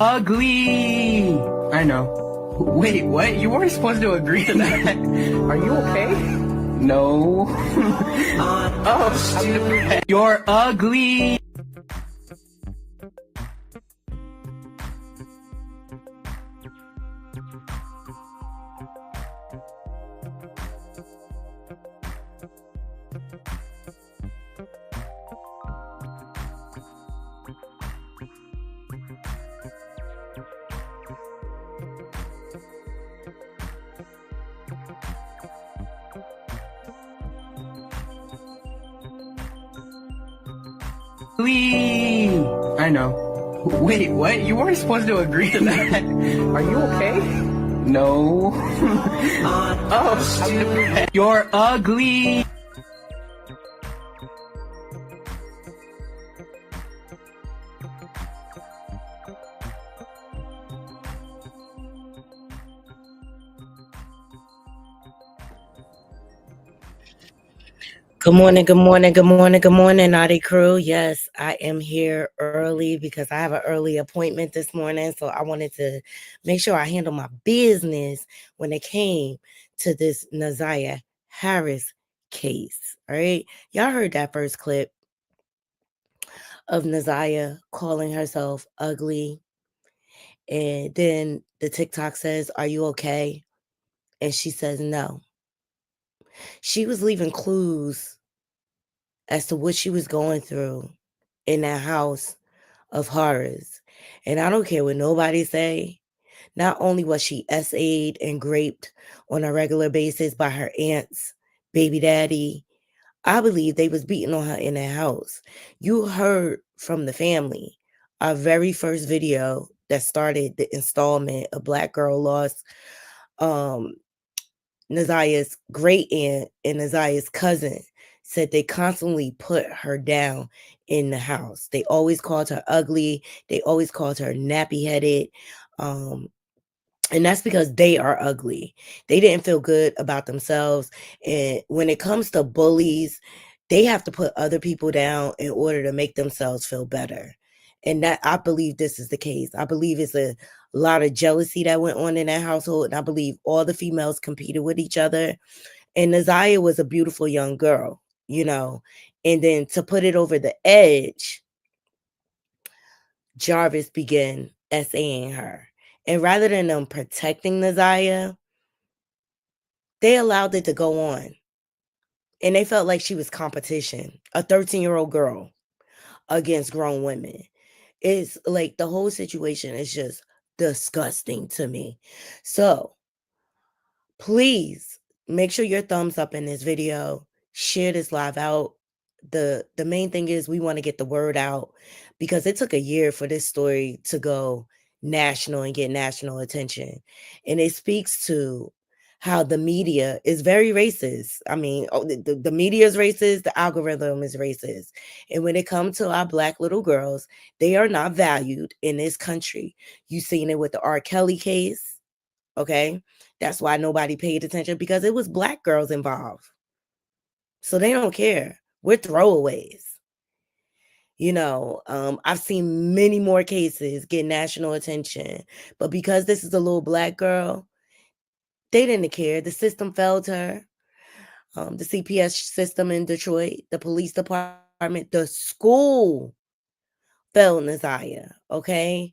Ugly! I know. Wait, what? You weren't supposed to agree to that. Are you okay? No. Oh, you're ugly! Ugly! I know. Wait, what? You weren't supposed to agree to that. Are you okay? No. Oh, you're ugly! Good morning, good morning, good morning, good morning, Naughty Crew. Yes, I am here early because I have an early appointment this morning. So I wanted to make sure I handle my business when it came to this Naziah Harris case. All right. Y'all heard that first clip of Naziah calling herself ugly. And then the TikTok says, "Are you okay?" And she says no. She was leaving clues as to what she was going through in that house of horrors. And I don't care what nobody say. Not only was she SA'd and raped on a regular basis by her aunt's baby daddy, I believe they was beating on her in that house. You heard from the family. Our very first video that started the installment of Black Girl Lost, um, Naziah's great aunt and Naziah's cousin said they constantly put her down in the house. They always called her ugly. They always called her nappy headed. Um, and that's because they are ugly. They didn't feel good about themselves. And when it comes to bullies, they have to put other people down in order to make themselves feel better. And that I believe this is the case. I believe it's a lot of jealousy that went on in that household. And I believe all the females competed with each other. And Naziah was a beautiful young girl, you know. And then to put it over the edge, Jarvis began SAing her. And rather than them protecting Naziah, they allowed it to go on. And they felt like she was competition, a 13-year-old girl against grown women. It's like the whole situation is just disgusting to me. So please make sure your thumbs up in this video. Share this live out. The main thing is we want to get the word out because it took a year for this story to go national and get national attention. And it speaks to how the media is very racist. I mean, the media is racist, the algorithm is racist. And when it comes to our Black little girls, they are not valued in this country. You've seen it with the R. Kelly case. Okay. That's why nobody paid attention because it was Black girls involved. So they don't care. We're throwaways. I've seen many more cases get national attention, but because this is a little Black girl, they didn't care. The system failed her. The CPS system in Detroit, the police department, the school failed Naziah. Okay.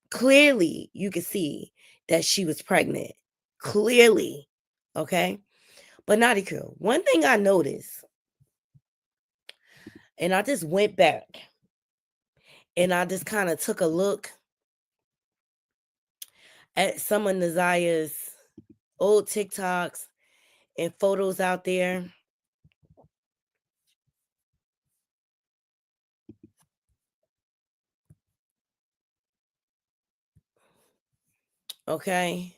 Clearly you could see that she was pregnant. Clearly. Okay. But Naughty Crew, one thing I noticed, and I just went back and I just kind of took a look at some of Naziah's old TikToks and photos out there. Okay.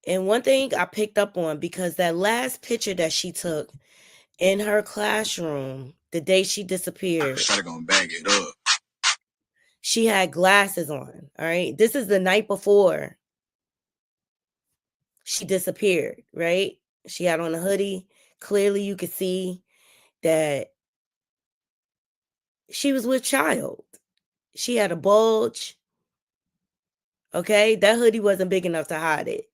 And one thing I picked up on, because that last picture that she took in her classroom the day she disappeared, Gonna bag it up. She had glasses on. All right. This is the night before she disappeared, right? She had on a hoodie. Clearly, you could see that she was with child. She had a bulge. Okay, that hoodie wasn't big enough to hide it.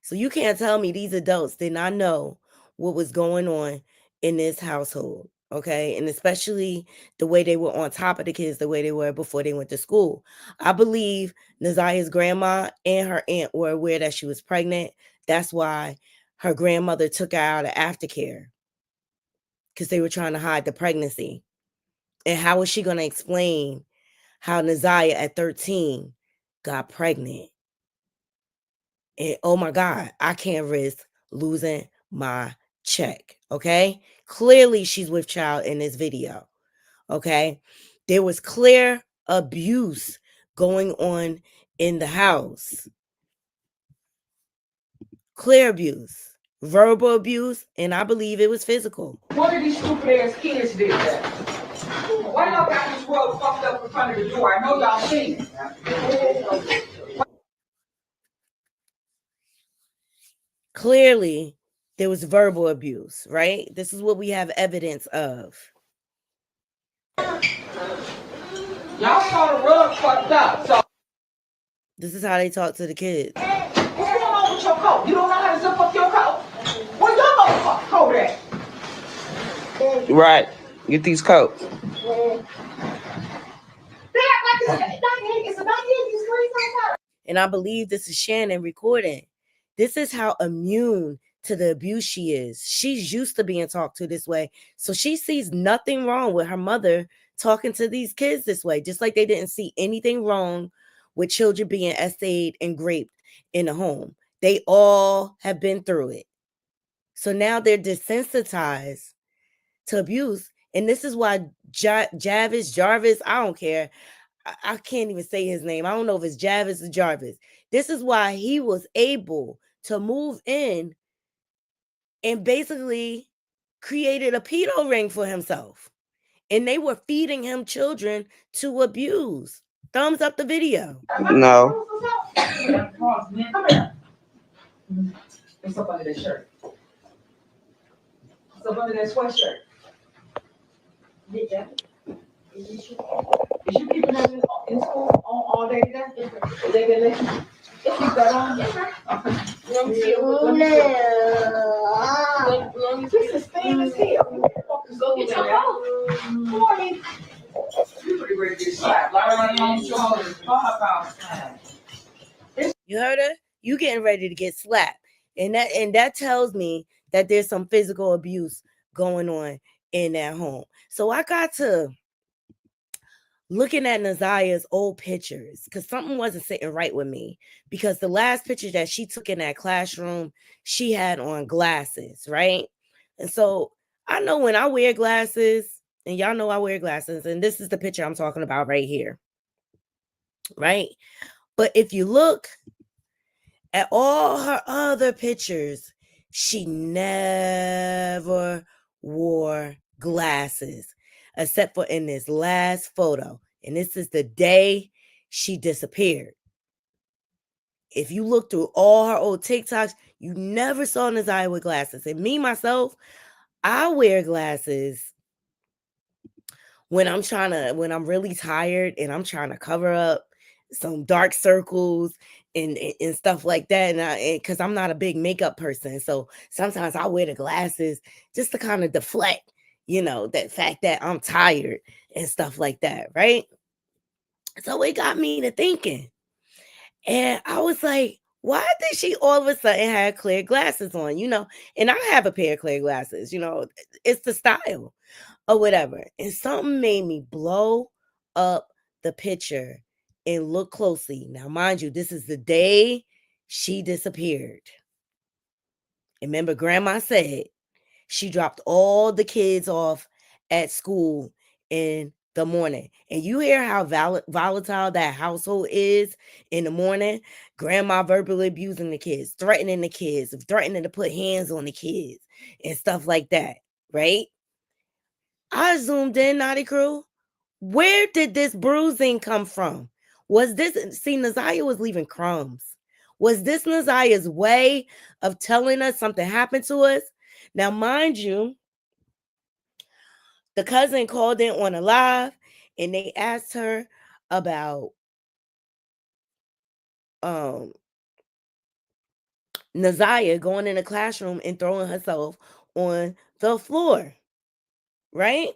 So you can't tell me these adults did not know what was going on in this household. Okay, and especially the way they were on top of the kids, the way they were before they went to school. I believe Nazia's grandma and her aunt were aware that she was pregnant. That's why her grandmother took her out of aftercare, because they were trying to hide the pregnancy. And how was she going to explain how Nazia at 13 got pregnant? And oh my God, I can't risk losing my check. Okay. Clearly, she's with child in this video. Okay. There was clear abuse going on in the house. Clear abuse, verbal abuse, and I believe it was physical. One of these stupid ass kids did that. Why y'all got this road fucked up in front of the door? I know y'all seen it. Clearly, there was verbal abuse, right? This is what we have evidence of. Y'all saw the rug fucked up, so. This is how they talk to the kids. What's going on with your coat? You don't know how to zip up your coat? Where your motherfucking coat at? Right. Get these coats. And I believe this is Shannon recording. This is how immune to the abuse she is. She's used to being talked to this way. So she sees nothing wrong with her mother talking to these kids this way, just like they didn't see anything wrong with children being essayed and raped in the home. They all have been through it. So now they're desensitized to abuse. And this is why Javis, I don't care. I can't even say his name. I don't know if it's Javis or Jarvis. This is why he was able to move in and basically created a pedo ring for himself. And they were feeding him children to abuse. Thumbs up the video. No. Come here. It's up under that shirt. It's up under that sweatshirt. Is you keeping that in school on all day today? Is they gonna let you keep that on? Yes, sir. This is famous here. Go get your coat. Morning. You pretty ready to get slapped. Like on your shoulders. You heard her? You getting ready to get slapped. And that tells me that there's some physical abuse going on in that home. So I got to looking at Nazia's old pictures because something wasn't sitting right with me, because the last picture that she took in that classroom, she had on glasses, right? And so I know when I wear glasses, and y'all know I wear glasses, and this is the picture I'm talking about right here, right? But if you look at all her other pictures, she never wore glasses except for in this last photo. And this is the day she disappeared. If you look through all her old TikToks, you never saw Nazia with glasses. And me, myself, I wear glasses when I'm really tired and I'm trying to cover up some dark circles and stuff like that. And because I'm not a big makeup person. So sometimes I wear the glasses just to kind of deflect, that fact that I'm tired and stuff like that. Right. So it got me to thinking. And I was like, why did she all of a sudden have clear glasses on? And I have a pair of clear glasses, it's the style or whatever. And something made me blow up the picture and look closely. Now, mind you, this is the day she disappeared. And remember, Grandma said she dropped all the kids off at school in the morning. And you hear how volatile that household is in the morning. Grandma verbally abusing the kids, threatening to put hands on the kids and stuff like that, right? I zoomed in, Naughty Crew. Where did this bruising come from? Nazia was leaving crumbs. Was this Nazia's way of telling us something happened to us? Now, mind you, the cousin called in on a live and they asked her about Naziah going in the classroom and throwing herself on the floor, right?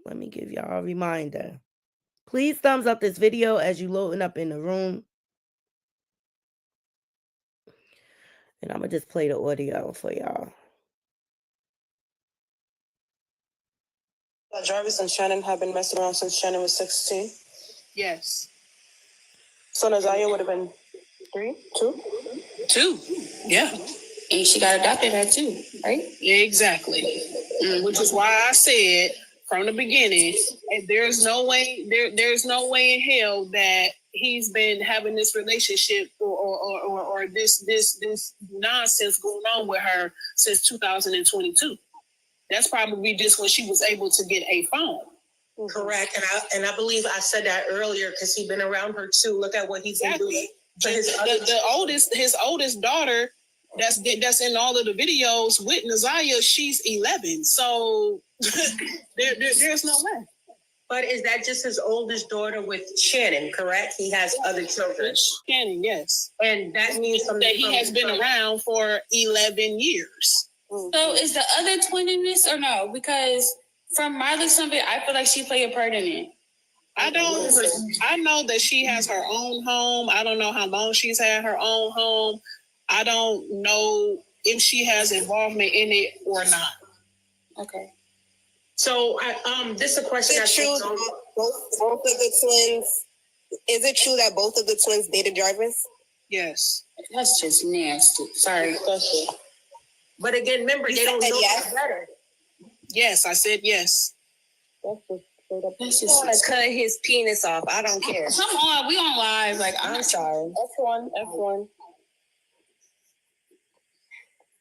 Let me give y'all a reminder. Please thumbs up this video as you loading up in the room. And I'm going to just play the audio for y'all. Jarvis and Shannon have been messing around since Shannon was 16. Yes. So Naziah would have been 2? 2. Yeah. And she got adopted at 2, right? Exactly. Which is why I said from the beginning, there's no way there's no way in hell that he's been having this relationship or this nonsense going on with her since 2022. That's probably just when she was able to get a phone. Correct. And I believe I said that earlier because he's been around her too. Look at what he's been doing. His oldest daughter that's in all of the videos with Naziah, she's 11. So there's no way. But is that just his oldest daughter with Shannon, correct? He has other children. Shannon, yes. And that means that he has been around for 11 years. So is the other twin in this or no? Because from my list of it, I feel like she played a part in it. I know that she has her own home. I don't know how long she's had her own home. I don't know if she has involvement in it or not. Okay. So this is a question. Is it true both of the twins? Is it true that both of the twins dated Jarvis? Yes. That's just nasty. Sorry. But again, remember, they don't know yes. better. Yes, I said yes. That's just want to cut his penis off. I don't care. Come on, we on live. Like I'm sorry. F1.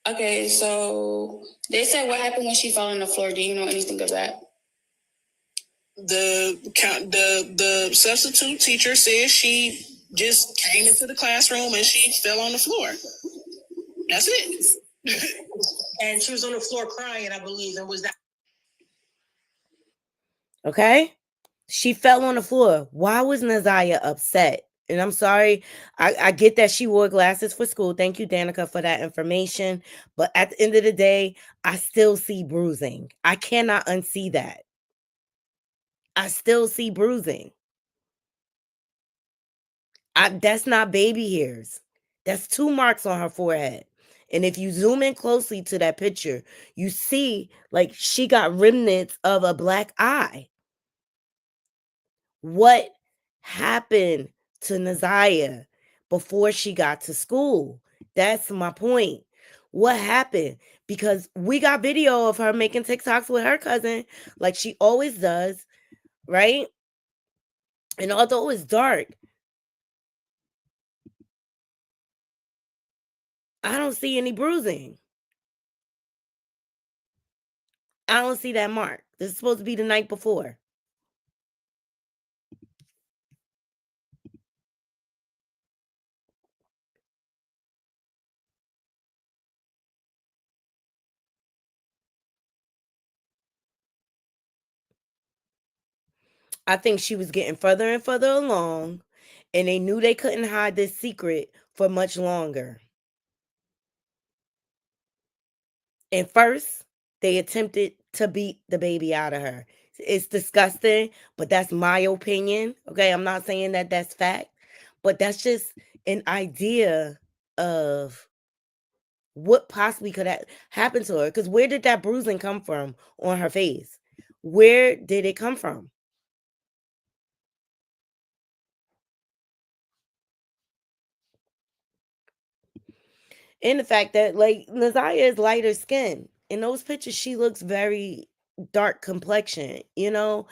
Okay, so they said what happened when she fell on the floor. Do you know anything of that? The substitute teacher said she just came into the classroom and she fell on the floor. That's it. And she was on the floor crying, I believe, and was that. Okay? She fell on the floor. Why was Naziah upset? And I'm sorry, I get that she wore glasses for school. Thank you, Danica, for that information. But at the end of the day, I still see bruising. I cannot unsee that. I still see bruising. That's not baby hairs. That's 2 marks on her forehead. And if you zoom in closely to that picture, you see like she got remnants of a black eye. What happened to Naziah before she got to school? That's my point. What happened? Because we got video of her making TikToks with her cousin, like she always does, right? And although it's dark, I don't see any bruising. I don't see that mark. This is supposed to be the night before. I think she was getting further and further along, and they knew they couldn't hide this secret for much longer. And first, they attempted to beat the baby out of her. It's disgusting, but that's my opinion. Okay, I'm not saying that that's fact, but that's just an idea of what possibly could happen to her. Because where did that bruising come from on her face? Where did it come from? And the fact that like Naziah is lighter skin. In those pictures, she looks very dark complexion, you know.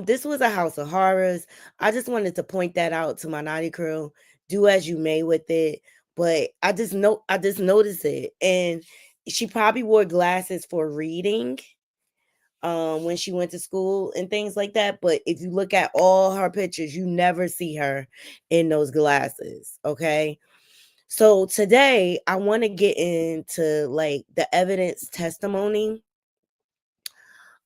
This was a house of horrors. I just wanted to point that out to my naughty crew. Do as you may with it. But I just noticed it. And she probably wore glasses for reading when she went to school and things like that. But if you look at all her pictures, you never see her in those glasses. Okay. So today I want to get into like the evidence testimony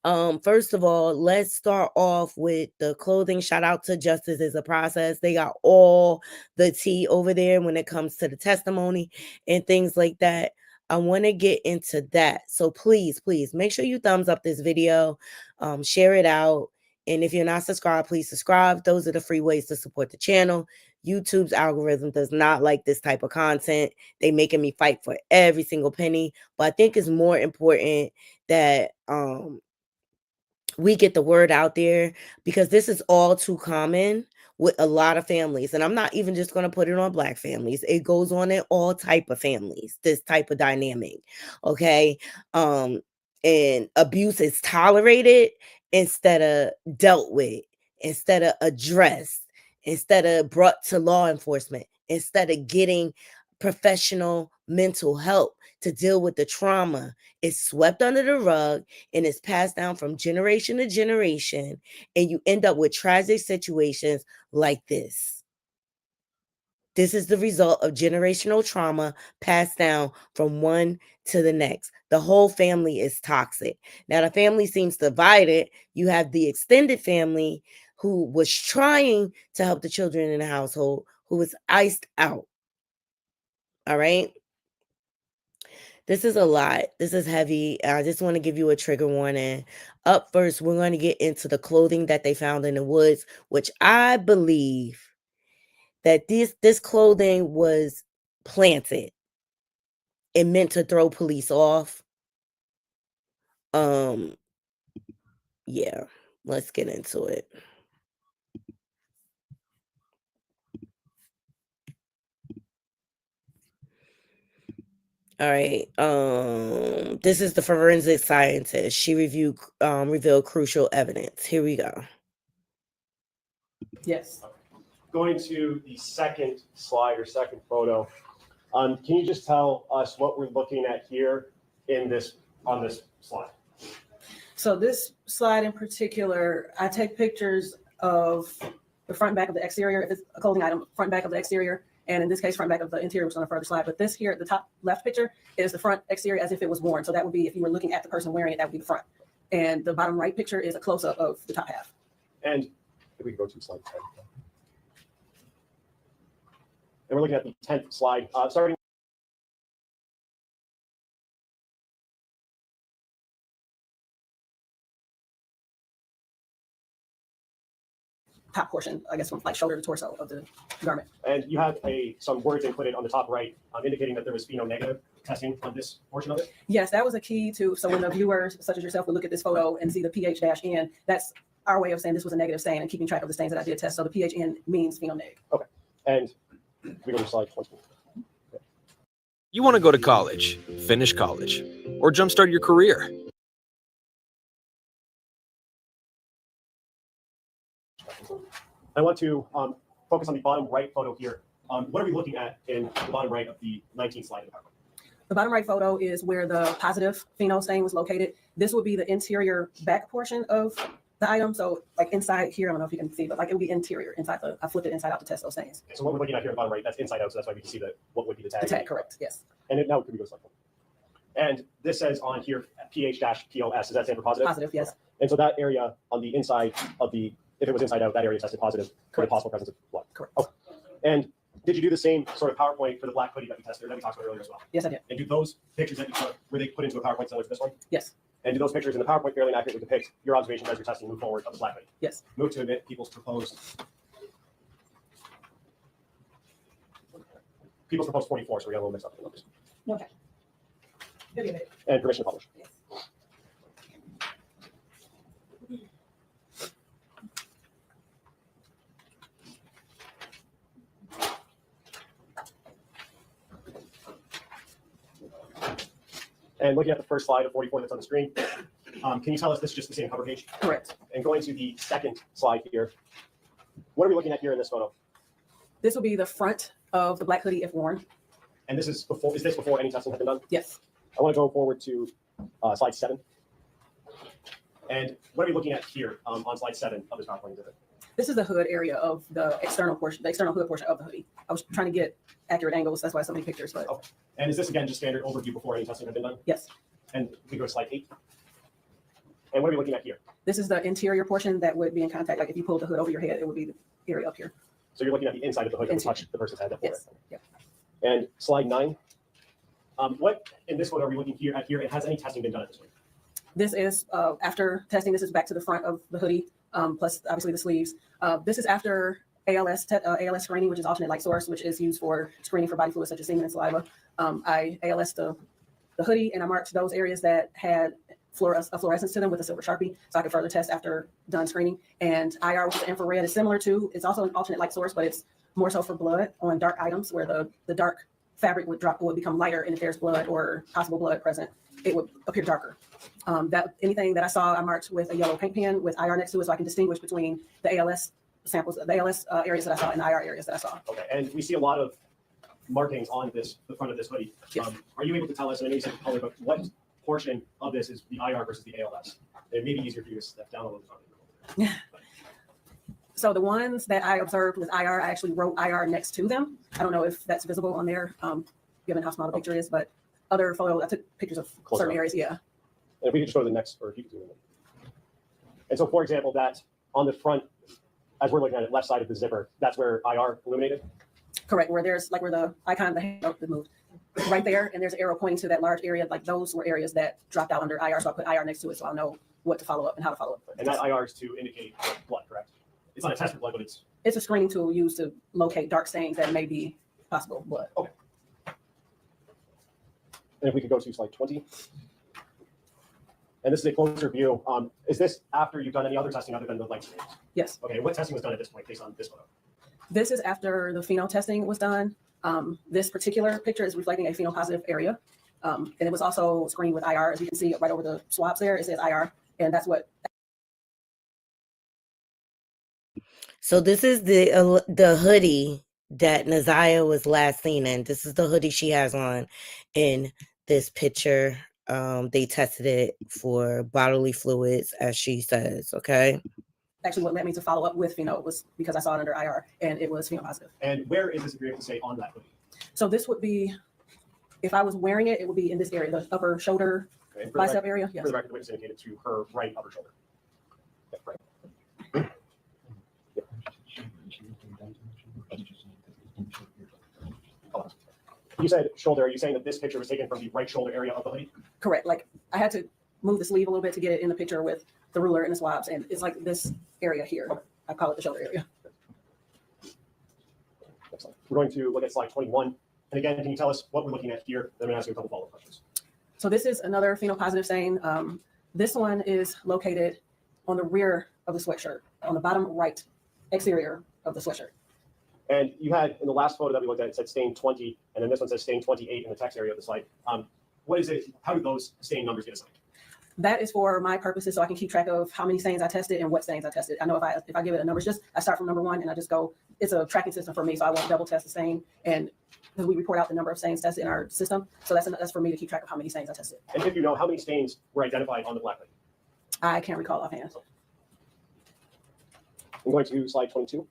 First of all, let's start off with the clothing. Shout out to Justice is a Process. They got all the tea over there when it comes to the testimony and things like that. I want to get into that. So please make sure you thumbs up this video, share it out. And if you're not subscribed, please subscribe. Those are the free ways to support the channel. YouTube's algorithm does not like this type of content. They making me fight for every single penny. But I think it's more important that we get the word out there, because this is all too common with a lot of families. And I'm not even just going to put it on Black families. It goes on in all type of families, this type of dynamic. Okay. And abuse is tolerated instead of dealt with, instead of addressed, instead of brought to law enforcement, instead of getting professional mental help to deal with the trauma. It's swept under the rug and it's passed down from generation to generation, and you end up with tragic situations like this. This is the result of generational trauma passed down from one to the next. The whole family is toxic. Now, the family seems divided. You have the extended family who was trying to help the children in the household, who was iced out. All right. This is a lot. This is heavy. I just want to give you a trigger warning. Up first, we're going to get into the clothing that they found in the woods, which I believe that this clothing was planted and meant to throw police off. Yeah, let's get into it. All right. This is the forensic scientist. She revealed crucial evidence. Here we go. Yes. Going to the second slide or second photo, can you just tell us what we're looking at here on this slide? So this slide in particular, I take pictures of the front and back of the exterior. If it's a clothing item, front and back of the exterior. And in this case, front and back of the interior, which is on the further slide. But this here, the top left picture is the front exterior as if it was worn. So that would be, if you were looking at the person wearing it, that would be the front. And the bottom right picture is a close-up of the top half. And if we can go to slide 10. And we're looking at the 10th slide, starting. Top portion, I guess, from like shoulder to torso of the garment. And you have some words included on the top right, indicating that there was pheno-negative testing on this portion of it. Yes, that was a key to, so when the viewers such as yourself would look at this photo and see the Ph-N, that's our way of saying this was a negative stain and keeping track of the stains that I did test. So the Ph-N means pheno-negative. Okay, and we go to slide 20. Okay. You want to go to college, finish college, or jumpstart your career? I want to focus on the bottom right photo here. What are we looking at in the bottom right of the 19th slide of the PowerPoint? The bottom right photo is where the positive pheno stain was located. This would be the interior back portion of the item. So like inside here, I don't know if you can see, but like it would be interior inside I flipped it inside out to test those stains. So what we're looking at here in the bottom right, that's inside out. So that's why we can see what would be the tag. The tag, correct, yes. And now could we go to slide 4? And this says on here, Ph-POS, does that stand for positive? Positive, yes. And so that area on the inside of the, if it was inside out, that area tested positive for the possible presence of blood. Correct. Okay. And did you do the same sort of PowerPoint for the black hoodie that we tested, that we talked about earlier as well? Yes, I did. And do those pictures that you took, were they put into a PowerPoint similar to this one? Yes. And do those pictures in the PowerPoint fairly accurately depict your observations as you're testing move forward of the black hoodie? Yes. Move to admit people's proposed 44, so we got a little mixed up in the numbers. Okay. Good to admit. And permission to publish. Yes. And looking at the first slide of 44 that's on the screen, can you tell us this is just the same cover page? Correct. And going to the second slide here, what are we looking at here in this photo? This will be the front of the black hoodie if worn. And this is before, is this before any testing has been done? Yes. I want to go forward to slide 7. And what are we looking at here on slide 7 of this PowerPoint exhibit? This is the hood area of the external portion, the external hood portion of the hoodie. I was trying to get accurate angles. That's why so many pictures. But Okay. And is this again just standard overview before any testing has been done? yes. And we go to slide 8. And what are we looking at here? This is the interior portion that would be in contact. Like if you pulled the hood over your head, it would be the area up here. So you're looking at the inside of the hood that would Interior. touch the person's head. Yes. Yeah. And slide 9. What in this photo are we looking at here? And has any testing been done at this point? This is after testing. This is back to the front of the hoodie, plus obviously the sleeves. This is after ALS screening, which is alternate light source, which is used for screening for body fluids such as semen and saliva. I ALS the hoodie, and I marked those areas that had a fluorescence to them with a silver Sharpie, so I could further test after done screening. And IR, which is infrared, is similar to, it's also an alternate light source, but it's more so for blood on dark items where the dark fabric would become lighter, and if there's blood or possible blood present, it would appear darker. That anything that I saw, I marked with a yellow paint pen with IR next to it, so I can distinguish between the ALS samples, the ALS areas that I saw and the IR areas that I saw. Okay, and we see a lot of markings on the front of this hoodie. Yes. Are you able to tell us, and I know you said the color, but what portion of this is the IR versus the ALS? It may be easier for you to step down a little bit. So the ones that I observed with IR, I actually wrote IR next to them. I don't know if that's visible on there, given how small the picture is, but other photos, I took pictures of certain areas, yeah. And if we could just go to the next, or if you could do it. And so, for example, that on the front, as we're looking at it, left side of the zipper, that's where IR illuminated? Correct, where there's like where the icon, the hand moved, right there, and there's an arrow pointing to that large area, like those were areas that dropped out under IR, so I put IR next to it so I'll know what to follow up and how to follow up. And that IR is to indicate blood, correct? It's not a test for blood, but it's a screening tool used to locate dark stains that may be possible blood. Okay. And if we could go to slide 20. And this is a closer view. Is this after you've done any other testing other than the light stains? Yes. Okay, what testing was done at this point based on this photo? This is after the pheno testing was done. This particular picture is reflecting a phenopositive area. And it was also screened with IR. As you can see right over the swabs there, it says IR. And that's what. So this is the hoodie that Naziah was last seen in. This is the hoodie she has on in this picture. They tested it for bodily fluids, as she says, okay? Actually, what led me to follow up with pheno was because I saw it under IR, and it was phenopositive. And where is this agreement to say on that hoodie? So this would be, if I was wearing it, it would be in this area, the upper shoulder, bicep area. Yes. For the record, the witness indicated to her right upper shoulder. Yeah, right. You said shoulder. Are you saying that this picture was taken from the right shoulder area of the hoodie? Correct. Like I had to move the sleeve a little bit to get it in the picture with the ruler and the swabs, and it's like this area here. I call it the shoulder area. Excellent. We're going to look at slide 21. And again, can you tell us what we're looking at here? Then I'm going to ask you a couple follow-up questions. So this is another phenopositive stain. This one is located on the rear of the sweatshirt, on the bottom right exterior of the sweatshirt. And you had, in the last photo that we looked at, it said stain 20, and then this one says stain 28 in the text area of the slide. What is it? How do those stain numbers get assigned? That is for my purposes, so I can keep track of how many stains I tested and what stains I tested. I know if I give it a number, I start from number 1 and I just go. It's a tracking system for me, so I won't double test the stain. And because we report out the number of stains tested in our system, so that's for me to keep track of how many stains I tested. And if you know, how many stains were identified on the black hoodie? I can't recall offhand. I'm going to slide 22.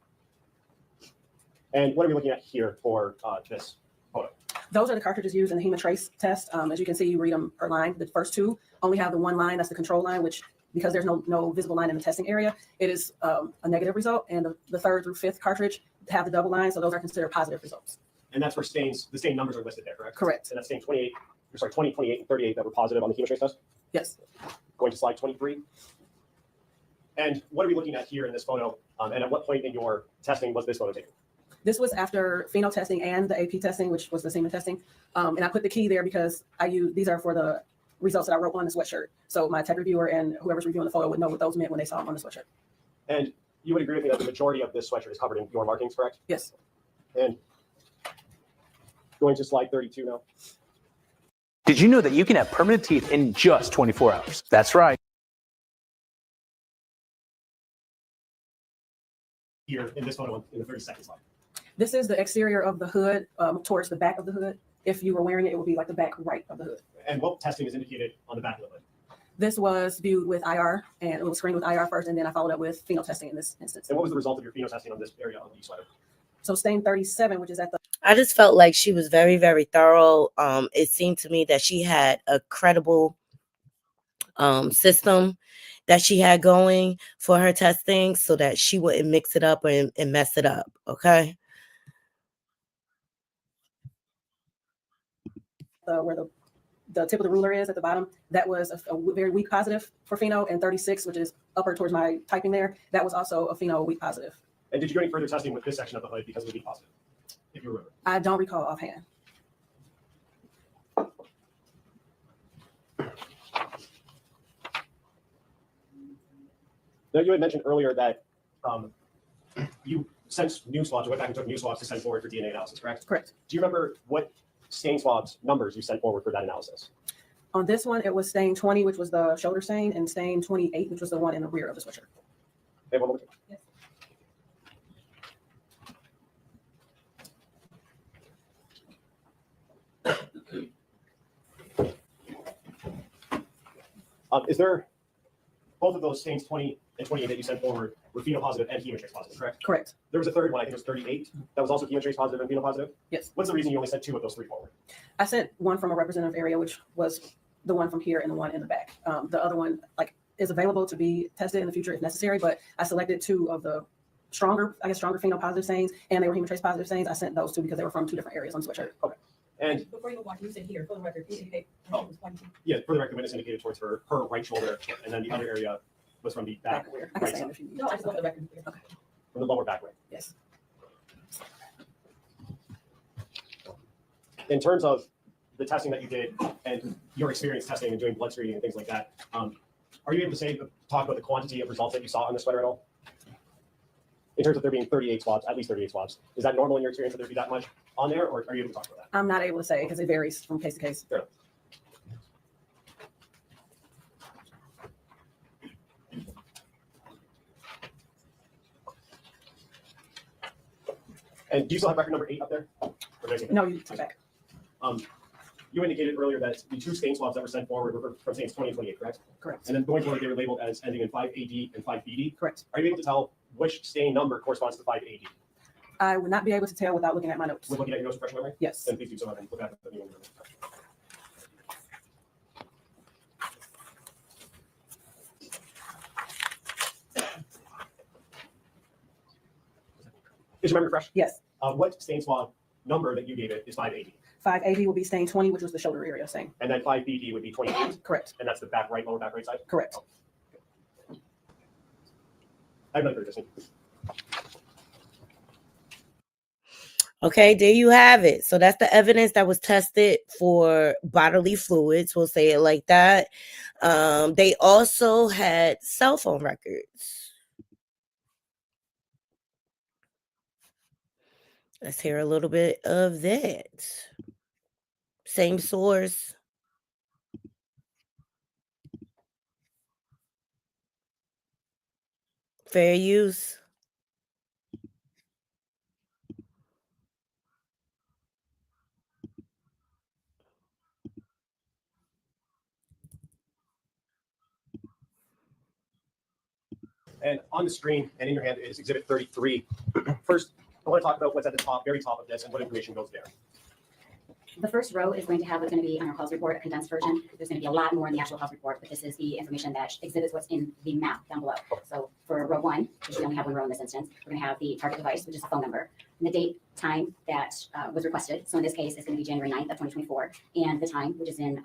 And what are we looking at here for this photo? Those are the cartridges used in the Hematrace test. As you can see, you read them per line. The first 2 only have the one line, that's the control line, which because there's no visible line in the testing area, it is a negative result. And the 3rd through 5th cartridge have the double line, so those are considered positive results. And that's where stains, the stain numbers are listed there, correct? Correct. And that's stain 20, 28, and 38 that were positive on the Hematrace test? Yes. Going to slide 23. And what are we looking at here in this photo? And at what point in your testing was this photo taken? This was after pheno testing and the AP testing, which was the semen testing. And I put the key there because these are for the results that I wrote on the sweatshirt. So my tech reviewer and whoever's reviewing the photo would know what those meant when they saw them on the sweatshirt. And you would agree with me that the majority of this sweatshirt is covered in your markings, correct? Yes. And going to slide 32 now. Did you know that you can have permanent teeth in just 24 hours? That's right. Here in this photo in the 32nd slide. This is the exterior of the hood towards the back of the hood. If you were wearing it, it would be like the back right of the hood. And what testing is indicated on the back of the hood? This was viewed with IR, and it was screened with IR first, and then I followed up with pheno testing in this instance. And what was the result of your pheno testing on this area of the sweater? So stain 37, which is at the... I just felt like she was very, very thorough. It seemed to me that she had a credible system that she had going for her testing so that she wouldn't mix it up and mess it up. Okay. Where the tip of the ruler is at the bottom, that was a very weak positive for pheno, and 36, which is upper towards my typing there, that was also a pheno weak positive. And did you do any further testing with this section of the hood because it would be positive, if you remember? I don't recall offhand. Now, you had mentioned earlier that you sent new swabs, you went back and took new swabs to send forward for DNA analysis, correct? Correct. Do you remember what stain swabs numbers you sent forward for that analysis? On this one, it was stain 20, which was the shoulder stain, and stain 28, which was the one in the rear of the sweatshirt. Okay, one more. Yes. Is there both of those stains, 20 and 28, that you sent forward were phenopositive and chemotrace positive, correct? Correct. There was a third one, I think it was 38, that was also chemotrace positive and phenopositive? Yes. What's the reason you only sent 2 of those 3 forward? I sent one from a representative area, which was the one from here and the one in the back. The other one is available to be tested in the future if necessary, but I selected 2 of the stronger phenopositive stains, and they were hemotrace positive stains. I sent those 2 because they were from 2 different areas on the sweatshirt. Okay. And before you go on, you said here, for the record, yeah, for the record, witness indicated towards her right shoulder, and then the other area was from the back right side. No, I just want the record. Okay. From the lower back way. Yes. In terms of the testing that you did and your experience testing and doing blood screening and things like that, are you able to talk about the quantity of results that you saw on the sweater at all? In terms of there being 38 swabs, at least 38 swabs, is that normal in your experience that there be that much on there, or are you able to talk about that? I'm not able to say because it varies from case to case. Fair enough. And do you still have record number 8 up there? No, you take it back. You indicated earlier that the 2 stain swabs that were sent forward were from stains 20 and 28, correct? Correct. And then going forward, they were labeled as ending in 5AD and 5BD. Correct. Are you able to tell which stain number corresponds to 5AD? I would not be able to tell without looking at my notes. We're looking at your notes, fresh memory? Yes. Then please do so and look at the new one. Is your memory fresh? Yes. What stain swab number that you gave it is 580? 580 will be stain 20, which was the shoulder area stain. And then 5BD would be 28? Correct. And that's the back right, lower back right side? Correct. I have another question. Okay, there you have it. So that's the evidence that was tested for bodily fluids. We'll say it like that. They also had cell phone records. Let's hear a little bit of that. Same source. Fair use. And on the screen and in your hand is Exhibit 33. First, I want to talk about what's at the top, very top of this, and what information goes there. The first row is going to have what's going to be on your calls report, a condensed version. There's going to be a lot more in the actual calls report, but this is the information that exhibits what's in the map down below. So for row 1, which we only have 1 row in this instance, we're going to have the target device, which is the phone number, and the date, time that was requested. So in this case, it's going to be January 9th of 2024, and the time, which is in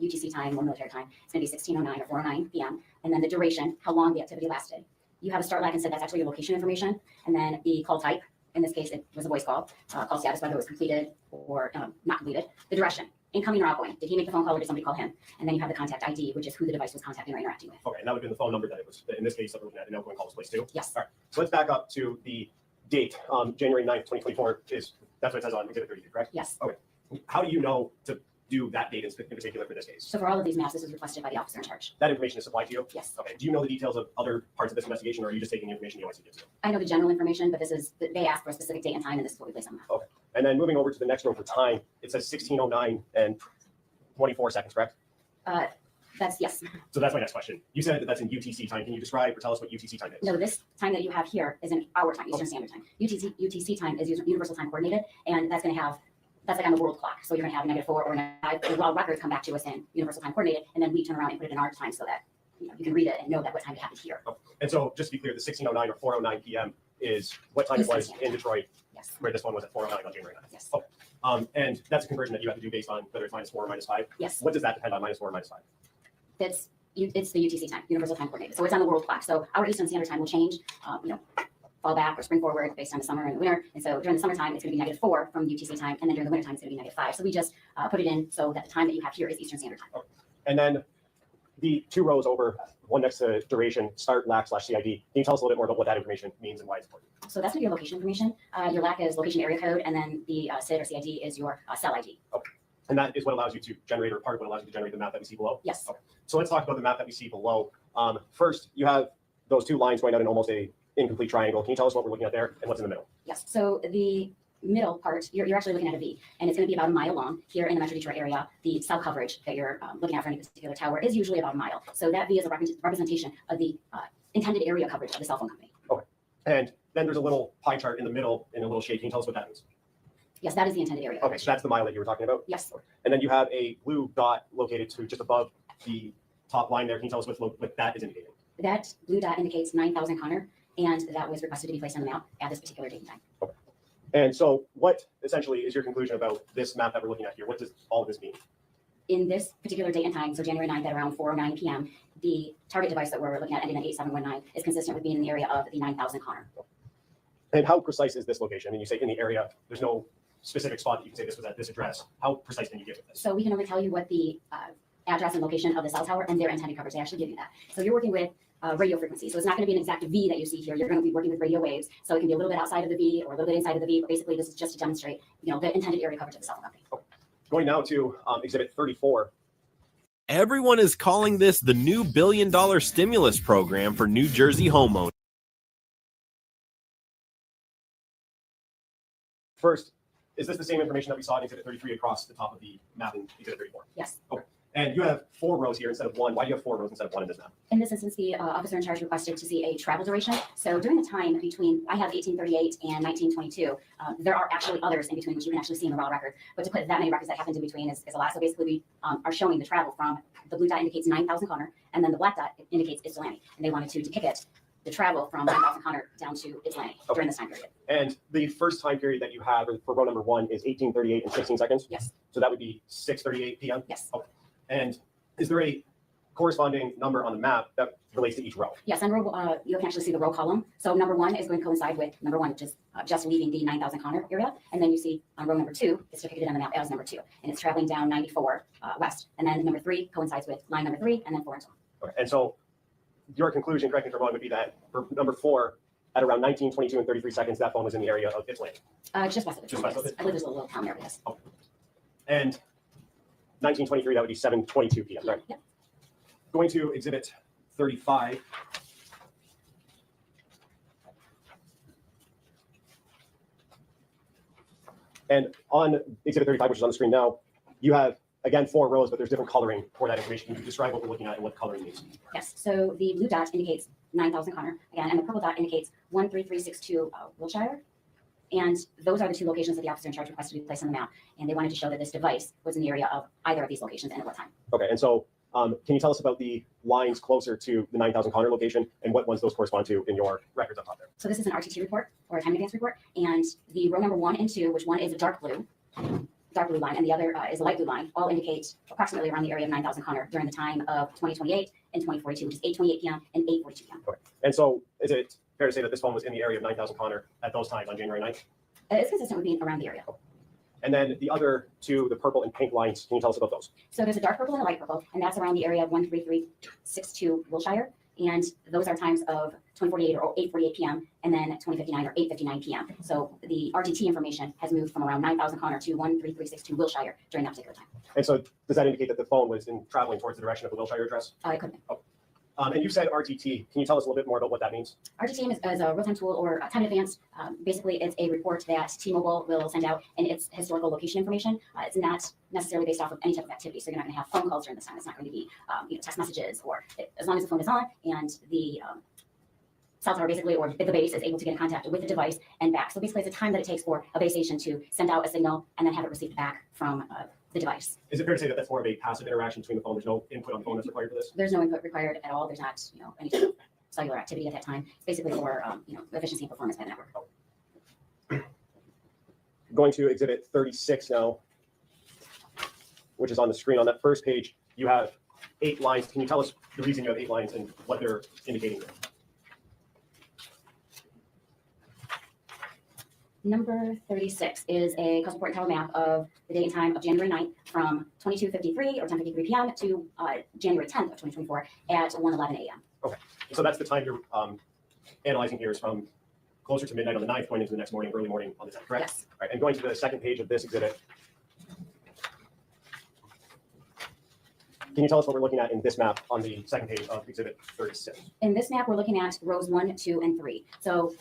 UTC time or military time, it's going to be 16:09 or 4:09 p.m. And then the duration, how long the activity lasted. You have a start lag and said that's actually your location information, and then the call type. In this case, it was a voice call. Call status, whether it was completed or not completed. The direction, incoming or outgoing. Did he make the phone call or did somebody call him? And then you have the contact ID, which is who the device was contacting or interacting with. Okay, and that would have been the phone number that it was, in this case, that we're looking at an outgoing call was placed to? Yes. All right, so let's back up to the date. January 9th, 2024 that's what it says on Exhibit 33, correct? Yes. Okay. How do you know to do that date in particular for this case? So for all of these maps, this was requested by the officer in charge. That information is supplied to you? Yes. Okay, do you know the details of other parts of this investigation, or are you just taking the information the OIC gives you? I know the general information, but they asked for a specific date and time, and this is what we place on the map. Okay, and then moving over to the next row for time, it says 16:09 and 24 seconds, correct? That's yes. So that's my next question. You said that that's in UTC time. Can you describe or tell us what UTC time is? No, this time that you have here is in our time, Eastern Standard Time. UTC time is Universal Time Coordinated, and that's going to have that's like on the world clock. So you're gonna have -4 or -5. The raw records come back to us in universal time coordinated, and then we turn around and put it in our time so that you can read it and know that what time it happened here. And so just to be clear, the 16:09 or 4:09 p.m. is what time it was in Detroit, Yes. where this one was at 4:09 on January 9th. Yes. Okay. And that's a conversion that you have to do based on whether it's -4 or -5. Yes. What does that depend on, -4 or -5? It's the UTC time, universal time coordinated. So it's on the world clock. So our Eastern Standard Time will change, fall back or spring forward based on the summer and the winter. And so during the summertime, it's going to be -4 from UTC time, and then during the winter time, it's going to be -5. So we just put it in so that the time that you have here is Eastern Standard Time. Okay. And then the 2 rows over, one next to duration, start, LAC/CID. Can you tell us a little bit more about what that information means and why it's important? So that's going to be your location information. Your LAC is location area code, and then the SID or CID is your cell ID. Okay. And that is what allows you to generate, or part of what allows you to generate the map that we see below? Yes. Okay. So let's talk about the map that we see below. First, you have those 2 lines going out in almost a incomplete triangle. Can you tell us what we're looking at there and what's in the middle? Yes. So the middle part, you're actually looking at a V, and it's going to be about a mile long. Here in the Metro Detroit area, the cell coverage that you're looking at for any particular tower is usually about a mile. So that V is a representation of the intended area coverage of the cell phone company. Okay. And then there's a little pie chart in the middle in a little shade. Can you tell us what that means? Yes, that is the intended area. Okay, so that's the mile that you were talking about? Yes. And then you have a blue dot located to just above the top line there. Can you tell us what that is indicating? That blue dot indicates 9,000 Connor, and that was requested to be placed on the map at this particular date and time. Okay. And so what essentially is your conclusion about this map that we're looking at here? What does all of this mean? In this particular date and time, so January 9th at around 4:09 p.m., the target device that we're looking at ending in 8719 is consistent with being in the area of the 9,000 Connor. And how precise is this location? I mean, you say in the area, there's no specific spot that you can say this was at this address. How precise can you get with this? So we can only tell you what the address and location of the cell tower and their intended coverage. They actually give you that. So you're working with radio frequency. So it's not going to be an exact V that you see here. You're going to be working with radio waves. So it can be a little bit outside of the V or a little bit inside of the V. But basically, this is just to demonstrate, the intended area coverage of the cell phone company. Okay. Going now to Exhibit 34. Everyone is calling this the new $1 billion stimulus program for New Jersey homeowners. First, is this the same information that we saw in Exhibit 33 across the top of the map in Exhibit 34? Yes. Okay. And you have 4 rows here instead of 1. Why do you have 4 rows instead of 1 in this map? In this instance, the officer in charge requested to see a travel duration. So during the time between, I have 1838 and 1922, there are actually others in between, which you can actually see in the raw record. But to put that many records that happened in between is a lot. So basically, we are showing the travel from the blue dot indicates 9,000 Connor, and then the black dot indicates Ypsilanti. And they wanted to depict the travel from 9,000 Connor down to Ypsilanti during this time period. And the first time period that you have for row number 1 is 1838 and 16 seconds? Yes. So that would be 6:38 p.m.? Yes. Okay. And is there a corresponding number on the map that relates to each row? Yes, and row, you can actually see the row column. So number 1 is going to coincide with number 1, which is just leaving the 9,000 Connor area. And then you see on row number 2, it's depicted on the map as number 2. And it's traveling down 94 west. And then number 3 coincides with line number 3, and then 4 and so on. Okay. And so your conclusion, correct me if I'm wrong, would be that for number 4, at around 19:22 and 33 seconds, that phone was in the area of Ypsilanti. Just west of it. Just west of it? I believe there's a little town there, yes. Okay. And 1923, that would be 7:22 p.m., right? Yep. Going to Exhibit 35. And on Exhibit 35, which is on the screen now, you have, again, 4 rows, but there's different coloring for that information. Can you describe what we're looking at and what coloring means? Yes, so the blue dot indicates 9,000 Connor, again, and the purple dot indicates 13362 Wilshire. And those are the 2 locations that the officer in charge requested to be placed on the map. And they wanted to show that this device was in the area of either of these locations and at what time. Okay, and so can you tell us about the lines closer to the 9,000 Connor location and what ones those correspond to in your records up top there? So this is an RTT report or a time advance report. And the row number 1 and 2, which one is a dark blue line, and the other is a light blue line, all indicate approximately around the area of 9,000 Connor during the time of 2028 and 2042, which is 8:28 p.m. and 8:42 p.m. Okay, and so is it fair to say that this phone was in the area of 9,000 Connor at those times on January 9th? It's consistent with being around the area. And then the other 2, the purple and pink lines, can you tell us about those? So there's a dark purple and a light purple, and that's around the area of 13362 Wilshire. And those are times of 2048 or 8:48 p.m. and then 2059 or 8:59 p.m. So the RTT information has moved from around 9,000 Connor to 13362 Wilshire during that particular time. And so does that indicate that the phone was traveling towards the direction of the Wilshire address? It could be. Oh. And you said RTT. Can you tell us a little bit more about what that means? RTT is a real-time tool or time advance. Basically, it's a report that T-Mobile will send out, and it's historical location information. It's not necessarily based off of any type of activity. So you're not going to have phone calls during this time. It's not going to be text messages, or as long as the phone is on and the cell tower basically, or the base is able to get in contact with the device and back. So basically, it's the time that it takes for a base station to send out a signal and then have it received back from the device. Is it fair to say that that's more of a passive interaction between the phone? There's no input on the phone that's required for this? There's no input required at all. There's not, any sort of cellular activity at that time. It's basically for, efficiency and performance by the network. Going to exhibit 36 now, which is on the screen. On that first page, you have 8 lines. Can you tell us the reason you have 8 lines and what they're indicating? Number 36 is a custom port and tower map of the date and time of January 9th from 22:53 or 10:53 p.m. to January 10th of 2024 at 1:11 a.m. Okay, so that's the time you're analyzing here is from closer to midnight on the 9th, going into the next morning, early morning on the 10th, correct? Yes. All right, and going to the second page of this exhibit, can you tell us what we're looking at in this map on the second page of exhibit 36? In this map, we're looking at rows 1, 2, and 3. So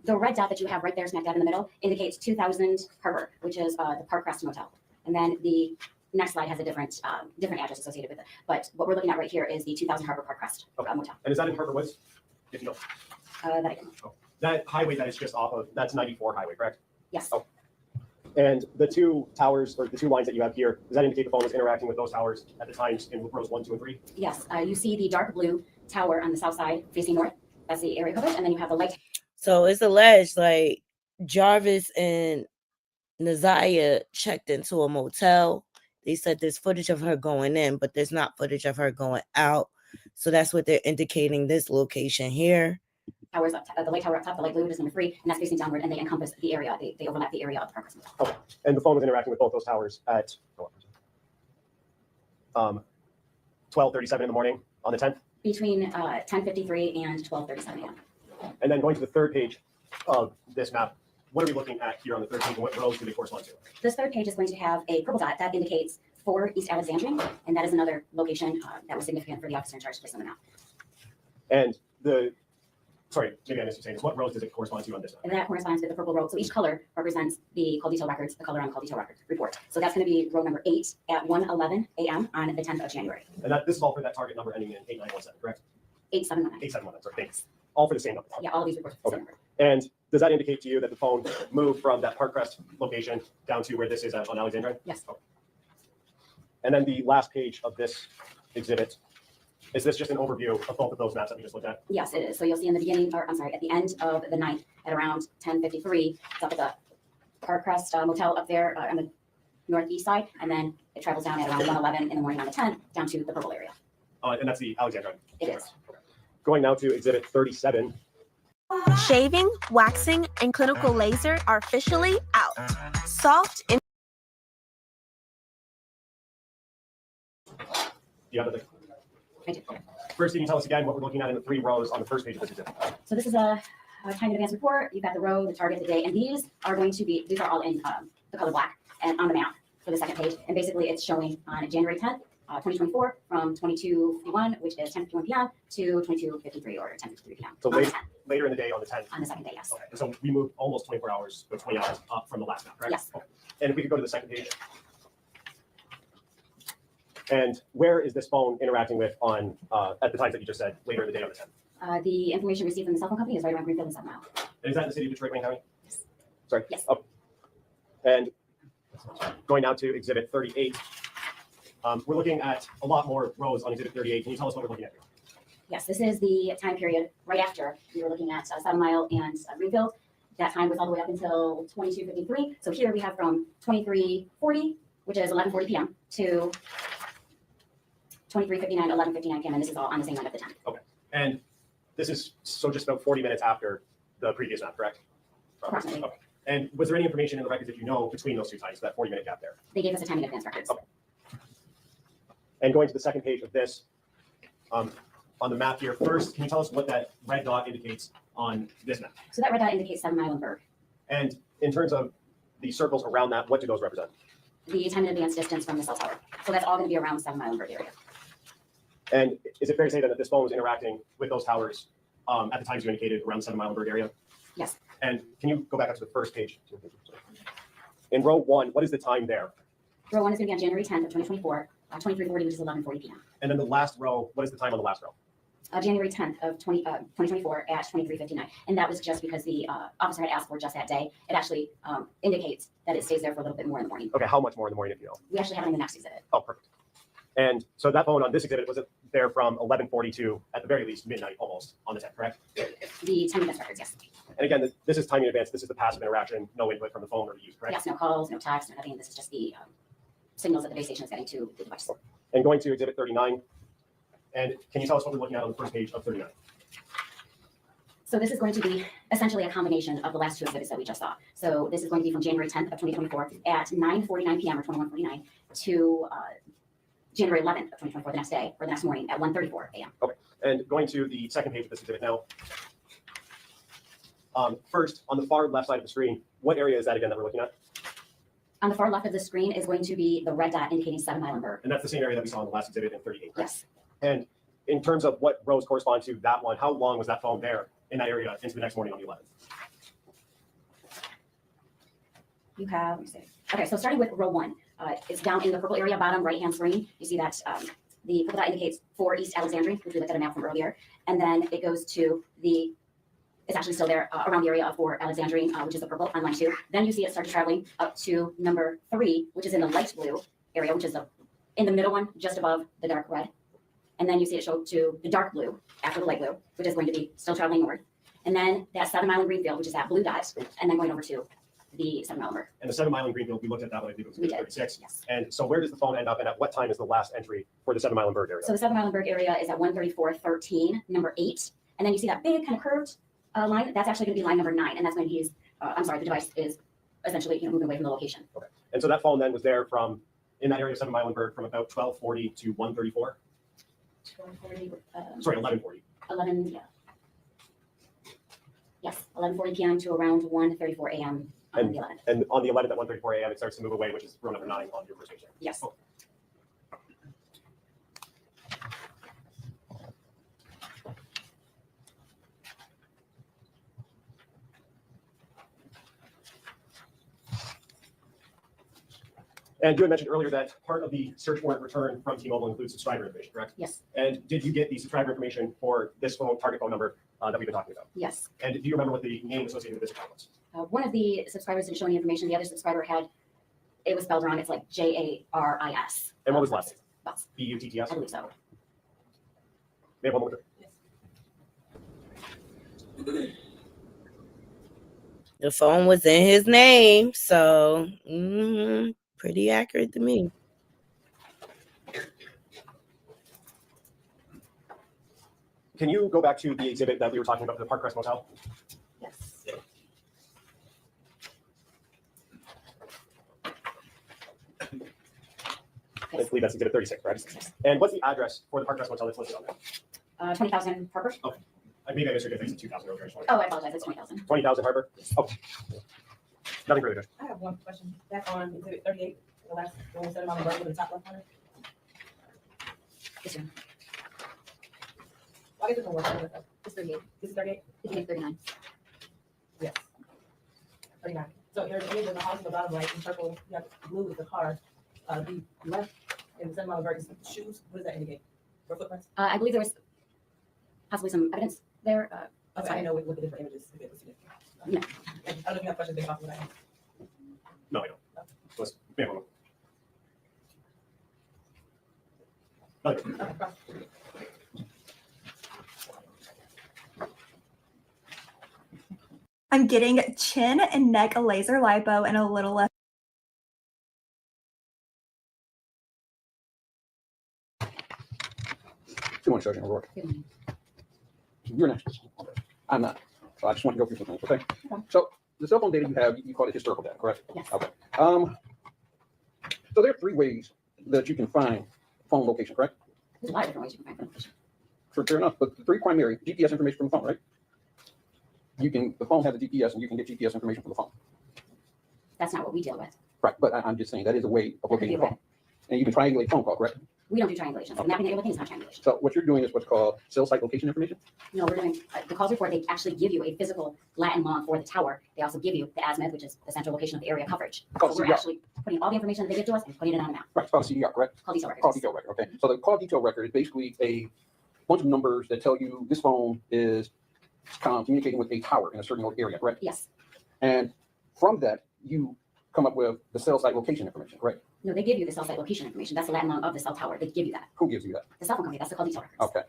the red dot that you have right there, smack dab in the middle, indicates 2000 Harbor, which is the Park Crest Motel. And then the next slide has a different address associated with it. But what we're looking at right here is the 2000 Harbor Park Crest Motel. And is that in Harbor Woods? If you know. That I can. That highway that is just off of, that's 94 highway, correct? Yes. Oh. And the 2 towers, or the 2 lines that you have here, does that indicate the phone was interacting with those towers at the times in rows 1, 2, and 3? Yes. You see the dark blue tower on the south side facing north. That's the area coverage. And then you have the light. So it's alleged like Jarvis and Naziah checked into a motel. They said there's footage of her going in, but there's not footage of her going out. So that's what they're indicating this location here. Towers up top, the light tower up top, the light blue is number 3, and that's facing downward, and they encompass the area. They overlap the area of the Park Crest. Okay, and the phone was interacting with both those towers at 12:37 in the morning on the 10th? Between 10:53 and 12:37 a.m. And then going to the third page of this map, what are we looking at here on the third page, and what rows do they correspond to? This third page is going to have a purple dot that indicates 4 East Alexandria, and that is another location that was significant for the officer in charge to place on the map. And sorry, maybe I missed you saying this. What rows does it correspond to on this map? And that corresponds with the purple row. So each color represents the call detail records, the color on the call detail record report. So that's going to be row number 8 at 1:11 a.m. on the 10th of January. And this is all for that target number ending in 8917, correct? 8719. 8719, sorry, thanks. All for the same number. Yeah, all of these reports are the same number. And does that indicate to you that the phone moved from that Park Crest location down to where this is on Alexandria? Yes. Okay. And then the last page of this exhibit, is this just an overview of both of those maps that we just looked at? Yes, it is. So you'll see in the beginning, or I'm sorry, at the end of the night at around 10:53, it's up at the Park Crest Motel up there on the northeast side, and then it travels down at around 1:11 in the morning on the 10th down to the purple area. And that's the Alexandria. It is. Okay. Going now to exhibit 37. Shaving, waxing, and clinical laser are officially out. Soft and You have the I do. first, can you tell us again what we're looking at in the 3 rows on the first page of this exhibit? So this is a time in advance report. You've got the row, the target, the day, and these are all in the color black and on the map for the second page. And basically it's showing on January 10th, 2024 from 22:51, which is 10:51 p.m. to 22:53 or 10:53 p.m. So on the 10th, later in the day on the 10th. on the second day, yes. Okay, so we moved almost 24 hours, or 20 hours up from the last map, correct? Yes. Okay. And if we could go to the second page. And where is this phone interacting with on at the times that you just said, later in the day on the 10th? The information received from the cell phone company is right around Greenfield and 7 Mile. And is that in the city of Detroit, Wayne County? Yes. Sorry? Yes. Oh. And going now to exhibit 38. We're looking at a lot more rows on exhibit 38. Can you tell us what we're looking at here? Yes, this is the time period right after we were looking at 7 Mile and Greenfield. That time was all the way up until 22:53. So here we have from 23:40, which is 11:40 p.m. to 23:59, 11:59 p.m. And this is all on the same night of the 10th. Okay. And this is so just about 40 minutes after the previous map, correct? Approximately. Okay. And was there any information in the records that you know between those 2 times, that 40-minute gap there? They gave us a time in advance records. Okay. And going to the second page of this, on the map here, first, can you tell us what that red dot indicates on this map? So that red dot indicates 7 Mile and Berg. And in terms of the circles around that, what do those represent? The time in advance distance from the cell tower. So that's all going to be around 7 Mile and Berg area. And is it fair to say then that this phone was interacting with those towers at the times you indicated around the 7 Mile and Berg area? Yes. And can you go back up to the first page? In row 1, what is the time there? Row 1 is going to be on January 10th of 2024, 23:40, which is 11:40 p.m. And then the last row, what is the time on the last row? January 10th of 2024 at 23:59. And that was just because the officer had asked for just that day. It actually indicates that it stays there for a little bit more in the morning. Okay, how much more in the morning if you know? We actually have it in the next exhibit. Oh, perfect. And so that phone on this exhibit, was it there from 11:40 to, at the very least, midnight almost on the 10th, correct? The time advance records, yes. And again, this is timing advance. This is the passive interaction, no input from the phone or the user, correct? Yes, no calls, no texts, no nothing. This is just the signals that the base station is getting to the device. And going to exhibit 39. And can you tell us what we're looking at on the first page of 39? So this is going to be essentially a combination of the last two exhibits that we just saw. So this is going to be from January 10th of 2024 at 9:49 p.m. or 21:49 to January 11th of 2024, the next day, or the next morning at 1:34 a.m. Okay, and going to the second page of this exhibit now. First, on the far left side of the screen, what area is that again that we're looking at? On the far left of the screen is going to be the red dot indicating 7 Meilenberg. And that's the same area that we saw in the last exhibit in 38, correct? Yes. And in terms of what rows correspond to that one, how long was that phone there in that area into the next morning on the 11th? You have, let me see. Okay, so starting with row 1, it's down in the purple area, bottom right-hand screen. You see that the purple dot indicates 4 East Alexandria, which we looked at a map from earlier. And then it goes to the, it's actually still there around the area of 4 Alexandrine, which is the purple on line 2. Then you see it start traveling up to number 3, which is in the light blue area, which is in the middle one, just above the dark red. And then you see it show to the dark blue after the light blue, which is going to be still traveling north. And then that 7 Mile in Greenfield, which is that blue dot, and then going over to the 7 Meilenberg. And the 7 Mile in Greenfield, we looked at that one, I believe it was We did. 36. Yes. And so where does the phone end up and at what time is the last entry for the 7 Meilenberg area? So the 7 Meilenberg area is at 134.13, number 8. And then you see that big kind of curved line, that's actually going to be line number 9. And that's when he's, the device is essentially moving away from the location. Okay. And so that phone then was there from, in that area of 7 Meilenberg from about 12:40 to 1:34? 12:40, Sorry, 11:40. 11, yeah. Yes, 11:40 p.m. to around 1:34 a.m. on the 11th. And on the 11th at 1:34 a.m. it starts to move away, which is row number 9 on your first page there. Yes. Oh. And you had mentioned earlier that part of the search warrant return from T-Mobile includes subscriber information, correct? Yes. And did you get the subscriber information for this phone, target phone number that we've been talking about? Yes. And do you remember what the name associated with this account was? One of the subscribers didn't show any information. The other subscriber had, it was spelled wrong. It's like Jaris. And what was the last name? Butts. B-U-T-T-S? I believe so. May I have one more? The phone was in his name, so pretty accurate to me. Can you go back to the exhibit that we were talking about, the Park Crest Motel? Yes. I believe that's exhibit 36, correct? And what's the address for the Park Crest Motel that's listed on there? 20,000 Harper. Okay. Maybe I misheard it. I think it's 2,000 earlier. Oh, I apologize. It's 20,000. 20,000 Harbor? Okay. Nothing further, Judge. I have one question. Back on exhibit 38, the last one we said on the right with the top left corner. This one. Why is it going to work? It's 38. This is 38? It's 39. Yes. 39. So there's an image in the house on the bottom right, in purple, you have blue is the car. The left and the 7 Meilenberg is shoes. What does that indicate? For footprints? I believe there was possibly some evidence there. Okay, I didn't know what the different images, if it was significant. No. I don't know if you have questions based off of what I have. No, I don't. Let's, may I have one more? Okay. I'm getting chin and neck laser lipo and a little less. Good morning, Sergeant O'Rourke. You're next. I'm not. So I just want to go through some things, okay? So the cell phone data you have, you call it historical data, correct? Yes. Okay. So there are 3 ways that you can find phone location, correct? There's a lot of different ways you can find information. Fair enough, but the 3 primary GPS information from the phone, right? The phone has a GPS and you can get GPS information from the phone. That's not what we deal with. Right, but I'm just saying that is a way of locating the phone. And you can triangulate phone call, correct? We don't do triangulation. So mapping everything is not triangulation. So what you're doing is what's called cell site location information? No, we're doing the calls report. They actually give you a physical Latin long for the tower. They also give you the azimuth, which is the central location of the area coverage. So we're actually putting all the information that they give to us and putting it on a map. Right, it's called a CDR, correct? Call detail records. Call detail record, okay. So the call detail record is basically a bunch of numbers that tell you this phone is communicating with a tower in a certain area, correct? Yes. And from that, you come up with the cell site location information, correct? No, they give you the cell site location information. That's the lat long of the cell tower. They give you that. Who gives you that? The cell phone company. That's the call detail records. Okay.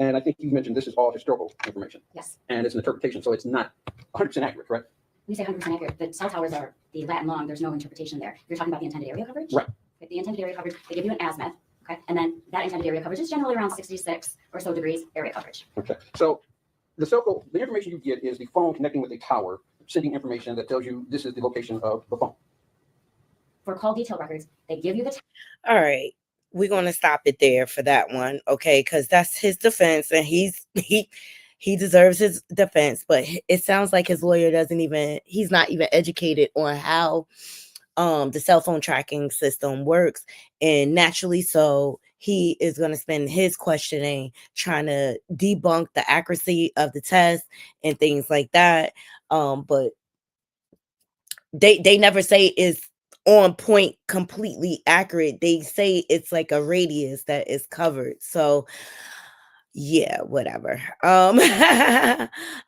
And I think you mentioned this is all historical information. Yes. And it's an interpretation, so it's not 100% accurate, correct? When you say 100% accurate, the cell towers are the lat long. There's no interpretation there. You're talking about the intended area coverage? Right. Okay, the intended area coverage, they give you an azimuth, okay? And then that intended area coverage is generally around 66 or so degrees area coverage. Okay. So the information you get is the phone connecting with a tower, sending information that tells you this is the location of the phone. For call detail records, they give you the... All right. We're going to stop it there for that one, okay? Because that's his defense, and he deserves his defense. But it sounds like his lawyer he's not even educated on how the cell phone tracking system works, and naturally so he is going to spend his questioning trying to debunk the accuracy of the test and things like that. But they never say it's on point, completely accurate. They say it's like a radius that is covered. So yeah, whatever. All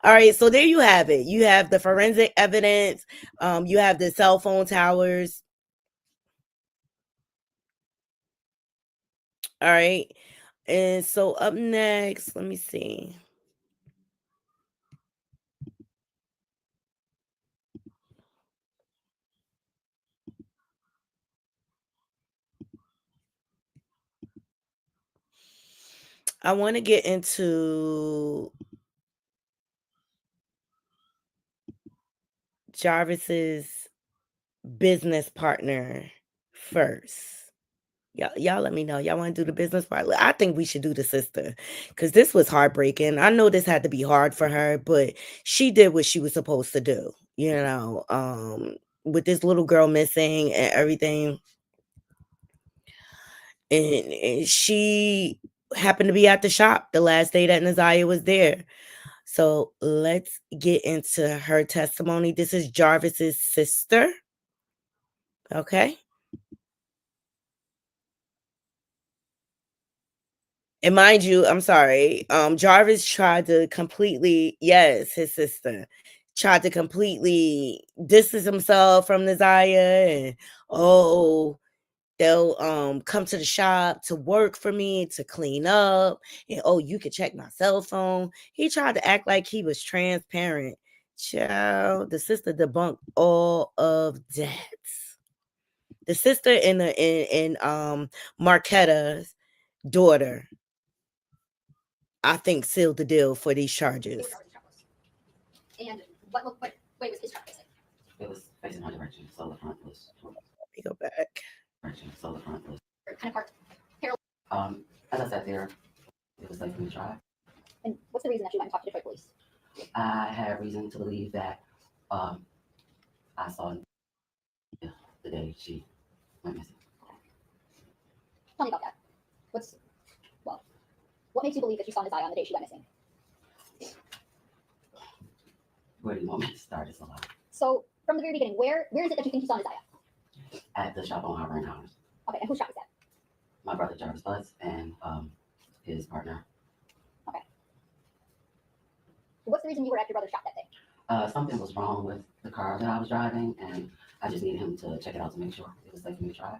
right, so there you have it. You have the forensic evidence. You have the cell phone towers. All right. And so up next, let me see. I want to get into Jarvis's business partner first. Y'all let me know. Y'all want to do the business part? I think we should do the sister because this was heartbreaking. I know this had to be hard for her, but she did what she was supposed to do, with this little girl missing and everything. And she happened to be at the shop the last day that Naziah was there. So let's get into her testimony. This is Jarvis's sister. Okay. And mind you, I'm sorry, Jarvis tried to completely, yes, his sister tried to completely distance himself from Naziah, and they'll come to the shop to work for me, to clean up, and you could check my cell phone. He tried to act like he was transparent. Child, the sister debunked all of that. The sister in Marquetta's daughter, I think, sealed the deal for these charges. And what way was his truck facing? It was facing my direction, so the front was. Let me go back. Direction, so the front was. Kind of parked parallel. As I sat there, it was safe for me to drive. And what's the reason that you went and talked to Detroit police? I had reason to believe that I saw the day she went missing. Tell me about that. What makes you believe that you saw Naziah on the day she went missing? Where do you want me to start? It's a lot. So from the very beginning, where is it that you think you saw Naziah? At the shop on Harbor and Commerce. Okay, and whose shop is that? My brother Javis Butts and his partner. Okay. What's the reason you were at your brother's shop that day? Something was wrong with the car that I was driving, and I just needed him to check it out to make sure it was safe for me to drive.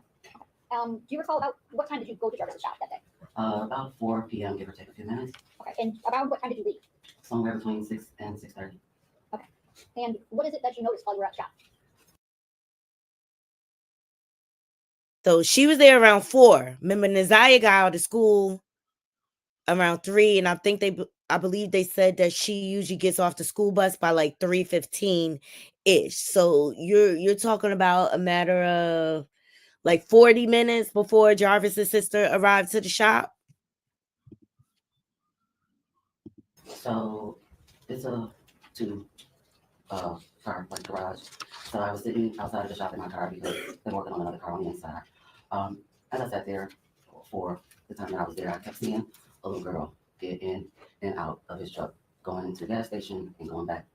Do you recall about what time did you go to Jarvis' shop that day? About 4 p.m., give or take a few minutes. Okay, and about what time did you leave? Somewhere between 6 and 6:30. Okay, and what is it that you noticed while you were at the shop? So she was there around 4. Remember, Naziah got out of school around 3, and I believe they said that she usually gets off the school bus by like 3:15 ish. So you're talking about a matter of like 40 minutes before Jarvis's sister arrived to the shop. So it's a car, like garage. So I was sitting outside of the shop in my car because they're working on another car on the inside. As I sat there for the time that I was there, I kept seeing a little girl get in and out of his truck, going into the gas station and going back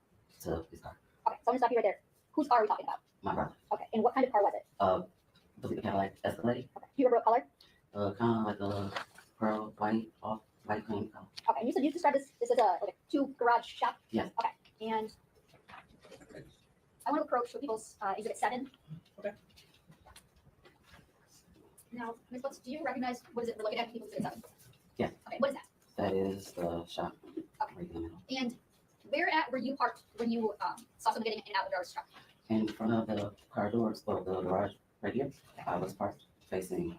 to his car. Okay, so I'm gonna stop you right there. Whose car are we talking about? My brother. Okay, and what kind of car was it? I believe kind of like Escalade. Okay. Do you remember what color? Kind of like a pearl white, off white cream color. Okay, and you said you described this as a like a 2 garage shop? Yes. Okay, and I want to approach with people's exhibit 7. Okay. Now, Ms. Books, do you recognize what is it we're looking at in people's exhibit 7? Yes. Okay, what is that? That is the shop. Okay. Right in the middle. And where at were you parked when you saw someone getting in and out of the Jarvis truck? In front of the car doors, or the garage right here, I was parked facing,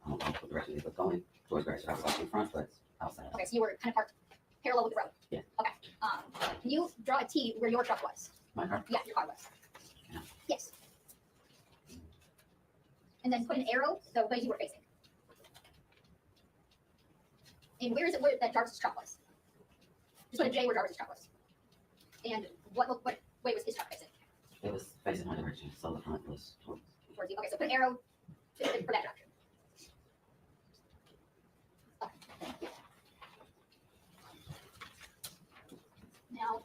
I don't know what direction it was going towards garage. I was like in front, but outside. Okay, so you were kind of parked parallel with the road? Yeah. Okay. Can you draw a T where your truck was? My car? Yeah, your car was. Yeah. Yes. And then put an arrow the way you were facing. And where is it where that Jarvis' truck was? Just put a J where Jarvis' truck was. And what way was his truck facing? It was facing my direction, so the front was towards. Towards you. Okay, so put an arrow for that direction. Okay. Now,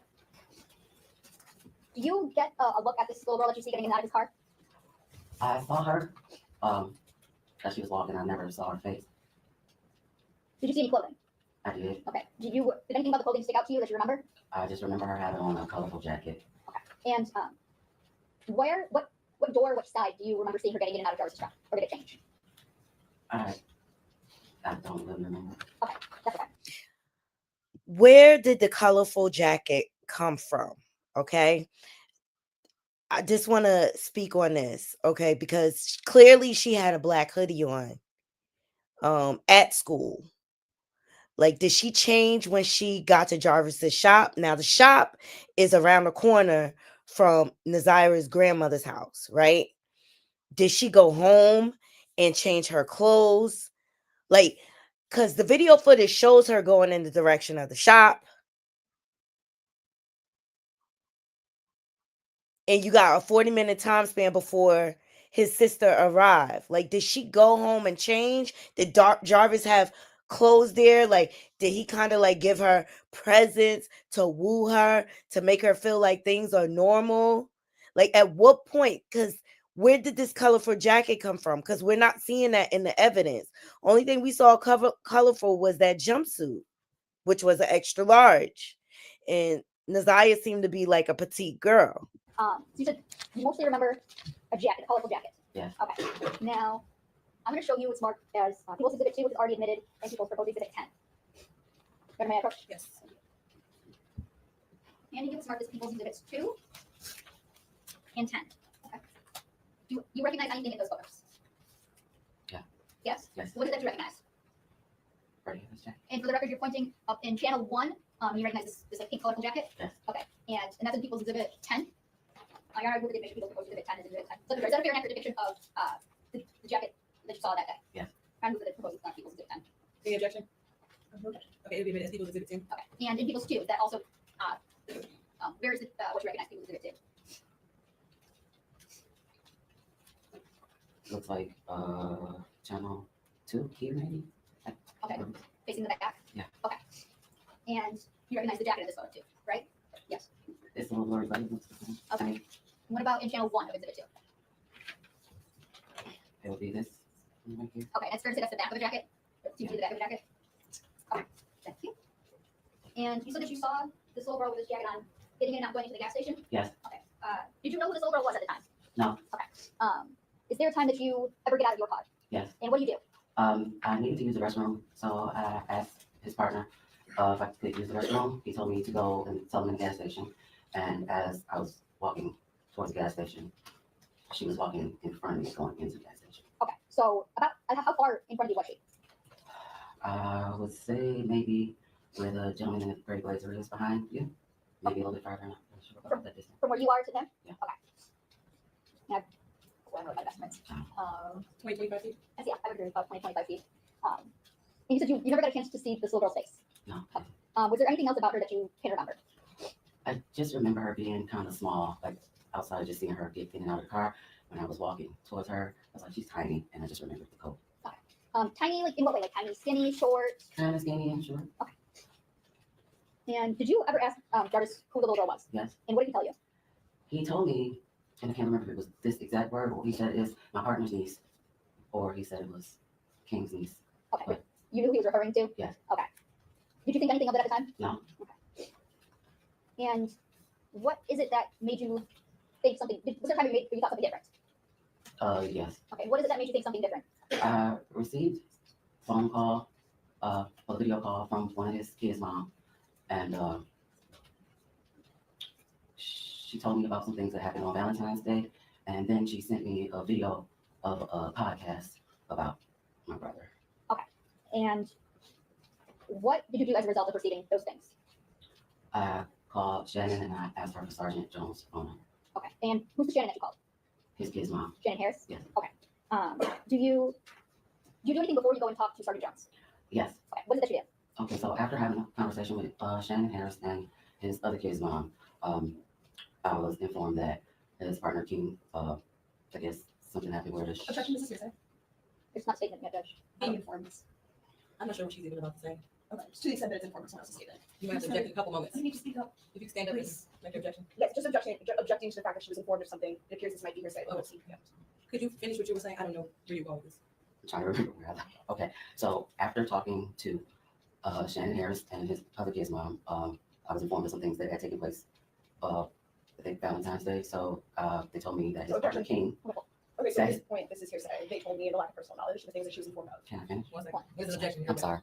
do you get a look at this little girl that you see getting in and out of his car? I saw her, as she was walking. I never saw her face. Did you see any clothing? I did. Okay. Did anything about the clothing stick out to you that you remember? I just remember her having on a colorful jacket. And what door, which side do you remember seeing her getting in and out of Jarvis' truck? Or did it change? I don't really remember. Okay, that's okay. Where did the colorful jacket come from? Okay. I just want to speak on this, okay, because clearly she had a black hoodie on at school. Like, did she change when she got to Jarvis's shop? Now, the shop is around the corner from Nazira's grandmother's house, right? Did she go home and change her clothes? Like, because the video footage shows her going in the direction of the shop. And you got a 40-minute time span before his sister arrived. Like, did she go home and change? Did Jarvis have clothes there? Like, did he kind of like give her presents to woo her, to make her feel like things are normal? Like, at what point? Because where did this colorful jacket come from? Because we're not seeing that in the evidence. Only thing we saw colorful was that jumpsuit, which was an extra large. And Nazia seemed to be like a petite girl. So you said you mostly remember a jacket, a colorful jacket. Yeah. Okay. Now, I'm going to show you what's marked as People's Exhibit 2, which is already admitted, and People's Proposed Exhibit 10. Ready, may I approach? Yes. Handing you what's marked as People's Exhibits 2 and 10. Okay. Do you recognize anything in those photos? Yeah. Yes? Yes. What is it that you recognize? Right in this jacket. And for the record, you're pointing up in channel 1. You recognize this like pink colorful jacket? Yes. Okay. And that's in People's Exhibit 10. Your Honor, I move the People's Proposed Exhibit 10 is Exhibit 10. So is that a fair and accurate depiction of the jacket that you saw that day? Yes. I move the Proposed People's Exhibit 10. Any objection? Okay, it'll be admitted as People's Exhibit 2. Okay. And in People's 2, is that also where is it what you recognize People's Exhibit 2? Looks like channel 2 here maybe. Okay. Facing the back? Yeah. Okay. And you recognize the jacket in this photo too, right? Yes. It's a little blurry, but it looks the same. Okay. What about in channel 1 of Exhibit 2? It will be this right here. Okay, it's fair to say that's the back of the jacket? Do you see the back of the jacket? Okay, thank you. And you said that you saw this little girl with this jacket on getting in and out going into the gas station? Yes. Okay. Did you know who this little girl was at the time? No. Okay. Is there a time that you ever get out of your car? Yes. And what do you do? I needed to use the restroom, so I asked his partner if I could use the restroom. He told me to go and tell him in the gas station. And as I was walking towards the gas station, she was walking in front of me going into the gas station. Okay. So about how far in front of you was she? I would say maybe where the gentleman in the gray blazer is behind you. Maybe a little bit farther. I'm not really sure about that distance. From where you are to them? Yeah. Okay. Now, I don't know about estimates. 25 feet? Yeah, I would agree with about 25 feet. And you said you never got a chance to see this little girl's face. No. Was there anything else about her that you can remember? I just remember her being kind of small, like outside, just seeing her get in and out of the car. When I was walking towards her, I was like, she's tiny, and I just remembered the coat. Okay. Tiny, like in what way? Like tiny, skinny, short? Kind of skinny and short. Okay. And did you ever ask Jarvis who the little girl was? Yes. And what did he tell you? He told me, and I can't remember if it was this exact word, or he said is my partner's niece, or he said it was King's niece. Okay. But You knew who he was referring to? Yes. Okay. Did you think anything of it at the time? No. Okay. And what is it that made you think something? Was there a time you thought something different? Yes. Okay. What is it that made you think something different? I received phone call, a video call from one of his kids' mom, and she told me about some things that happened on Valentine's Day, and then she sent me a video of a podcast about my brother. Okay. And what did you do as a result of receiving those things? I called Shannon and I asked her for Sergeant Jones' phone number. Okay. And who's the Shannon that you called? His kid's mom. Shannon Harris? Yes. Okay. Do you do anything before you go and talk to Sergeant Jones? Yes. Okay. What is it that you did? Okay, so after having a conversation with Shannon Harris and his other kid's mom, I was informed that his partner King, I guess something happened where the Objection, Mrs. Hearsay. It's not a statement yet, Judge. Being informed. I'm not sure what she's even about to say. Okay, to the extent that it's informed, someone else's statement. You might have to object in a couple moments. You need to speak up. If you stand up, please make your objection. Yes, just objecting to the fact that she was informed of something. It appears this might be hearsay. Oh, could you finish what you were saying? I don't know where you're going with this. I'm trying to remember where I left. Okay, so after talking to Shannon Harris and his other kid's mom, I was informed of some things that had taken place, I think Valentine's Day. So they told me that his partner King. Okay, so at this point, this is hearsay. They told me in a lack of personal knowledge the things that she was informed of. Can I finish? One second. This is objection. I'm sorry.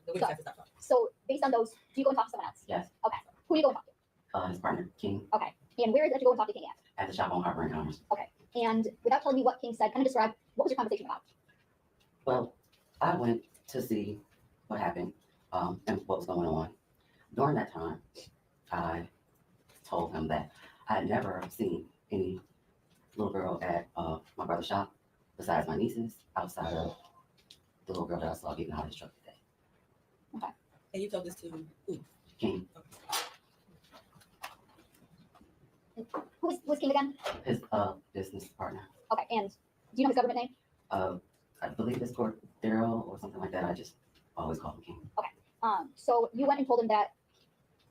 So based on those, do you go and talk to someone else? Yes. Okay. Who do you go and talk to? His partner King Okay. And where is it that you go and talk to King at? at the shop on Harbor and Commerce. Okay. And without telling me what King said, kind of describe what was your conversation about? Well, I went to see what happened and what was going on. During that time, I told him that I had never seen any little girl at my brother's shop besides my nieces, outside of the little girl that I saw getting out of his truck today. Okay. And you told this to who? King. Who was King again? His business partner. Okay. And do you know his government name? I believe it's Cordero or something like that. I just always call him King. Okay. So you went and told him that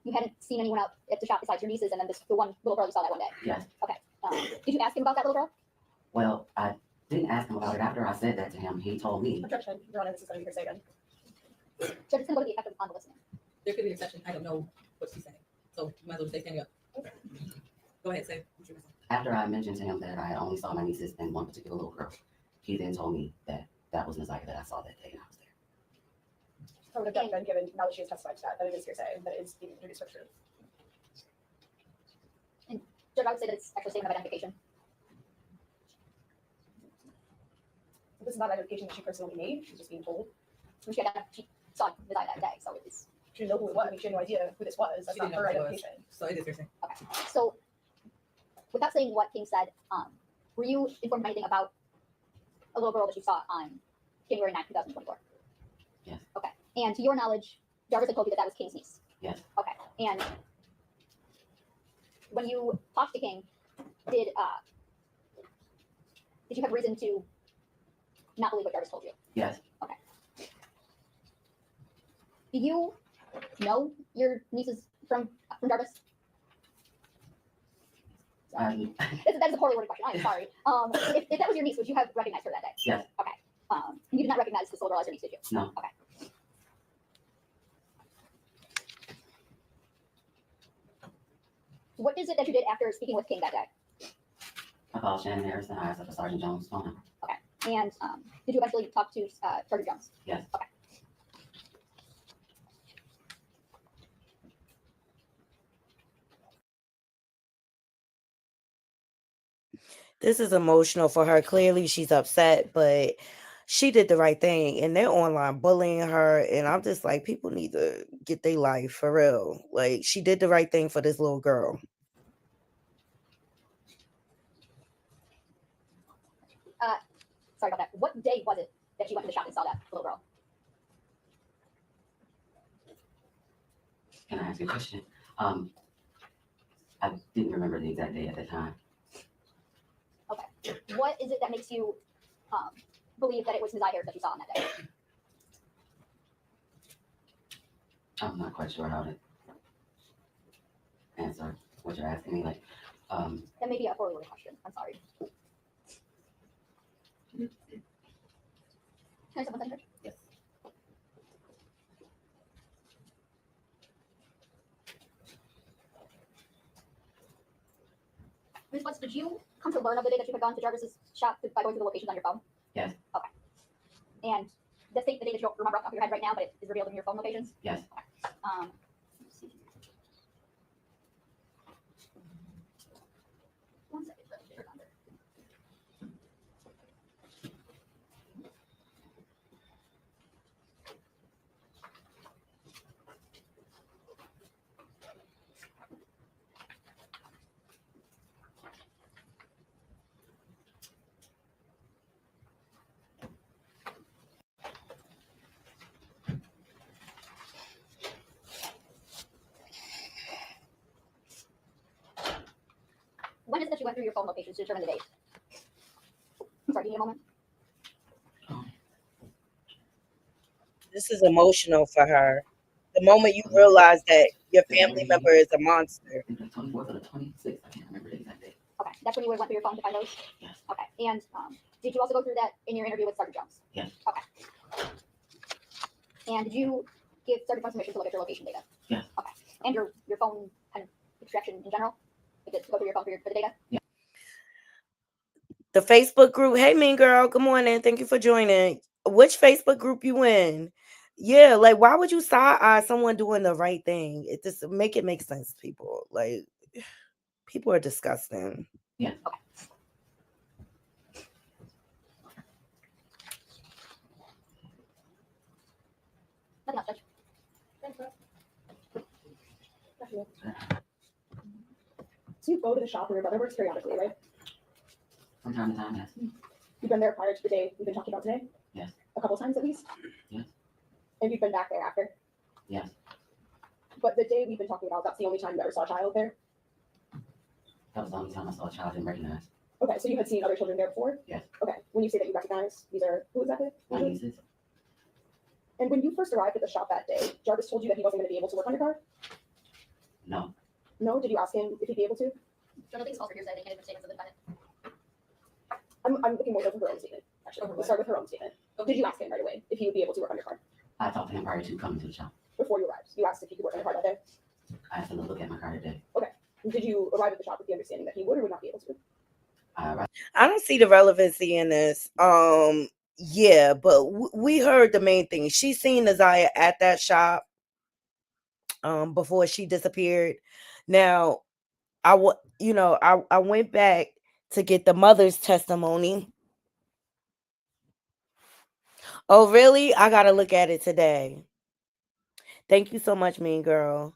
you hadn't seen anyone out at the shop besides your nieces, and then the one little girl you saw that one day. Yes. Okay. Did you ask him about that little girl? Well, I didn't ask him about it. After I said that to him, he told me. Objection. Your Honor, this is going to be hearsay again. Judge, it's going to go to the effect on the listening. There could be an exception. I don't know what she's saying. So you might as well stay standing up. Go ahead, say what you were saying. After I mentioned to him that I only saw my nieces and one particular little girl, he then told me that that was Messiah that I saw that day and I was there. I would object then, given now that she has testified to that it is hearsay, that it is being introduced for truth. And Judge, I would say that it's actually a statement of identification. This is not identification that she personally made. She's just being told. When she saw Messiah that day, so it's. She didn't know who it was. I mean, she had no idea who this was. That's not her identification. So it is hearsay. Okay. So, without saying what King said, were you informed of anything about a little girl that you saw on January 9th, 2024? Yes. Okay. And to your knowledge, Jarvis had told you that that was King's niece. Yes. Okay. And when you talked to King, did you have reason to not believe what Jarvis told you? Yes. Okay. Do you know your nieces from Jarvis? That is a poorly worded question. I'm sorry. If that was your niece, would you have recognized her that day? Yes. Okay. You did not recognize this little girl as your niece, did you? No. Okay. What is it that you did after speaking with King that day? I called Shannon Harris and I asked for Sergeant Jones' phone number. Okay. And did you eventually talk to Sergeant Jones? Yes. Okay. This is emotional for her. Clearly, she's upset, but she did the right thing. And they're online bullying her. And I'm just like, people need to get their life for real. Like, she did the right thing for this little girl. Sorry about that. What day was it that you went to the shop and saw that little girl? Can I ask you a question? I didn't remember the exact day at the time. Okay. What is it that makes you believe that it was Ms. Harris that you saw on that day? I'm not quite sure how to answer what you're asking me. Like, That may be a poorly worded question. I'm sorry. Can I say one thing? Yes. Ms. Woods, did you come to learn of the day that you had gone to Jarvis's shop by going through the locations on your phone? Yes. Okay. And the day that you don't remember off the top of your head right now, but it is revealed in your phone locations? Yes. Okay. Let's see. One second. Let me get it on there. When is it that you went through your phone locations to determine the date? I'm sorry, do you need a moment? This is emotional for her. The moment you realize that your family member is a monster. The 24th or the 26th, I can't remember the exact date. Okay, that's when you went through your phone to find those? Yes. Okay, and did you also go through that in your interview with Sergeant Jones? Yes. Okay. And did you give Sergeant Jones permission to look at your location data? Yes. Okay. And your phone kind of extraction in general? Like to go through your phone for the data? Yeah. The Facebook group. Hey, mean girl. Good morning. Thank you for joining. Which Facebook group you in? Yeah, like why would you side eye someone doing the right thing? It just make sense, people. Like people are disgusting. Yeah. Okay. Nothing else, Judge. Thanks, bro. So you go to the shop where your brother works periodically, right? From time to time, yes. You've been there prior to the day we've been talking about today? Yes. A couple times at least? Yes. And you've been back there after? Yes. But the day we've been talking about, that's the only time you ever saw a child there? That was the only time I saw a child I didn't recognize. Okay, so you had seen other children there before? Yes. Okay, when you say that you recognize, these are who exactly? My nieces. And when you first arrived at the shop that day, Jarvis told you that he wasn't going to be able to work on your car? No. No? Did you ask him if he'd be able to? So the things calls for hearsay, they can't even statements of the defendant. I'm looking more over her own statement, actually. We'll start with her own statement. Did you ask him right away if he would be able to work on your car? I talked to him prior to coming to the shop. Before you arrived, you asked if he could work on your car that day? I asked him to look at my car today. Okay. Did you arrive at the shop with the understanding that he would or would not be able to? I don't see the relevancy in this. Yeah, but we heard the main thing. She seen Isaiah at that shop before she disappeared. Now, I went back to get the mother's testimony. Oh, really? I gotta look at it today. Thank you so much, mean girl.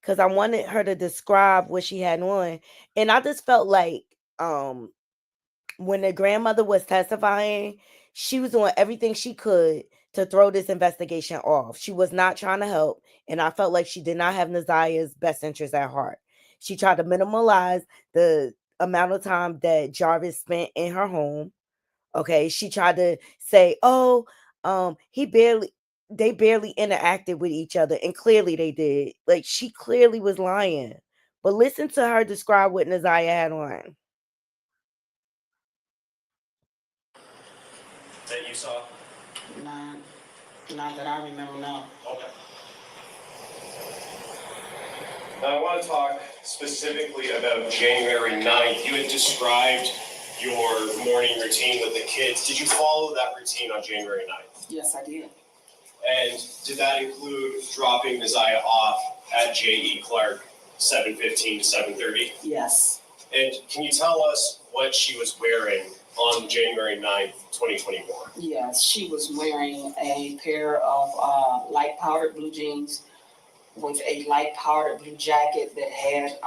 Because I wanted her to describe what she had on. And I just felt like when the grandmother was testifying, she was doing everything she could to throw this investigation off. She was not trying to help. And I felt like she did not have Nazia's best interest at heart. She tried to minimalize the amount of time that Jarvis spent in her home. Okay. She tried to say, oh, they barely interacted with each other. And clearly they did. Like she clearly was lying. But listen to her describe what Nazia had on. That you saw? Not that I remember, no. Okay. Now I want to talk specifically about January 9th. You had described your morning routine with the kids. Did you follow that routine on January 9th? Yes, I did. And did that include dropping Nazia off at J.E. Clark 7:15 to 7:30? Yes. And can you tell us what she was wearing on January 9th, 2024? Yes, she was wearing a pair of light powdered blue jeans with a light powdered blue jacket that had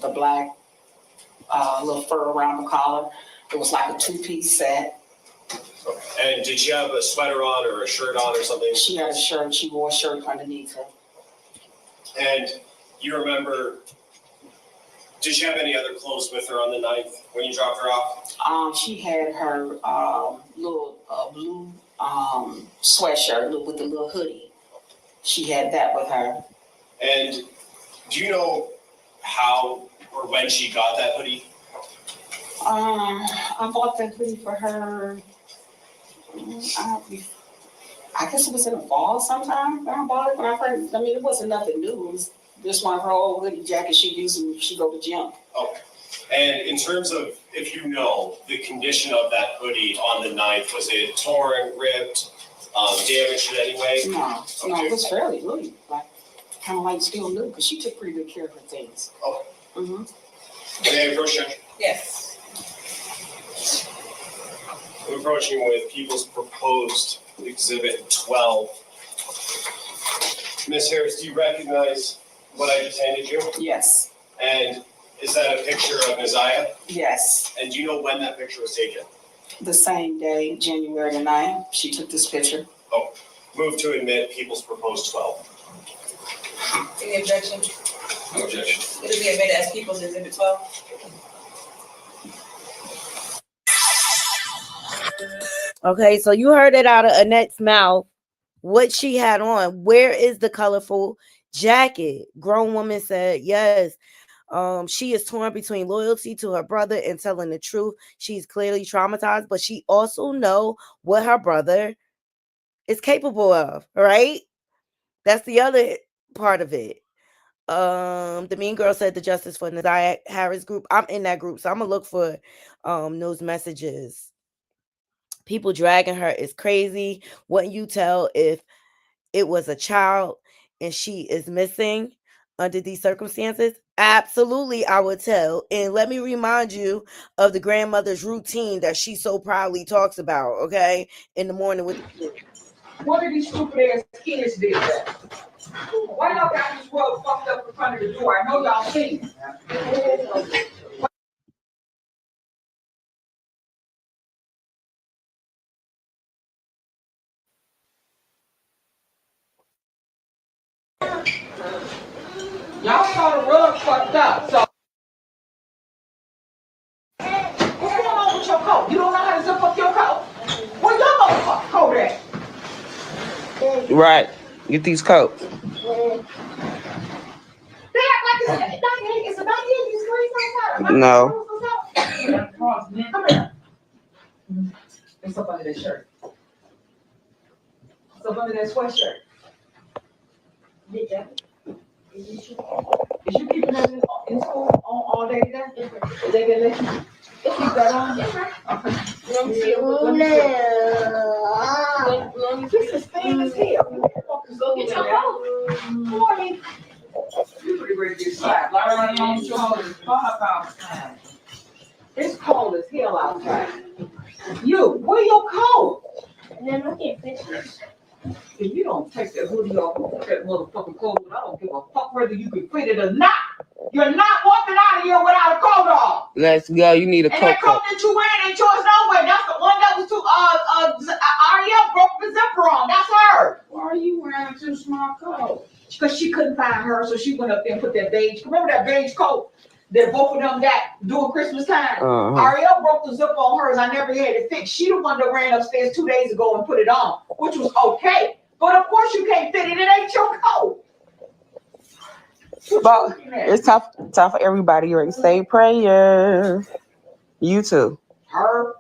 the black little fur around the collar. It was like a two-piece set. And did she have a sweater on or a shirt on or something? She had a shirt. She wore a shirt underneath her. And you remember, did she have any other clothes with her on the 9th when you dropped her off? She had her little blue sweatshirt with the little hoodie. She had that with her. And do you know how or when she got that hoodie? I bought that hoodie for her. I guess it was in the fall sometime when I bought it. When I first, it wasn't nothing new. It was just one of her old hoodie jackets she used when she go to gym. Okay. And in terms of, if you know, the condition of that hoodie on the 9th, was it torn, ripped, damaged in any way? No, it was fairly new, like kind of like still new, because she took pretty good care of her things. Oh. Mm-hmm. May I approach you? Yes. I'm approaching with People's Proposed Exhibit 12. Miss Harris, do you recognize what I just handed you? Yes. And is that a picture of Messiah? Yes. And do you know when that picture was taken? The same day, January the 9th, she took this picture. Oh, move to admit People's Proposed 12. Any objection? No objection. It'll be admitted as People's Exhibit 12. Okay, so you heard it out of Annette's mouth what she had on. Where is the colorful jacket? Grown woman said yes. She is torn between loyalty to her brother and telling the truth. She's clearly traumatized, but she also know what her brother is capable of, right? That's the other part of it. The mean girl said the Justice for Naziah Harris group. I'm in that group, so I'm gonna look for those messages. People dragging her is crazy. Wouldn't you tell if it was a child and she is missing under these circumstances? Absolutely, I would tell. And let me remind you of the grandmother's routine that she so proudly talks about, okay, in the morning with the kids. One of these stupid ass kids did that. Why y'all got this world fucked up in front of the door? I know y'all seen it. Y'all saw the rug fucked up, so. What's going on with your coat? You don't know how to zip up your coat? Where your motherfucking coat at? Right. Get these coats. They act like it's a 98 degrees outside. No. Come here. It's up under that shirt. It's up under that sweatshirt. Is you keeping that in school all day today? Is they gonna let you keep that on? Okay. Let me see it. This is thin as hell. Go get your coat. Morning. You pretty ready to get slapped. Right on your shoulders. It's cold as hell outside. You, wear your coat. And then I can't finish this. If you don't take that hoodie off that motherfucking clothes, I don't give a fuck whether you can fit it or not. You're not walking out of here without a coat on. Let's go. You need a And coat. that coat that you wearing ain't yours nowhere. That's the one that was too Ariel broke the zipper on. That's her. Why are you wearing a too small coat? Because she couldn't find her, so she went up there and put that beige. Remember that beige coat that both of them got during Christmas time? Ariel broke the zipper on hers. I never had it fixed. She the one that ran upstairs 2 days ago and put it on, which was okay. But of course you can't fit it. It ain't your coat. But it's time for everybody to say prayer. You too. Her.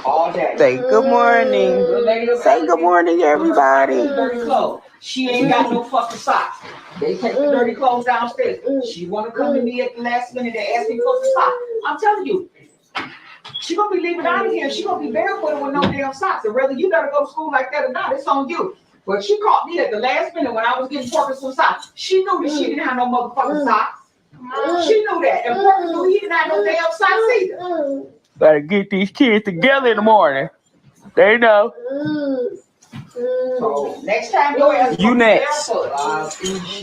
All day. Say good morning. Say good morning, everybody. Dirty clothes. She ain't got no fucking socks. They take the dirty clothes downstairs. She want to come to me at the last minute and ask me for some socks. I'm telling you, she gonna be leaving out of here. She gonna be barefooted with no damn socks. And whether you gotta go to school like that or not, it's on you. But she caught me at the last minute when I was getting Porter some socks. She knew that she didn't have no motherfucking socks. She knew that. And Porter knew he didn't have no damn socks either. Better get these kids together in the morning. They know. So next time your ass You next.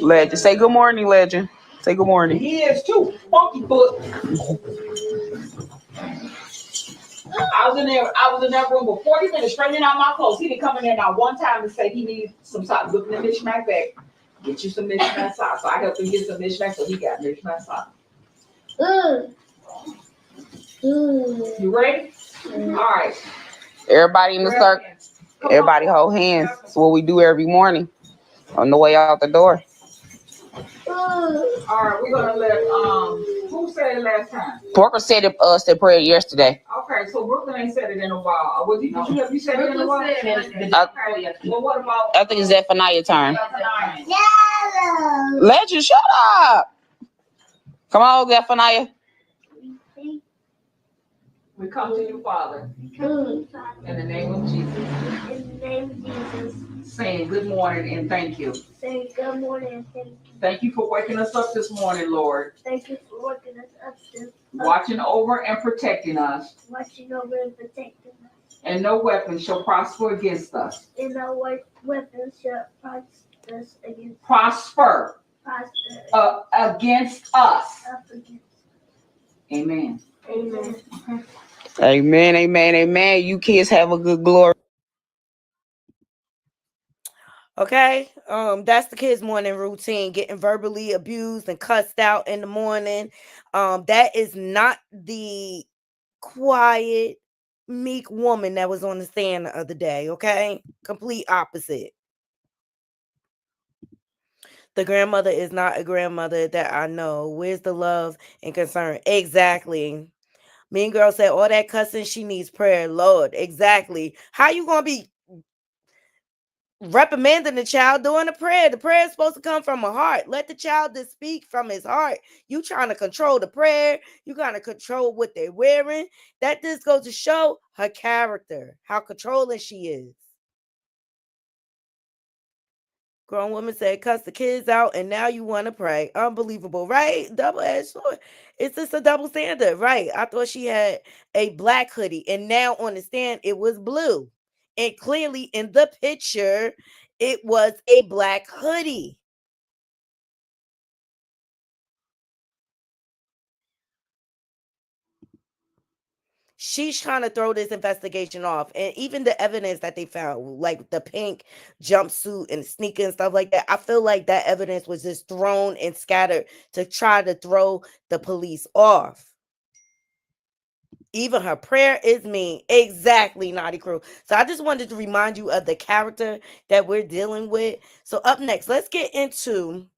Legend. Say good morning, Legend. Say good morning. He is too. Funky foot. I was in that room for 40 minutes straightening out my clothes. He didn't come in there not one time and say he needs some socks. Looking at Mishmack bag. Get you some Mishmack socks. So I helped him get some Mishmack, so he got Mishmack socks. You ready? All right. Everybody in the circle. Everybody hold hands. That's what we do every morning on the way out the door. All right, we're gonna let who said it last time? Porker said it said prayer yesterday. Okay, so Brooklyn ain't said it in a while. Did you said it in a while? Well, what about I think it's Zephaniah's turn. Legend, shut up. Come on, Zephaniah. We come to you, Father. In the name of Jesus. In the name of Jesus. Saying good morning and thank you. Saying good morning and thank you. Thank you for waking us up this morning, Lord. Thank you for waking us up this Watching over and protecting us. Watching over and protecting us. And no weapon shall prosper against us. And no weapon shall prosper Prosper. Against us. Amen. Amen. Amen, amen, amen. You kids have a good glory. Okay, that's the kids' morning routine, getting verbally abused and cussed out in the morning. That is not the quiet, meek woman that was on the stand the other day, okay? Complete opposite. The grandmother is not a grandmother that I know. Where's the love and concern? Exactly. Mean Girl said all that cussing, she needs prayer. Lord, exactly. How you gonna be reprimanding the child doing a prayer? The prayer is supposed to come from a heart. Let the child just speak from his heart. You trying to control the prayer. You trying to control what they're wearing. That just goes to show her character, how controlling she is. Grown woman said, cuss the kids out, and now you want to pray. Unbelievable, right? Double-edged sword. It's just a double standard, right? I thought she had a black hoodie, and now on the stand, it was blue. And clearly in the picture, it was a black hoodie. She's trying to throw this investigation off. And even the evidence that they found, like the pink jumpsuit and sneaker and stuff like that, I feel like that evidence was just thrown and scattered to try to throw the police off. Even her prayer is mean. Exactly, Naughty Crew. So I just wanted to remind you of the character that we're dealing with. So up next, let's get into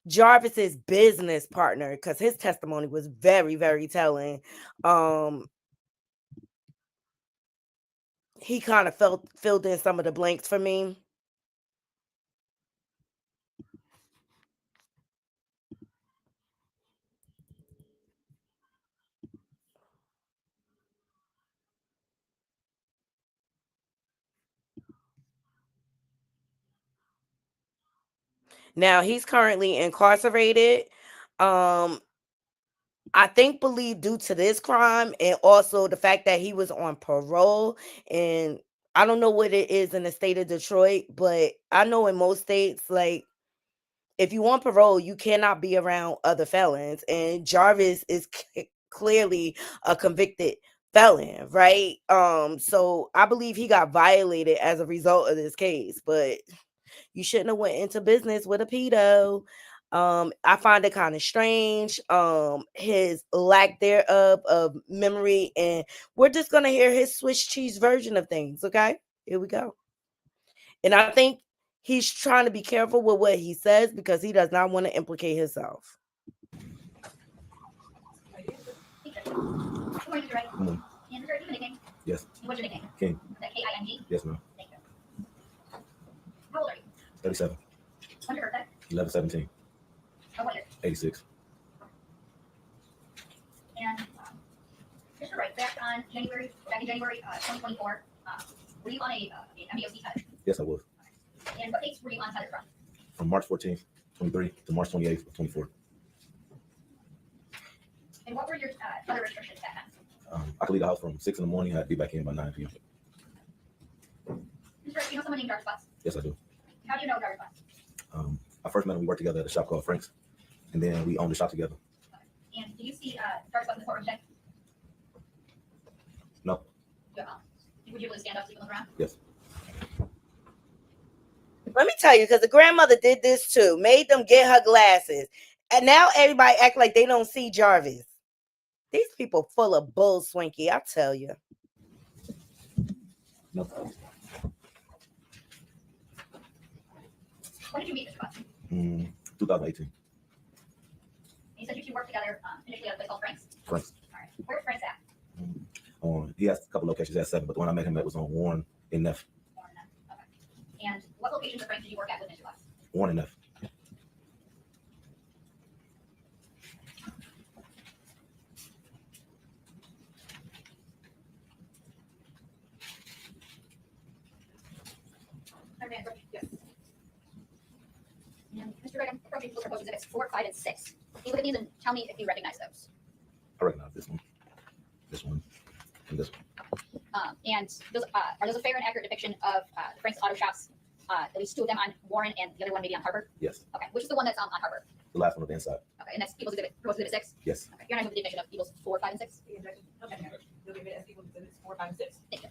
Jarvis's business partner, because his testimony was very, very telling. He kind of filled in some of the blanks for me. Now he's currently incarcerated. I believe due to this crime and also the fact that he was on parole, and I don't know what it is in the state of Detroit, but I know in most states, like if you on parole, you cannot be around other felons, and Jarvis is clearly a convicted felon, right? So I believe he got violated as a result of this case, but you shouldn't have went into business with a pedo. I find it kind of strange, his lack thereof of memory, and we're just gonna hear his Swiss cheese version of things. Okay, here we go. And I think he's trying to be careful with what he says because he does not want to implicate himself. Yes. What's your nickname? King. Is that K-I-N-G? Yes, ma'am. Thank you. How old are you? 37. When's your birthday? 11/17. What year? 86. And just to write back in January 2024, were you on a MDOC touch? Yes, I was. And what dates were you on tether from? From March 14th, 23 to March 28th, 24. And what were your tether restrictions back then? I could leave the house from 6 in the morning. I'd be back in by 9 p.m. Mr. Rick, you know someone named Jarvis Butts? Yes, I do. How do you know Jarvis Butts? I first met him. We worked together at a shop called Frank's, and then we owned the shop together. And do you see Jarvis Butts in the courtroom today? No. Yeah. Would you be able to stand up so you can look around? Yes. Let me tell you, because the grandmother did this too, made them get her glasses, and now everybody act like they don't see Jarvis. These people full of bull, Swinky, I tell you. No. When did you meet Mr. Butts? 2018. You said you two worked together initially at a place called Frank's? Frank's. All right. Where's Frank's at? He has a couple locations at 7, but the one I met him at was on Warren and Neff. Okay. And what locations of Frank's did you work at with Mr. Butts? Warren and Neff. you to look at proposed exhibits 4, 5, and 6. Can you look at these and tell me if you recognize those? I recognize this one, and this one. And those, are those a fair and accurate depiction of the Frank's Auto Shops? At least 2 of them on Warren and the other one maybe on Harbor? Yes. Okay, which is the one that's on Harbor? The last one on the inside. Okay, and that's People's Exhibit, proposed exhibit 6? Yes. Okay, you're not moving the definition of People's 4, 5, and 6? Okay. You'll give it as People's Exhibits 4, 5, and 6. Thank you.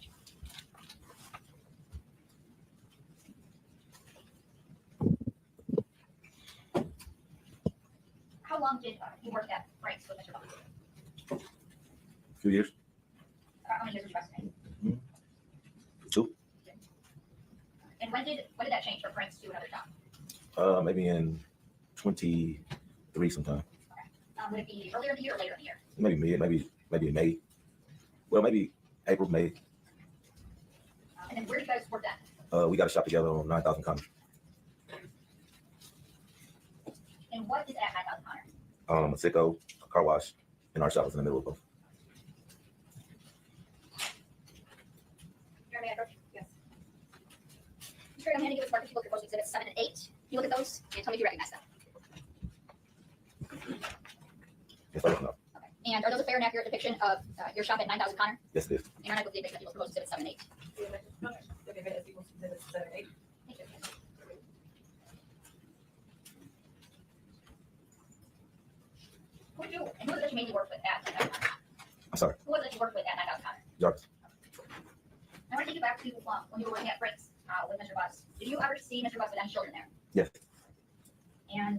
How long did you work at Frank's with Mr. Buck? A few years. How many years did you estimate? 2. And when did that change from Frank's to another shop? Maybe in 23 sometime. Would it be earlier in the year or later in the year? Maybe in May. Well, maybe April, May. And then where do you guys work at? We got a shop together on 9,000 Connor. And what is at 9,000 Connor? A Sicko, a car wash, and our shop was in the middle of both. Your man, yes. Mr. I'm handing you this market people proposed exhibits 7 and 8. Can you look at those and tell me if you recognize them? Yes, I recognize. Okay. And are those a fair and accurate depiction of your shop at 9,000 Connor? Yes, it is. And you're not with the depiction of people's proposed exhibits 7 and 8. Okay. You'll give it as People's Exhibits 7, 8. Thank you. Who did you, and who was it that you mainly worked with at 9,000 Connor? I'm sorry. Who was it that you worked with at 9,000 Connor? Javis. I want to take you back to when you were working at Frank's with Mr. Butts. Did you ever see Mr. Butts with any children there? Yes. And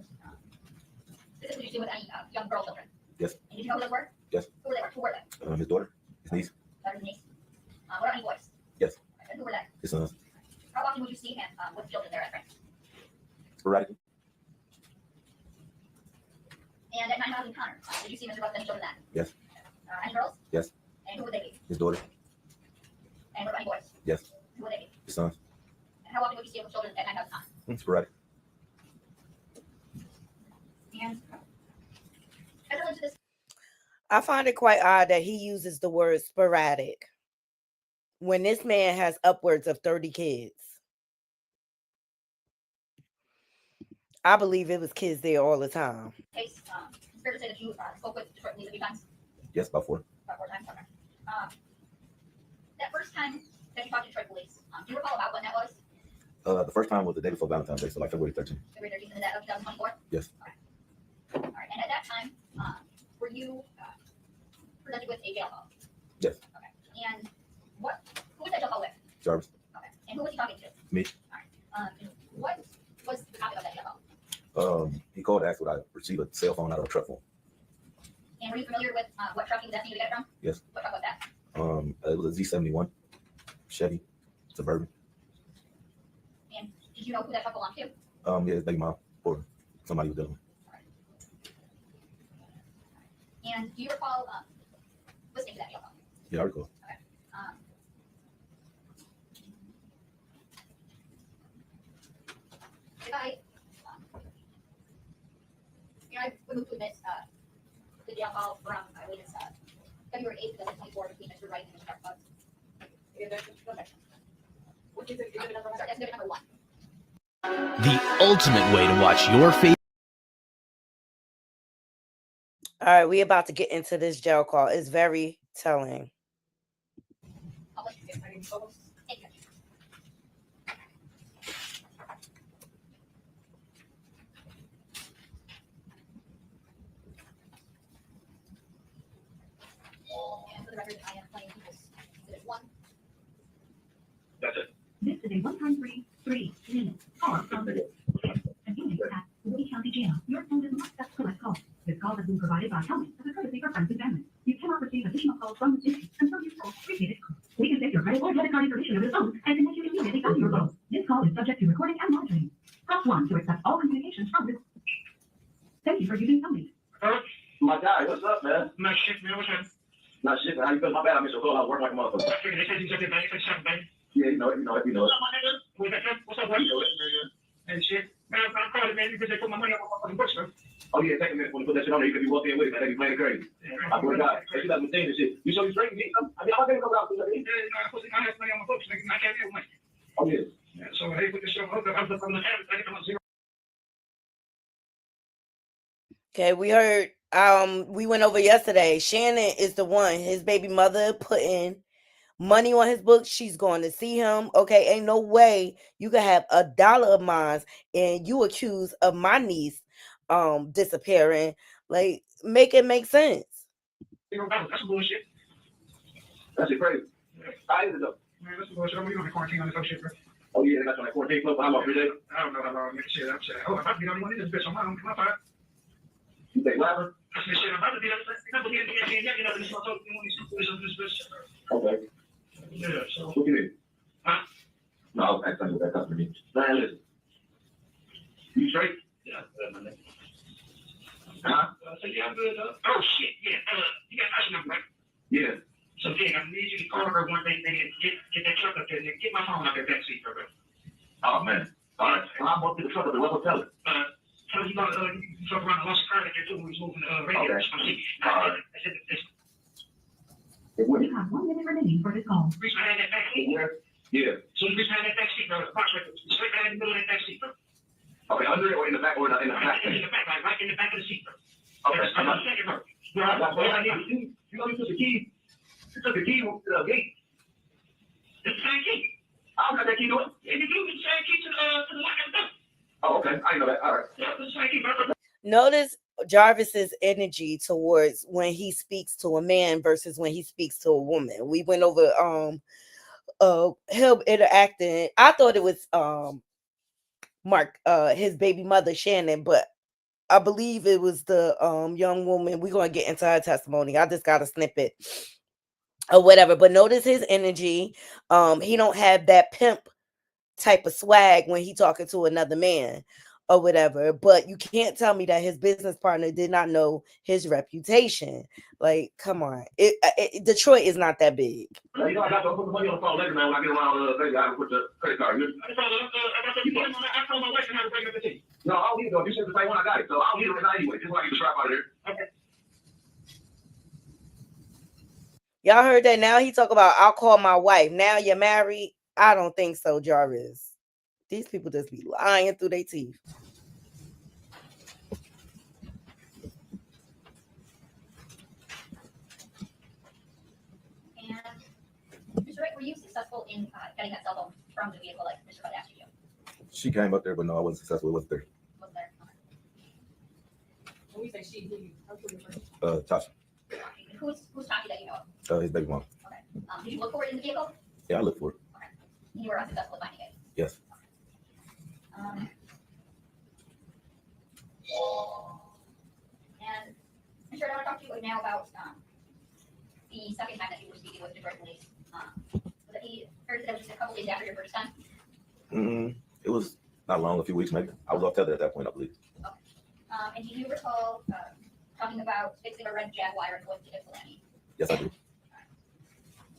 specifically, did you see with any young girl children? Yes. And did you know who those were? Yes. Who were they? Who were they? His daughter, his niece. His niece. What about any boys? Yes. And who were they? His sons. How often would you see him with children there at Frank's? Sporadically. And at 9,000 Connor, did you see Mr. Butts with any children then? Yes. Any girls? Yes. And who would they be? His daughter. And what about any boys? Yes. Who would they be? His sons. And how often would you see him with children at 9,000 Connor? Sporadic. And as it relates to this, I find it quite odd that he uses the word sporadic when this man has upwards of 30 kids. I believe it was kids there all the time. case, it's fair to say that you spoke with Detroit police a few times? Yes, about 4. About 4 times, okay. That first time that you talked to Detroit police, do you recall about when that was? The first time was the day before Valentine's Day, so like February 13th. February 13th, and that of 2024? Yes. All right, and at that time, were you presented with a jail call? Yes. Okay, and who was that jail call with? Jarvis. Okay, and who was he talking to? Me. All right, and what was the topic of that jail call? He called to ask would I receive a cell phone out of a truck phone. And were you familiar with what truck he was asking you to get it from? Yes. What truck was that? It was a Z71 Chevy Suburban. And did you know who that truck belonged to? Yeah, his baby mom or somebody was dealing with. And do you recall listening to that jail call? Yeah, I recall. Okay. If I, I would move to admit the jail call from, I believe it's February 8th, 2024, between Mr. Wright and Mr. Bugs. Which is exhibit number 1? Sorry, that's exhibit number 1. The ultimate way to watch your favorite. All right, we about to get into this jail call. It's very telling. And for the record, I am playing people's exhibit 1. That's it. This is a one-time free 3-minute call from the unit at Lee County Jail. Your phone is not set to collect calls. This call has been provided by Helmet as a courtesy for friends and family. You cannot receive additional calls from this entity until you call prepaid call. We can take your credit or debit card information over the phone and connect you immediately back to your phone. This call is subject to recording and monitoring. Press 1 to accept all communications from this. Thank you for using Helmet. My guy, what's up, man? Not shit, man. What's up? Not shit, man. How you feeling? My bad, I missed your call. I was working like a motherfucker. I figured they said you took it back. It's like back. Yeah, you know it. What's up, my nigga? What's up, buddy? And shit. Man, I'm calling, man, because they put my money on my fucking books, man. Oh, yeah, take a minute when you put that shit on there. You could be walking in with it, man. They be playing crazy. I swear to God. They should have been saying this shit. You show you straight? You need something? I mean, I'm not going to come out. Yeah, I have money on my books, nigga. I can't deal with money. Oh, yeah. Yeah, so I put this shit on. I'm the habit. I get them on 0. Okay, we heard. We went over yesterday. Shannon is the one. His baby mother putting money on his books. She's going to see him. Okay, ain't no way you can have $1 of mine and you accuse of my niece disappearing. Like, make it make sense. That's some bullshit. That's it, crazy. I ended up. Man, that's some bullshit. I'm leaving the quarantine on this whole shit, bro. Oh yeah, they got you on that 14 club for how long? 3 days? I don't know how long. Shit, I'm saying. Oh, I'm about to be the only one in this bitch on my own. Come on, fire. You think laughing? I said, shit, I'm about to be the only one in this bitch. Okay. Yeah, so. What you need? Huh? No, I was asking what that customer needs. Man, listen. You straight? Yeah, my nigga. Huh? So yeah, I'm good, though. Oh, shit, yeah. You got my number, right? Yeah. So, yeah, I need you to call her one day and get that truck up there. Get my phone out there backseat for her. Oh, man. All right. Well, I'm going to the truck up there. What tell it? So you know, you talk around the lost car that they're doing when he's moving the radio. Okay. All right. You have 1 minute remaining for this call. Reach behind that back seat. Where? Yeah. So you reach behind that back seat, bro. Box right straight behind the middle of that back seat, bro. Okay, under it or in the back or in the back? In the back, right in the back of the seat, bro. Okay. I'm not second, bro. You know you took the key. You took the key to the gate. It's the same key. I don't got that key to it. And you do the same key to the lock of the door. Oh, okay. I know that. All right. Yeah, it's the same key, bro. Notice Jarvis's energy towards when he speaks to a man versus when he speaks to a woman. We went over him interacting. I thought it was Mark, his baby mother Shannon, but I believe it was the young woman. We're gonna get into her testimony. I just got a snippet or whatever. But notice his energy. He don't have that pimp type of swag when he talking to another man or whatever. But you can't tell me that his business partner did not know his reputation. Like, come on. Detroit is not that big. You know, I got to put the money on the phone later, man. When I get around, baby, I can put the credit card. I told my wife how to bring up the key. No, I don't need it though. You said the same one I got it, so I don't need it right now anyway. Just want to get the strap out of there. Okay. Y'all heard that? Now he talk about, I'll call my wife. Now you're married? I don't think so, Jarvis. These people just be lying through their teeth. And Mr. Wright, were you successful in getting that cell phone from the vehicle like Mr. Bud asked you to? She came up there, but no, I wasn't successful. It wasn't there. Wasn't there? When we say she, Tasha, Who's talking that you know of? his baby mom. Okay. Did you look for it in the vehicle? Yeah, I looked for it. Okay. You were unsuccessful in finding it. Yes. And Mr. I want to talk to you now about the second time that you were speaking with Detroit police. Was it he heard that it was just a couple days after your first time? It was not long, a few weeks maybe. I was off tether at that point, I believe. Okay. And do you recall talking about fixing a red Jaguar and going to Ypsilanti? Yes, I do.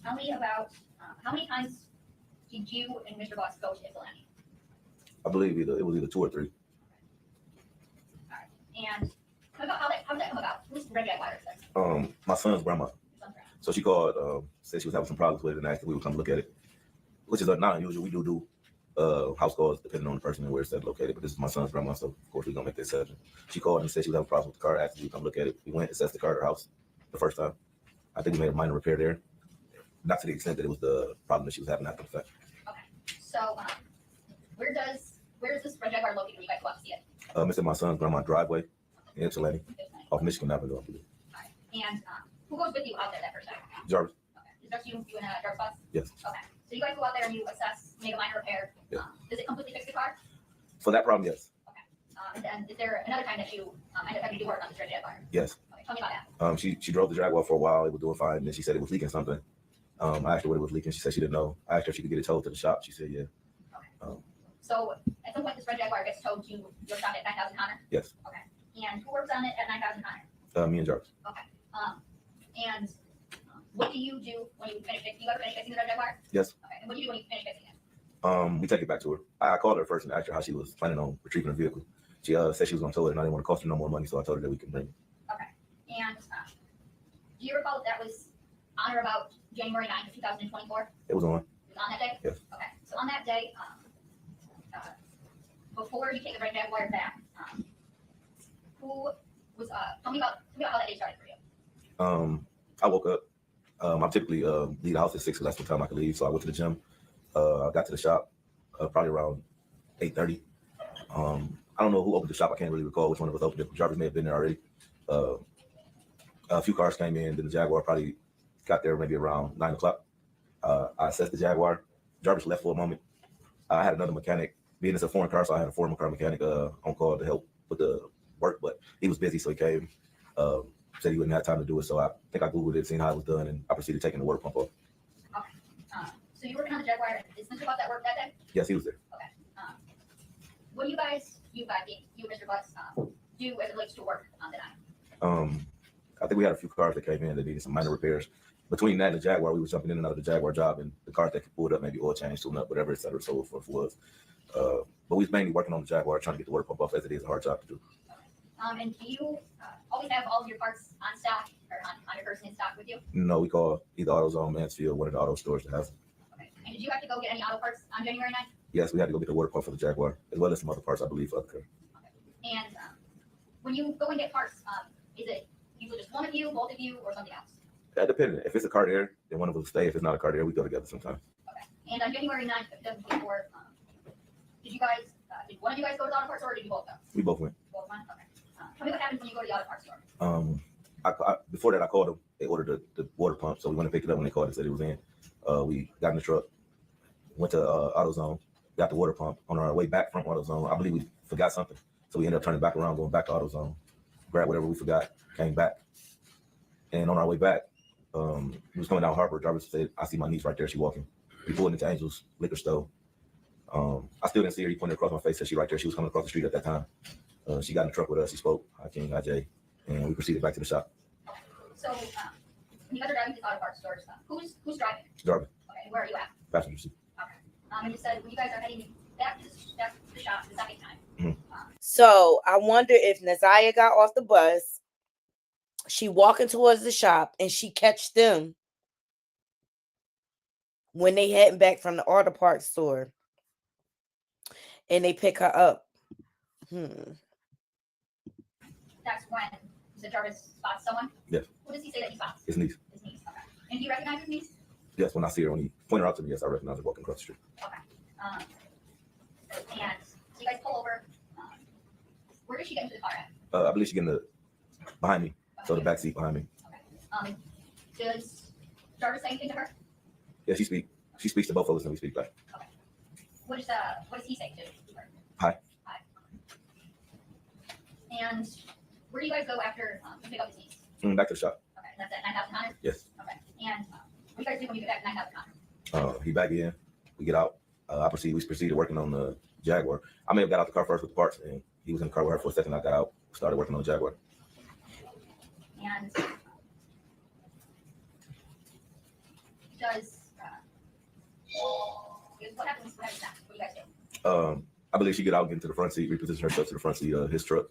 Tell me about how many times did you and Mr. Boss go to Ypsilanti? I believe it was either 2 or 3. All right. And how did that come about? Who's Red Jaguar? My son's grandma. So she called, said she was having some problems with it and asked if we would come look at it, which is not unusual. We do house calls depending on the person and where it's located, but this is my son's grandma, so of course we're gonna make the exception. She called and said she was having problems with the car, asked if we come look at it. We went, assessed the car at her house the first time. I think we made a minor repair there, not to the extent that it was the problem that she was having after the fact. Okay. So where is this Red Jaguar located when you guys go out to see it? It's in my son's grandma's driveway in Ypsilanti, off Michigan Avenue, I believe. All right. And who goes with you out there that first time? Jarvis. Okay. Is that you and Jarvis Bus? Yes. Okay. So you guys go out there and you assess, make a minor repair. Yeah. Does it completely fix the car? For that problem, yes. And then is there another time that you ended up having to do work on this Red Jaguar? Yes. Okay. Tell me about that. She drove the Jaguar for a while. It was doing fine. And then she said it was leaking something. I asked her what it was leaking. She said she didn't know. I asked her if she could get it towed to the shop. She said, yeah. So at some point, this Red Jaguar gets towed to your shop at 9000 Connor? Yes. Okay. And who works on it at 9000 Connor? Me and Jarvis. Okay. And what do you do when you finish fixing? Do you ever finish fixing the Red Jaguar? Yes. Okay. And what do you do when you finish fixing it? We take it back to her. I called her first and asked her how she was planning on retrieving her vehicle. She said she was going to tow it and I didn't want to cost her no more money, so I told her that we can bring it. Okay. And do you recall if that was on or about January 9th of 2024? It was on. It was on that day? Yes. Okay. So on that day, before you take the Red Jaguar back, who Tell me about how that day started for you. I woke up. I typically leave the house at 6 because that's the time I can leave. So I went to the gym. I got to the shop probably around 8:30. I don't know who opened the shop. I can't really recall which one of us opened it. Javis may have been there already. A few cars came in. Then the Jaguar probably got there maybe around 9 o'clock. I assessed the Jaguar. Jarvis left for a moment. I had another mechanic. Being it's a foreign car, so I had a foreign car mechanic on call to help with the work, but he was busy, so he came. Said he wouldn't have time to do it, so I think I Googled it, seen how it was done, and I proceeded taking the water pump off. Okay. So you're working on the Jaguar. Is Mr. Butts at work that day? Yes, he was there. Okay. What do you guys, you and Mr. Butts, do as it relates to work on the night? I think we had a few cars that came in that needed some minor repairs. Between that and the Jaguar, we were jumping in and out of the Jaguar job, and the cars that could pull it up, maybe oil change, tune up, whatever, et cetera, so forth was. But we was mainly working on the Jaguar, trying to get the water pump off, as it is a hard job to do. And do you always have all of your parts on stock or on your person in stock with you? No, we call either AutoZone, Mansfield, one of the auto stores to have them. Okay. And did you have to go get any auto parts on January 9th? Yes, we had to go get the water pump for the Jaguar, as well as some other parts, I believe, for the car. Okay. And when you go and get parts, is it usually just one of you, both of you, or something else? That depends. If it's a car there, then one of us will stay. If it's not a car there, we go together sometimes. Okay. And on January 9th of 2024, did you guys, did one of you guys go to the auto parts store, or did you both go? We both went. Both went? Okay. Tell me what happens when you go to the auto parts store. Before that, I called them. They ordered the water pump, so we went and picked it up when they called and said it was in. We got in the truck, went to AutoZone, got the water pump. On our way back from AutoZone, I believe we forgot something, so we ended up turning back around, going back to AutoZone, grabbed whatever we forgot, came back, and on our way back, we was coming down Harbor. Jarvis said, "I see my niece right there. She walking." We pulled into Angel's liquor store. I still didn't see her. He pointed across my face, said she right there. She was coming across the street at that time. She got in the truck with us. She spoke. Hi, King. Hi, Jay. And we proceeded back to the shop. So when you guys are driving to the auto parts stores, who's driving? Jarvis. Okay. Where are you at? Passenger seat. Okay. And you said when you guys are heading back to the shop the second time. Mm-hmm. So I wonder if Naziah got off the bus, she walking towards the shop, and she catch them when they heading back from the auto parts store, and they pick her up. That's when you said Jarvis spots someone? Yes. Who does he say that he spots? His niece. His niece. Okay. And do you recognize his niece? Yes, when I see her, when he pointed her out to me, yes, I recognize her walking across the street. Okay. And so you guys pull over. Where does she get into the car at? I believe she getting behind me, so the back seat behind me. Okay. Does Jarvis say anything to her? Yeah, she speaks to both of us, and we speak back. Okay. What does he say to her? Hi. Hi. And where do you guys go after to pick up his niece? Back to the shop. Okay. And that's at 9,000 Connors? Yes. Okay. And what do you guys do when you get back to 9,000 Connors? He back in. We get out. We proceeded working on the Jaguar. I may have got out the car first with the parts, and he was in the car with her for a second. I got out, started working on the Jaguar. And what happens next? What do you guys do? I believe she get out and get into the front seat, reposition herself to the front seat of his truck.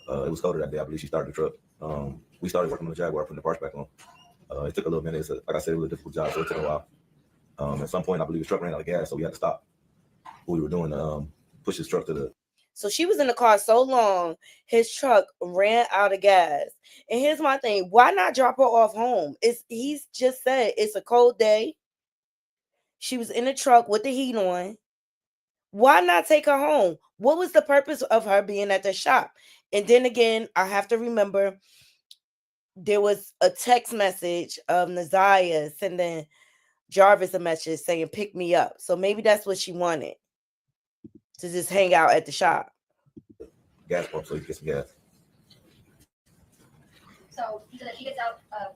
It was colder that day. I believe she started the truck. We started working on the Jaguar, putting the parts back on. It took a little minute. Like I said, it was a difficult job, so it took a while. At some point, I believe the truck ran out of gas, so we had to stop what we were doing to push his truck to the. So she was in the car so long, his truck ran out of gas. And here's my thing: why not drop her off home? He's just said it's a cold day. She was in the truck with the heat on. Why not take her home? What was the purpose of her being at the shop? And then again, I have to remember there was a text message of Naziah sending Jarvis a message saying, "Pick me up." So maybe that's what she wanted, to just hang out at the shop. Gas pump, so you get some gas. So you said that she gets out of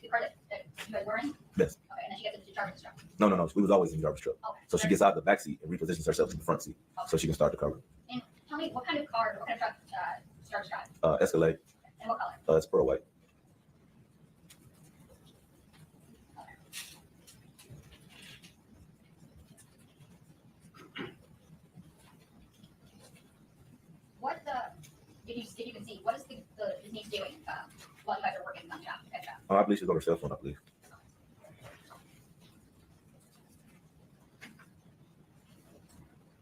the car that you guys were in? Yes. Okay, and then she gets into Jarvis' truck. No. We was always in Jarvis' truck. Okay. So she gets out the back seat and repositions herself to the front seat, so she can start the car. And tell me what kind of car, what kind of truck Jarvis drives? Escalade. And what color? It's pearl white. What if you can see, what is his niece doing while you guys are working on the job? I believe she's on her cell phone, I believe.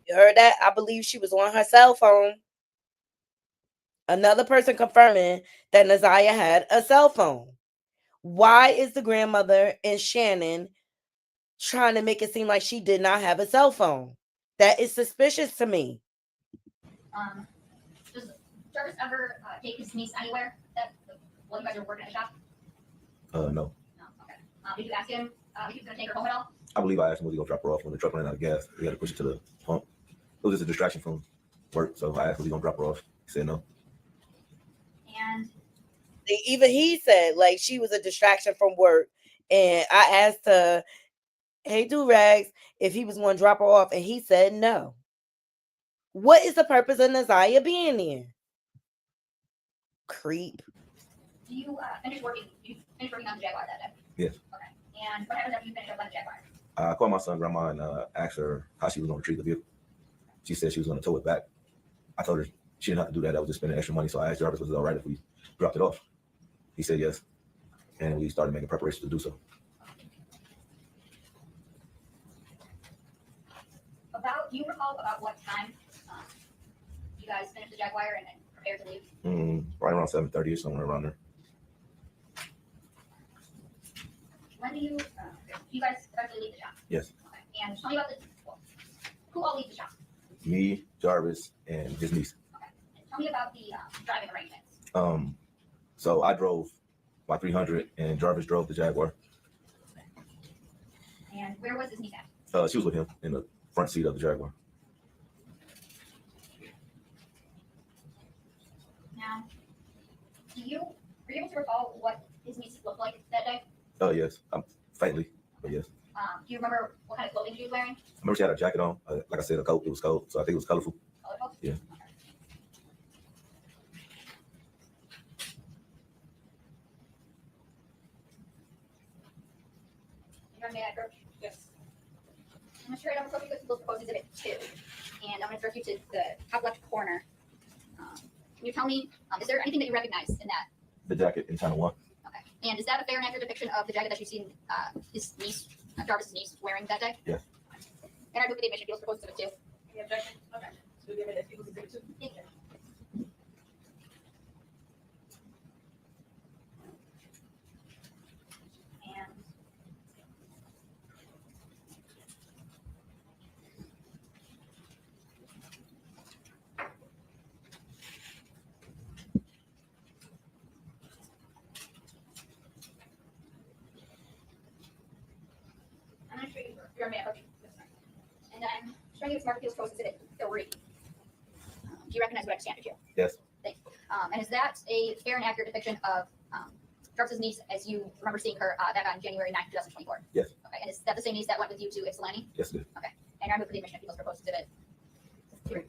You heard that? I believe she was on her cell phone. Another person confirming that Naziah had a cell phone. Why is the grandmother and Shannon trying to make it seem like she did not have a cell phone? That is suspicious to me. Does Jarvis ever take his niece anywhere while you guys are working at the shop? No. No. Okay. Did you ask him if he was going to take her home at all? I believe I asked him was he gonna drop her off when the truck ran out of gas. We had to push it to the pump. It was just a distraction from work, so I asked was he gonna drop her off. He said no. And even he said like she was a distraction from work, and I asked her, "Hey, Do-Rags, if he was going to drop her off," and he said no. What is the purpose of Naziah being there? Creep. Do you finish working? You finish working on the Jaguar that day? Yes. Okay. And what happens after you finish up on the Jaguar? I called my son grandma and asked her how she was gonna retrieve the vehicle. She said she was gonna tow it back. I told her she didn't have to do that. That was just spending extra money. So I asked Jarvis, was it all right if we dropped it off? He said yes, and we started making preparations to do so. Do you recall about what time you guys finished the Jaguar and then prepared to leave? Right around 7:30 or somewhere around there. When do you guys eventually leave the shop? Yes. Okay. And tell me about who all leaves the shop? Me, Jarvis, and his niece. Okay. And tell me about the driving arrangements. So I drove my 300, and Jarvis drove the Jaguar. And where was his niece at? She was with him in the front seat of the Jaguar. Now, were you able to recall what his niece looked like that day? Yes, faintly, but yes. Do you remember what kind of clothing she was wearing? I remember she had a jacket on. Like I said, a coat. It was cold, so I think it was colorful. Colorful? Yeah. May I approach? Yes. I'm going to straight up approach you to People's Proposed Exhibit 2. And I'm going to direct you to the top left corner. Can you tell me, is there anything that you recognize in that? The jacket in Channel 1. Okay. And is that a fair and accurate depiction of the jacket that you've seen his niece, Jarvis' niece, wearing that day? Yes. And I move with the admission, People's Proposed Exhibit 2. Any objection? Okay. So we give it as People's Exhibit 2. Thank you. And I'm going to show you your man. And I'm showing you this Market People's Proposed Exhibit 3. Do you recognize what I've scanned here? Yes. Thanks. And is that a fair and accurate depiction of Jarvis' niece as you remember seeing her back on January 9th, 2024? Yes. Okay. And is that the same niece that went with you to Ypsilanti? Yes, it is. Okay. And I move for the admission of People's Proposed Exhibit 3.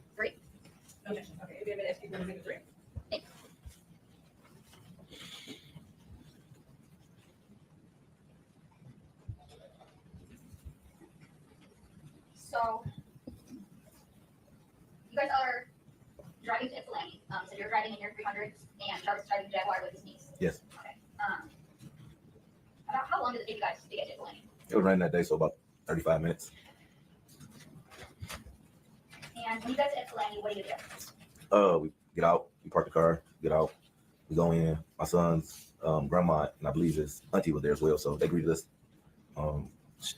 Objection. Okay. We give it as People's Exhibit 3. Thanks. So, you guys are driving to Ypsilanti. So you're driving in your 300 and Jarvis is driving the Jaguar with his niece. Yes. Okay. About how long did it take you guys to get to Ypsilanti? It was raining that day, so about 35 minutes. And when you guys at Ypsilanti, what do you do? We get out, we park the car, get out, we go in. My son's grandma and I believe his auntie was there as well, so they greeted us.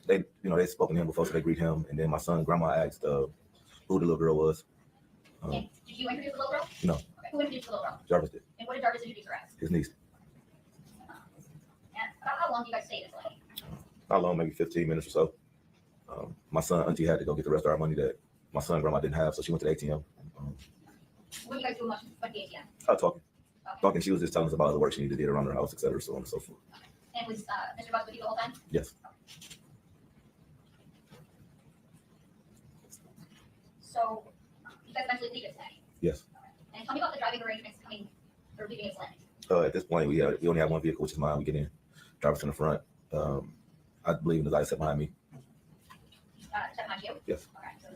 They spoken to him before, so they greet him. And then my son, grandma asked who the little girl was. Did you introduce the little girl? No. Okay. Who introduced the little girl? Jarvis did. And what did Jarvis introduce her as? His niece. And about how long do you guys stay in Ypsilanti? Not long, maybe 15 minutes or so. My son, auntie had to go get the rest of our money that my son, grandma didn't have, so she went to the ATM. What do you guys do much at the ATM? Talking. Talking. She was just telling us about the work she needed to do around her house, et cetera, so on and so forth. And was Mr. Buck with you the whole time? Yes. So, you guys eventually leave Ypsilanti? Yes. And tell me about the driving arrangements coming or leaving Ypsilanti. At this point, we only have one vehicle, which is mine. We get in, driver's in the front. I believe the guy sat behind me. Sat behind you? Yes. Okay. So,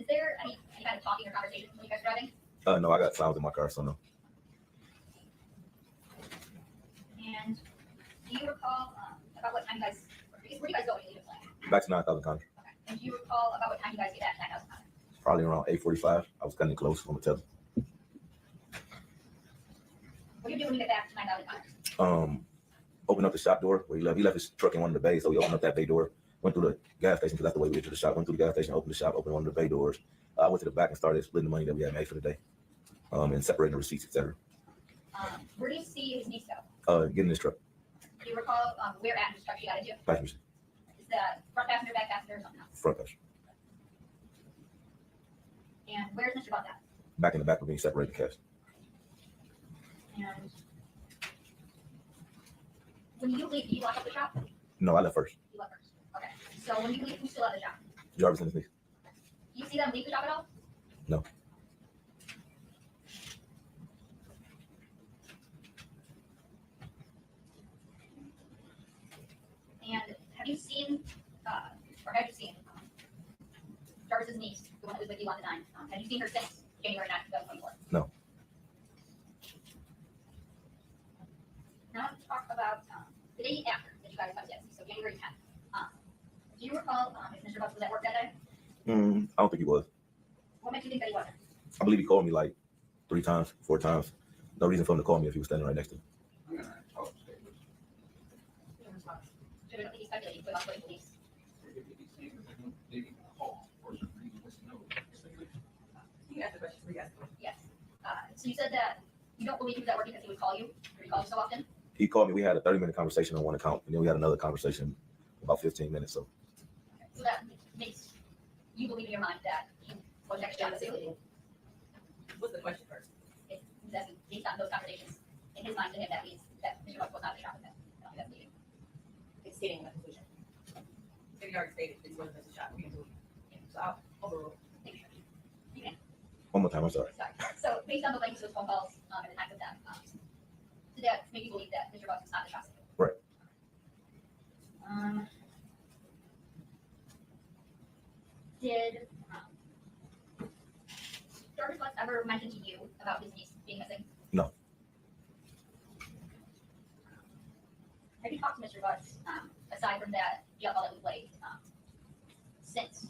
is there any kind of talking or conversation when you guys are driving? No, I got sounds in my car, so no. And do you recall about what time you guys, where do you guys go when you leave Ypsilanti? Back to 9,000 Conner. Okay. And do you recall about what time you guys get at 9,000 Conner? probably around 8:45. I was cutting it close on the tether. What do you do when you get back to 9,000 Connors? Opened up the shop door where he left his truck in one of the bays, so we opened up that bay door, went through the gas station because that's the way we entered the shop. Went through the gas station, opened the shop, opened one of the bay doors. I went to the back and started splitting the money that we had made for the day, and separating the receipts, etc. Where do you see his niece go? Getting this truck, Do you recall where at his truck she got into? passenger seat, Is that front passenger, back passenger, or something else? front passenger, And where's Mr. Butts at? back in the back of being separated cash. And when you leave, do you lock up the shop? No, I left first. You left first. Okay. So when you leave, who's still at the shop? Jarvis and his niece. Do you see them leave the shop at all? No. And have you seen, Jarvis's niece, the one that was with you on the 9th? Have you seen her since January 9th, 2024? No. Now let's talk about the day after that you guys left Javis, so January 10th. Do you recall if Mr. Butts was at work that day? I don't think he was. What makes you think that he wasn't? I believe he called me like 3 times, 4 times. No reason for him to call me if he was standing right next to me. Should have he's speculating without putting police. You asked the question, so we asked. Yes. So you said that you don't believe he was at work because he would call you, or he called you so often? He called me. We had a 30-minute conversation on one account, and then we had another conversation about 15 minutes. So So that makes you believe in your mind that he was actually on the facility. What's the question first? That's based on those conversations. In his mind, to him, that means that Mr. Butts was not at the shop with him. I don't think that's leading. It's stating the conclusion. If you already stated that he wasn't at the shop, we can do it. So I'll overrule. You can. one more time. I'm sorry. Sorry. So based on the length of those phone calls and the time of them, did that make you believe that Mr. Butts was not at the shop? Right. Did Jarvis Butts ever mention to you about his niece being missing? No. Have you talked to Mr. Butts, aside from that jail call that we played, since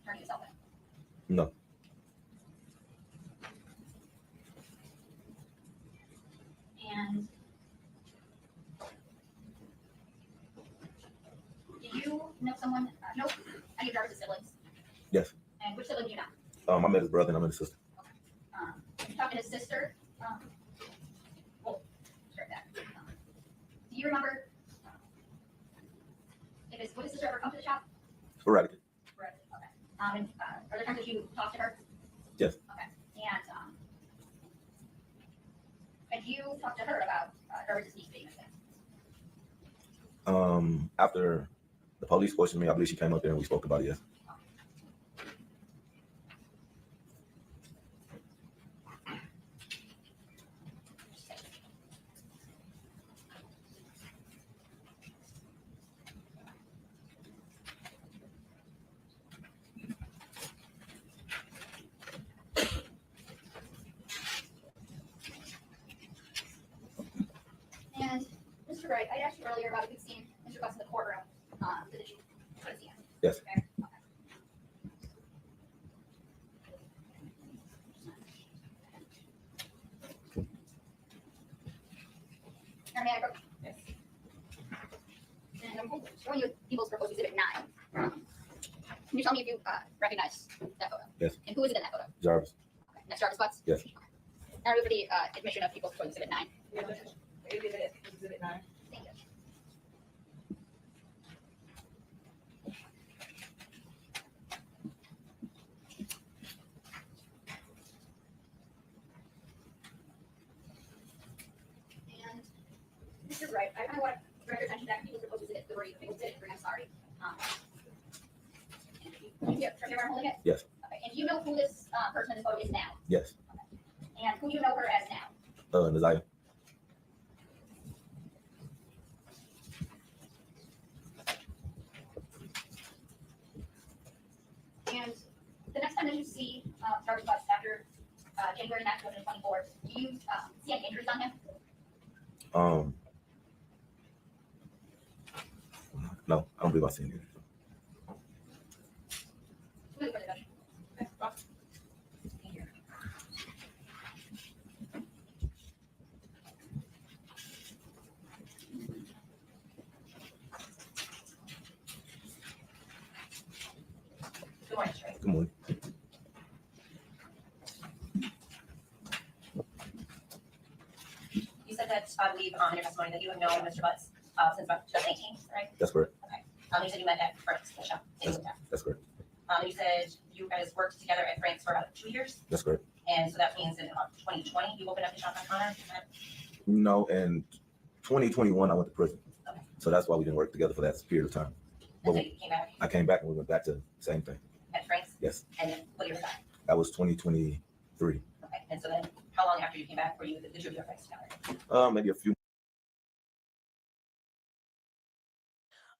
turning himself in? No. And do you know someone, know any of Jarvis' siblings? Yes. And which sibling do you know? I met his brother and I met his sister. You talked to his sister. Well, start back. Do you remember would his sister ever come to the shop? Sporadically. Okay. And are there times that you talked to her? Yes. Okay. And you talked to her about Jarvis' niece being missing? After the police questioned me, I believe she came up there and we spoke about it. Yes. And Mr. Wright, I asked you earlier about if you'd seen Mr. Butts in the courtroom. Did you see him? Yes. Okay. May I approach? Yes. And I'm showing you People's Proposed Exhibit 9. Can you tell me if you recognize that photo? Yes. And who is it in that photo? Jarvis. Okay. Next Jarvis Butts? Yes. Now we're for the admission of People's Proposed Exhibit 9. Exhibit 9. Thank you. And Mr. Wright, I kind of want to direct your attention back to People's Proposed Exhibit 3. People's Exhibit 3, I'm sorry. Can you from where I'm holding it? Yes. Okay. And do you know who this person in this photo is now? Yes. And who do you know her as now? Nazaya. And the next time that you see Jarvis Butts after January 9th, 2024, do you see any injuries on him? No, I don't believe I seen it. Really further question. I believe in your testimony that you have known Mr. Butts since about 2018, right? That's correct. Okay. You said you met at Frank's shop. That's correct. You said you guys worked together at Frank's for about 2 years, That's correct. and so that means in about 2020 you opened up the shop at Connor. No, in 2021 I went to prison. Okay. So that's why we didn't work together for that period of time. And so you came back I came back and we went back to the same thing. at Frank's. Yes. And then what year was that? That was 2023. Okay. And so then, how long after you came back were you the two of you at Frank's together? Maybe a few.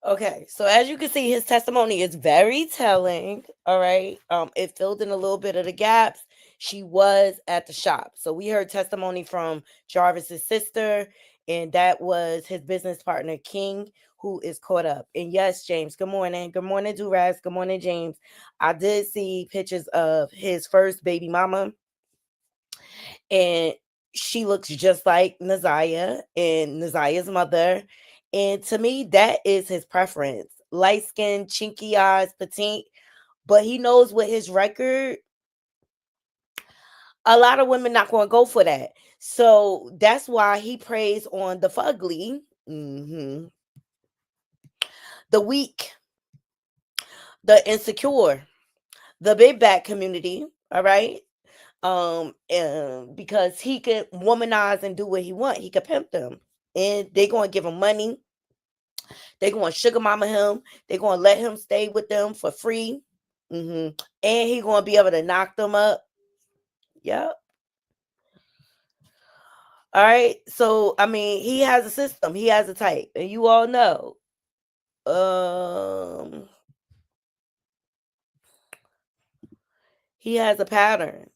Okay, so as you can see, his testimony is very telling. All right. It filled in a little bit of the gaps. She was at the shop. So we heard testimony from Jarvis's sister, and that was his business partner, King, who is caught up. And yes, James, good morning. Good morning, Duras. Good morning, James. I did see pictures of his first baby mama, and she looks just like Naziah and Naziah's mother. And to me, that is his preference. Light skin, chinky eyes, petite. But he knows with his record, a lot of women not going to go for that. So that's why he preys on the fugly, the weak, the insecure, the big back community. All right. And because he could womanize and do what he want, he could pimp them. And they're going to give him money. They're going to sugar mama him. They're going to let him stay with them for free. And he's going to be able to knock them up. Yep. All right. So, I mean, he has a system. He has a type. And you all know. He has a pattern.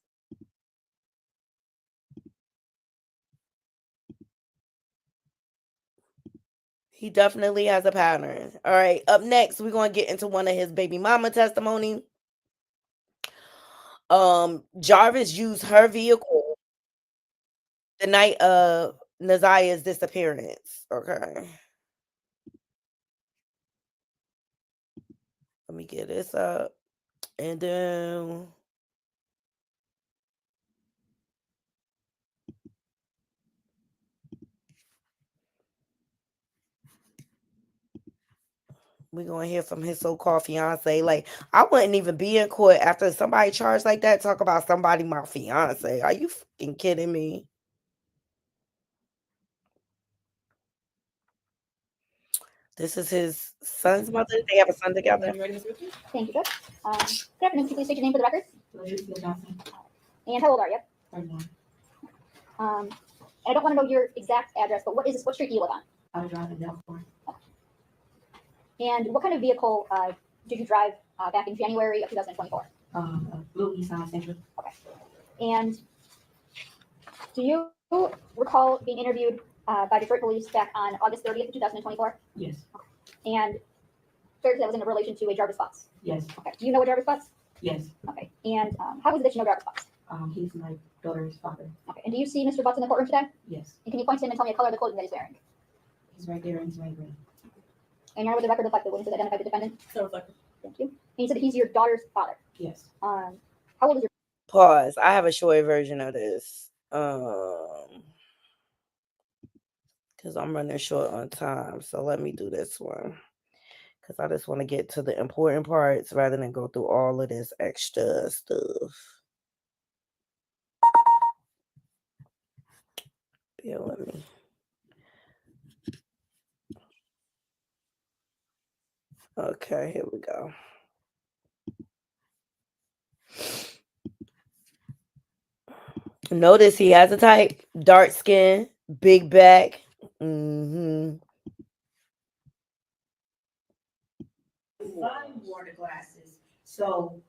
He definitely has a pattern. All right. Up next, we're going to get into one of his baby mama testimony. Jarvis used her vehicle the night of Naziah's disappearance. Okay. Let me get this up. And then we're going to hear from his so-called fiance. Like, I wouldn't even be in court after somebody charged like that. Talk about somebody, my fiance. Are you fucking kidding me? This is his son's mother. They have a son together. Thank you, Judge. Good afternoon. Could you please state your name for the record? And how old are you? 31. And I don't want to know your exact address, but what street do you live on? I was driving down for And what kind of vehicle did you drive back in January of 2024? a blue Nissan Sentra. Okay. And do you recall being interviewed by Detroit police back on August 30th, 2024? Yes. And fair to say that was in relation to a Jarvis Butts? Yes. Okay. Do you know a Jarvis Butts? Yes. Okay. And how is it that you know Jarvis Butts? He's my daughter's father. Okay. And do you see Mr. Butts in the courtroom today? Yes. And can you point to him and tell me the color of the clothing that he's wearing? He's right there and he's right green. And your Honor, would the record reflect the witnesses identify the defendant? So reflected. Thank you. And you said that he's your daughter's father. Yes. How old is your Pause. I have a short version of this. Because I'm running short on time. So let me do this one. Because I just want to get to the important parts rather than go through all of this extra stuff. Bear with me. Okay, here we go. Notice he has a type. Dark skin, big back. Son wore the glasses, so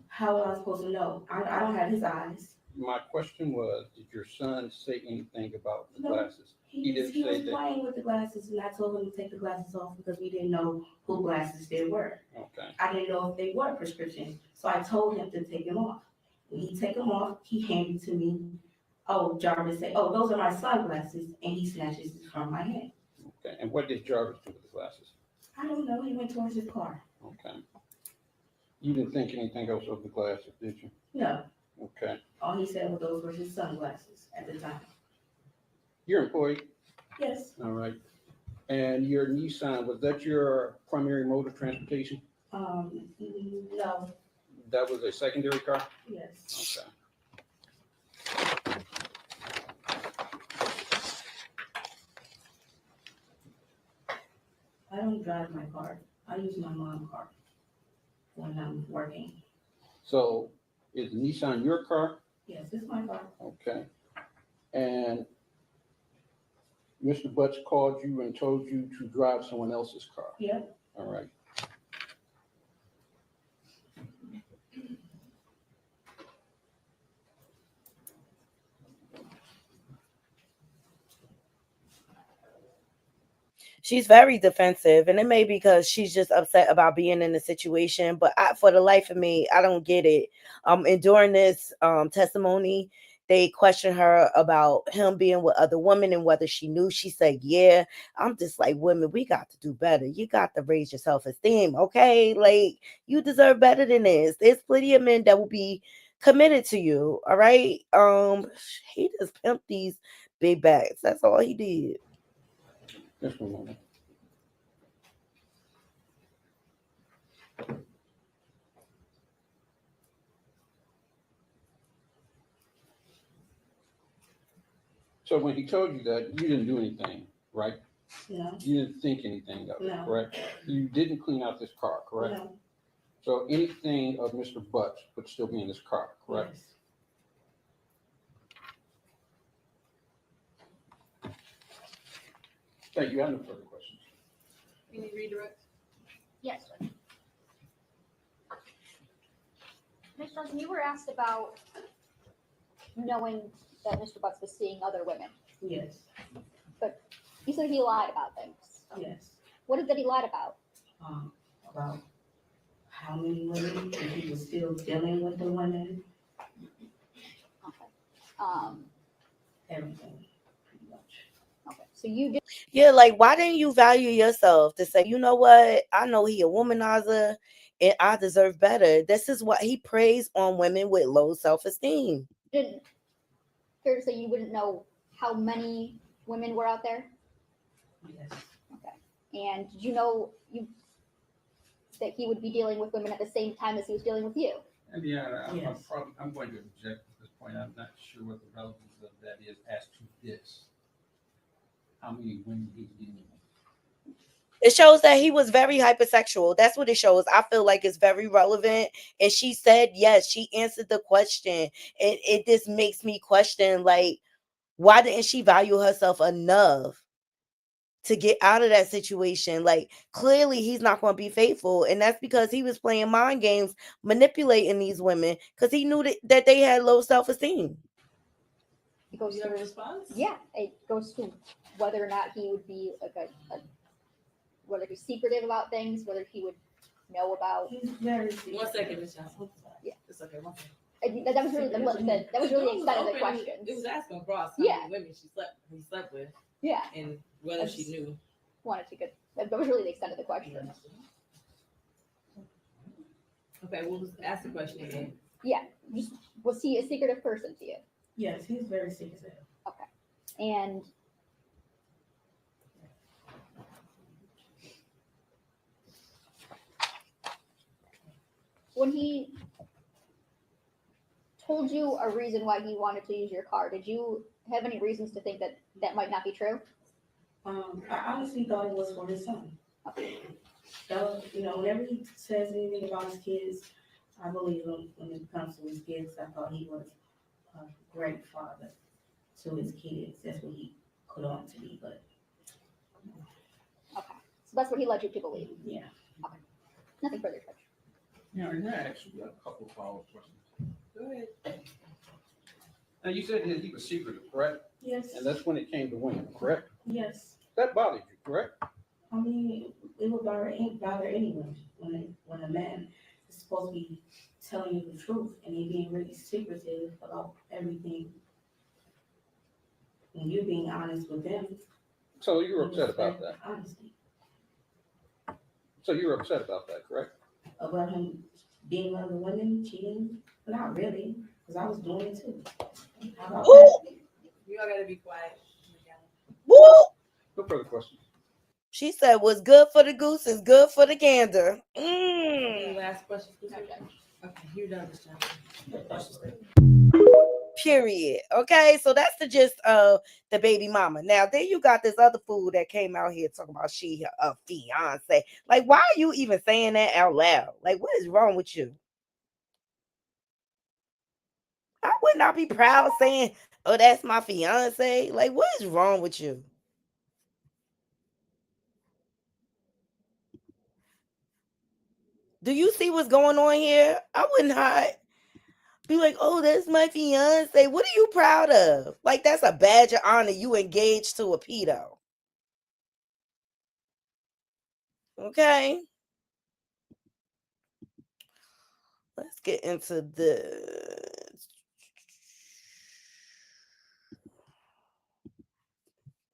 how am I supposed to know? I don't have his eyes. My question was, did your son say anything about the No, glasses? He didn't was say that. playing with the glasses, and I told him to take the glasses off because we didn't know who glasses they were. Okay. I didn't know if they were prescription, so I told him to take them off. When he take them off, he handed to me. Oh, Jarvis said, "Oh, those are my sunglasses," and he snatches it from my hand. Okay. And what did Jarvis do with the glasses? I don't know. He went towards his car. Okay. You didn't think anything else of the glasses, did you? No. Okay. All he said was those were his sunglasses at the time. You're employed? Yes. All right. And your Nissan, was that your primary mode of transportation? No. That was a secondary car? Yes. Okay. I don't drive my car. I use my mom's car when I'm working. So is Nissan your car? Yes, it's my car. Okay. And Mr. Butts called you and told you to drive someone else's car? Yeah. All right. She's very defensive, and it may be because she's just upset about being in the situation. But for the life of me, I don't get it. And during this testimony, they questioned her about him being with other women and whether she knew. She said, "Yeah." I'm just like, women, we got to do better. You got to raise your self-esteem, okay? Like, you deserve better than this. There's plenty of men that will be committed to you, all right? He just pimped these big bags. That's all he did. Just one moment. So when he told you that, you didn't do anything, right? No. You didn't think anything of it, No. correct? You didn't clean out this car, correct? No. So anything of Mr. Butts would still be in this car, correct? Yes. Thank you. I have no further questions. Can you redirect? Yes. Ms. Johnson, you were asked about knowing that Mr. Butts was seeing other women, Yes. but you said he lied about things. Yes. What did he lie about? About how many women, if he was still dealing with the women, everything, pretty much. Okay, so you did. Yeah, like, why didn't you value yourself to say, you know what? I know he a womanizer and I deserve better. This is what he preys on women with low self-esteem. Didn't fair to say you wouldn't know how many women were out there? Yes. Okay. And did you know that he would be dealing with women at the same time as he was dealing with you? Indiana, Yes. I'm going to object at this point. I'm not sure what the relevance of that is as to this. How many women he's dealing with? It shows that he was very hypersexual. That's what it shows. I feel like it's very relevant. And she said yes. She answered the question. It just makes me question, like, why didn't she value herself enough to get out of that situation? Like, clearly he's not going to be faithful, and that's because he was playing mind games, manipulating these women because he knew that they had low self-esteem. It goes Do you have a to response? yeah, it goes to whether or not he would be like whether he's secretive about things, whether he would know about. He's very secretive. 1 second, Ms. Johnson. Yeah. It's okay. 1 second. That was really that was really the extent of the question. It was asking across how Yeah. many women he slept with. Yeah. And whether she knew. Wanted to get that was really the extent of the question. Okay, we'll just ask the question again. Yeah. Just was he a secretive person to you? Yes, he's very secretive. Okay. And when he told you a reason why he wanted to use your car, did you have any reasons to think that that might not be true? I honestly thought it was for his son. So, whenever he says anything about his kids, I believe him when it comes to his kids. I thought he was a great father to his kids. That's what he put on to me, but. Okay. So that's what he led you to believe? Yeah. Okay. Nothing further, Judge. Yeah, and I actually got a couple of follow-up questions. Go ahead. Now, you said that he was secretive, correct? Yes. And that's when it came to women, correct? Yes. That bothered you, correct? I mean, it would bother anyone when a man is supposed to be telling you the truth and he being really secretive about everything. And you being honest with them. So you were upset about that? Honesty. So you were upset about that, correct? About him being with other women, cheating? Not really, because I was doing it too. How about that? You all gotta be quiet. Woo! No further questions. She said, "What's good for the goose is good for the gander." Any last questions? Okay, you're done, Ms. Johnson. Period. Okay, so that's the gist of the baby mama. Now, then you got this other fool that came out here talking about she a fiance. Like, why are you even saying that out loud? Like, what is wrong with you? I would not be proud saying, "Oh, that's my fiance." Like, what is wrong with you? Do you see what's going on here? I would not be like, "Oh, that's my fiance." What are you proud of? Like, that's a badge of honor. You engaged to a pedo. Okay. Let's get into this.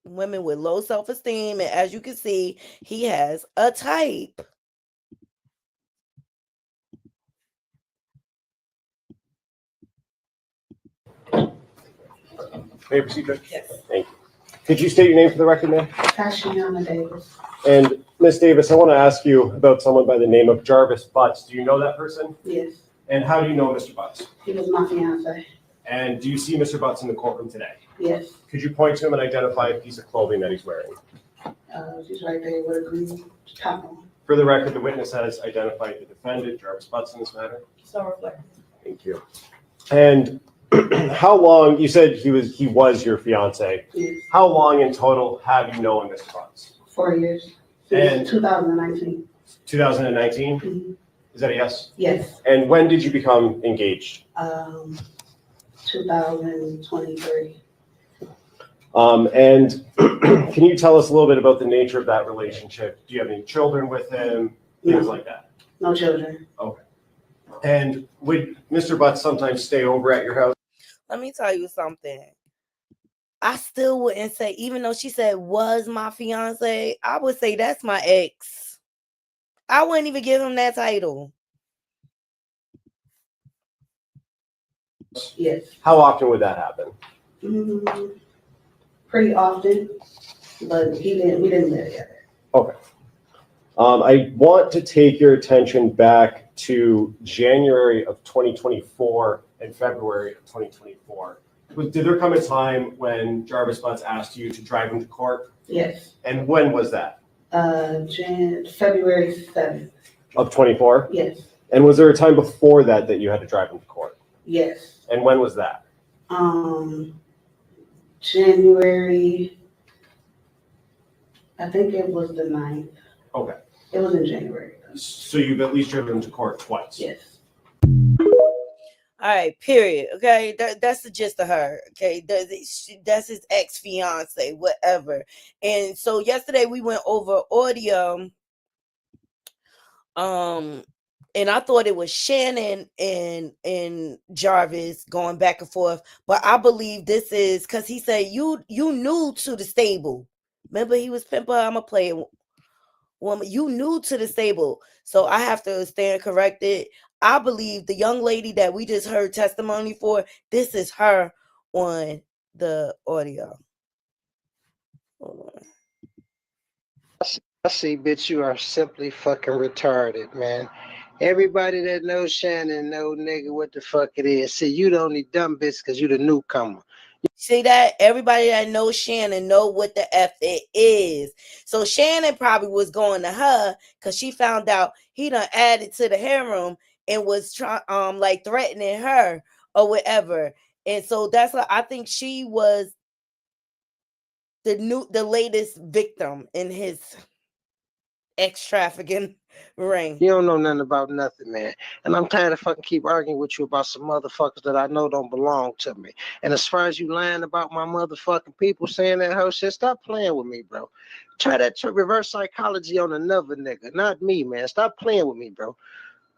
Women with low self-esteem, and as you can see, he has a type. May I proceed, Judge? Yes. Thank you. Could you state your name for the record, ma'am? Tashiana Davis. And Ms. Davis, I want to ask you about someone by the name of Jarvis Butts. Do you know that person? Yes, And how do you know Mr. Butts? he was my fiance. And do you see Mr. Butts in the courtroom today? Yes, Could you point to him and identify a piece of clothing that he's wearing? she's right there with a green top on. For the record, the witness has identified the defendant, Jarvis Butts, in this matter. So reflect. Thank you. And how long, you said he was your fiance. Yes, How long in total have you known Mr. Butts? 4 years. And- Since 2019. 2019? Mhm. Is that a yes? Yes, And when did you become engaged? 2023. And can you tell us a little bit about the nature of that relationship? Do you have any children with him? Things like that? No children. Okay. And would Mr. Butts sometimes stay over at your house? Let me tell you something. I still wouldn't say, even though she said was my fiance, I would say that's my ex. I wouldn't even give him that title. Yes. How often would that happen? Pretty often, but we didn't live together. Okay. I want to take your attention back to January of 2024 and February of 2024. Did there come a time when Jarvis Butts asked you to drive him to court? Yes. And when was that? February 7th. Of 24? Yes. And was there a time before that that you had to drive him to court? Yes. And when was that? January, I think it was the 9th. Okay. It was in January. So you've at least driven him to court twice? Yes. All right, period. Okay, that's the gist of her. Okay, that's his ex-fiance, whatever. And so yesterday we went over audio. And I thought it was Shannon and Jarvis going back and forth, but I believe this is because he said you new to the stable. Remember, he was pimper. I'm a player woman. You new to the stable, so I have to stand corrected. I believe the young lady that we just heard testimony for, this is her on the audio. Hold on. I see, bitch, you are simply fucking retarded, man. Everybody that knows Shannon know, nigga, what the fuck it is. See, you the only dumb bitch because you the newcomer. See that? Everybody that knows Shannon know what the F it is. So Shannon probably was going to her because she found out he done added to the harem and was trying like threatening her or whatever. And so that's what I think she was the latest victim in his ex-trafficking ring. You don't know nothing about nothing, man. And I'm tired of fucking keep arguing with you about some motherfuckers that I know don't belong to me. And as far as you lying about my motherfucking people saying that whole shit, stop playing with me, bro. Try that reverse psychology on another nigga, not me, man. Stop playing with me, bro.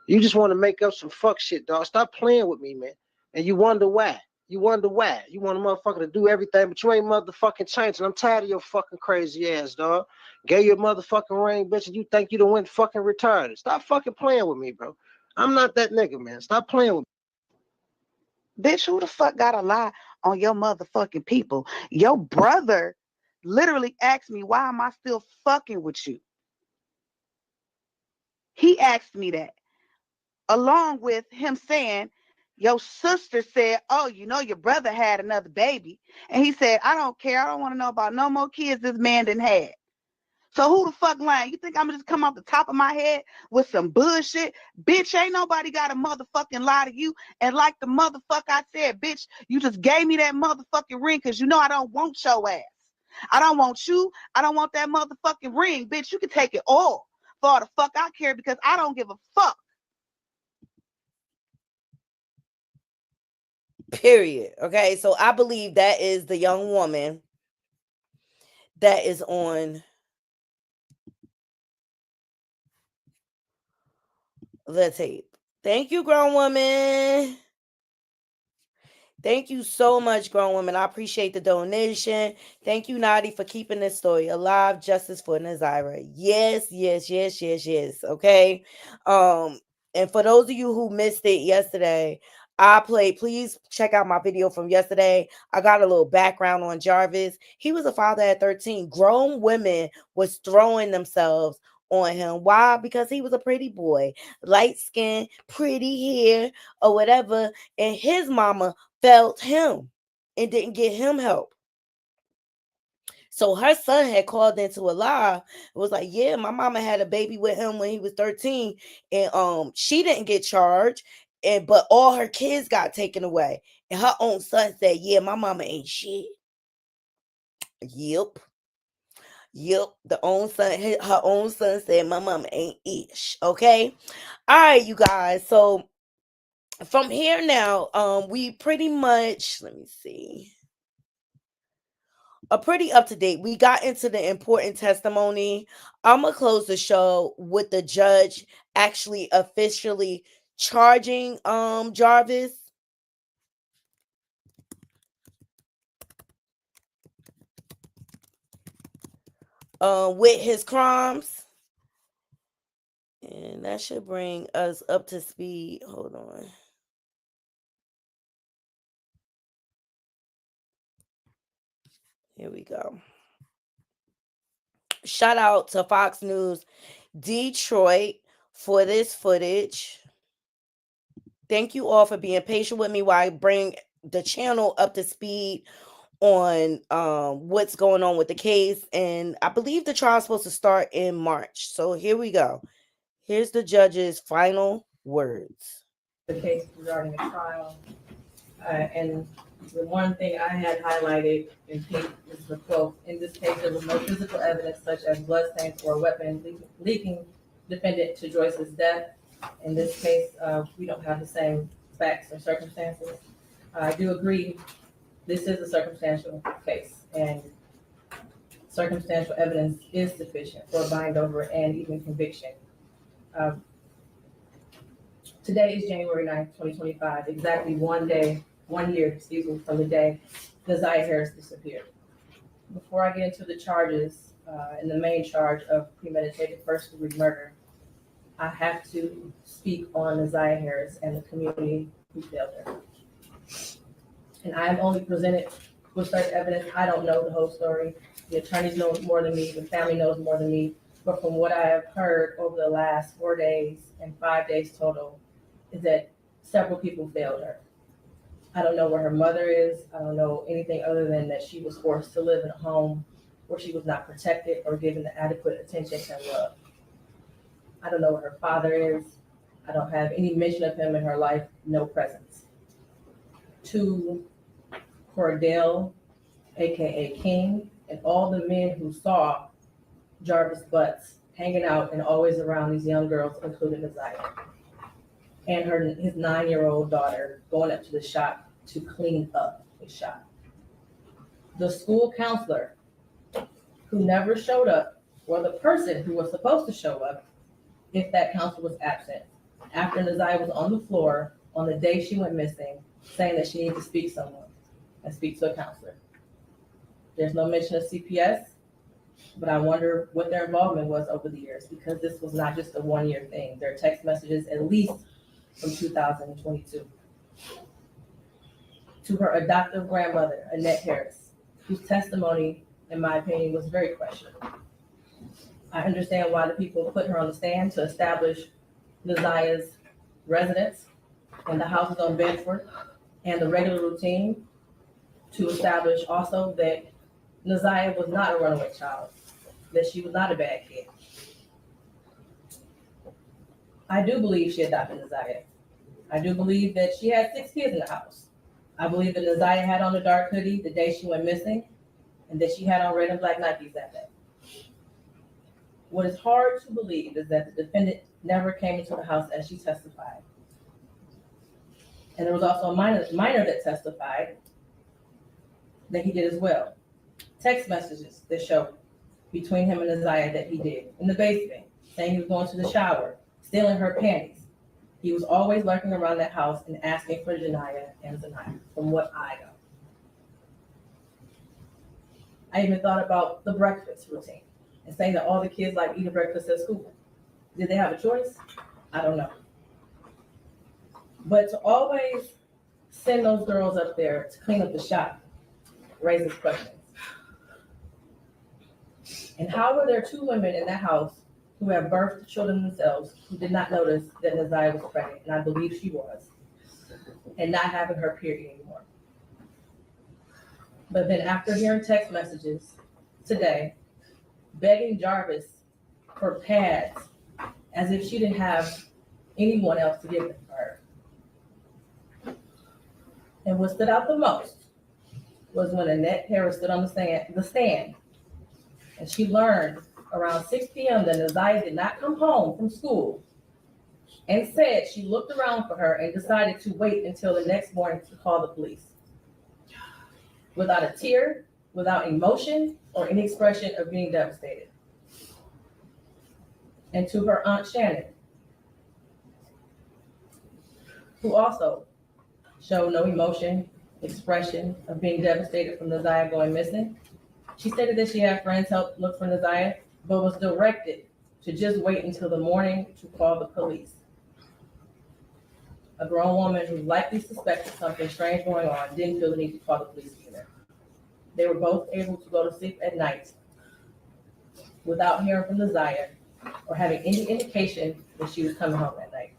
You just want to make up some fuck shit, dog. Stop playing with me, man. And you wonder why. You wonder why. You want a motherfucker to do everything, but you ain't motherfucking changing. I'm tired of your fucking crazy ass, dog. Gave you a motherfucking ring, bitch, and you think you done went fucking retarded. Stop fucking playing with me, bro. I'm not that nigga, man. Stop playing with me. Bitch, who the fuck got a lie on your motherfucking people? Your brother literally asked me, why am I still fucking with you? He asked me that, along with him saying, your sister said, oh, you know, your brother had another baby. And he said, I don't care. I don't want to know about no more kids this man done had. So who the fuck lying? You think I'm gonna just come off the top of my head with some bullshit? Bitch, ain't nobody got a motherfucking lie to you. And like the motherfucker I said, bitch, you just gave me that motherfucking ring because you know I don't want your ass. I don't want you. I don't want that motherfucking ring. Bitch, you can take it all for all the fuck I care because I don't give a fuck. Period. Okay, so I believe that is the young woman that is on the tape. Thank you, grown woman. Thank you so much, grown woman. I appreciate the donation. Thank you, Nadi, for keeping this story alive. Justice for Nazira. Yes, yes, yes, yes, yes. Okay. And for those of you who missed it yesterday, please check out my video from yesterday. I got a little background on Javis. He was a father at 13. Grown women was throwing themselves on him. Why? Because he was a pretty boy, light skin, pretty hair, or whatever. And his mama failed him and didn't get him help. So her son had called into a lie. It was like, yeah, my mama had a baby with him when he was 13, and she didn't get charged, but all her kids got taken away. And her own son said, yeah, my mama ain't shit. Yep. Her own son said my mama ain't ish. Okay. All right, you guys. So from here now, we pretty much, let me see, pretty up to date. We got into the important testimony. I'm gonna close the show with the judge actually officially charging Javis with his crimes. And that should bring us up to speed. Hold on. Here we go. Shout out to Fox News Detroit for this footage. Thank you all for being patient with me while I bring the channel up to speed on what's going on with the case. And I believe the trial is supposed to start in March. So here we go. Here's the judge's final words. The case regarding the trial. And the one thing I had highlighted in case is the quote, in this case, there was no physical evidence such as bloodstains or a weapon leaking defendant to Joyce's death. In this case, we don't have the same facts or circumstances. I do agree, this is a circumstantial case, and circumstantial evidence is sufficient for a bind over and even conviction. Today is January 9th, 2025, exactly 1 year, from the day Josiah Harris disappeared. Before I get into the charges, and the main charge of premeditated first-degree murder, I have to speak on Josiah Harris and the community who failed her. And I am only presented with certain evidence. I don't know the whole story. The attorneys know more than me, the family knows more than me. But from what I have heard over the last 4 days and 5 days total, is that several people failed her. I don't know where her mother is. I don't know anything other than that she was forced to live in a home where she was not protected or given the adequate attention and love. I don't know where her father is. I don't have any mention of him in her life, no presence. To Cordell, AKA King, and all the men who saw Jarvis Butts hanging out and always around these young girls, including Josiah, and his 9-year-old daughter going up to the shop to clean up his shop. The school counselor who never showed up, or the person who was supposed to show up if that counselor was absent, after Josiah was on the floor on the day she went missing, saying that she needed to speak to someone and speak to a counselor. There's no mention of CPS, but I wonder what their involvement was over the years, because this was not just a 1-year thing. There are text messages at least from 2022. To her adoptive grandmother, Annette Harris, whose testimony in my opinion, was very questionable. I understand why the people put her on the stand to establish Naziah's residence and the houses on Bedford and the regular routine, to establish also that Naziah was not a runaway child, that she was not a bad kid. I do believe she adopted Naziah. I do believe that she had 6 kids in the house. I believe that Naziah had on a dark hoodie the day she went missing, and that she had on red and black Nikes that day. What is hard to believe is that the defendant never came into the house as she testified. And there was also a minor that testified that he did as well. Text messages that show between him and Naziah that he did in the basement, saying he was going to the shower, stealing her panties. He was always lurking around that house and asking for Janiyah and Zaniyah, from what I know. I even thought about the breakfast routine and saying that all the kids like eating breakfast at school. Did they have a choice? I don't know. But to always send those girls up there to clean up the shop raises questions. And how were there 2 women in that house who have birthed children themselves who did not notice that Naziah was pregnant, and I believe she was, and not having her period anymore? But then after hearing text messages today, begging Javis for pads as if she didn't have anyone else to give them for her. And what stood out the most was when Annette Harris stood on the stand, and she learned around 6 p.m. that Naziah did not come home from school, and said she looked around for her and decided to wait until the next morning to call the police. Without a tear, without emotion, or any expression of being devastated. And to her Aunt Shannon, who also showed no emotion, expression of being devastated from Naziah going missing. She stated that she had friends help look for Naziah, but was directed to just wait until the morning to call the police. A grown woman who likely suspected something strange going on didn't feel the need to call the police either. They were both able to go to sleep at night without hearing from Naziah or having any indication that she was coming home at night.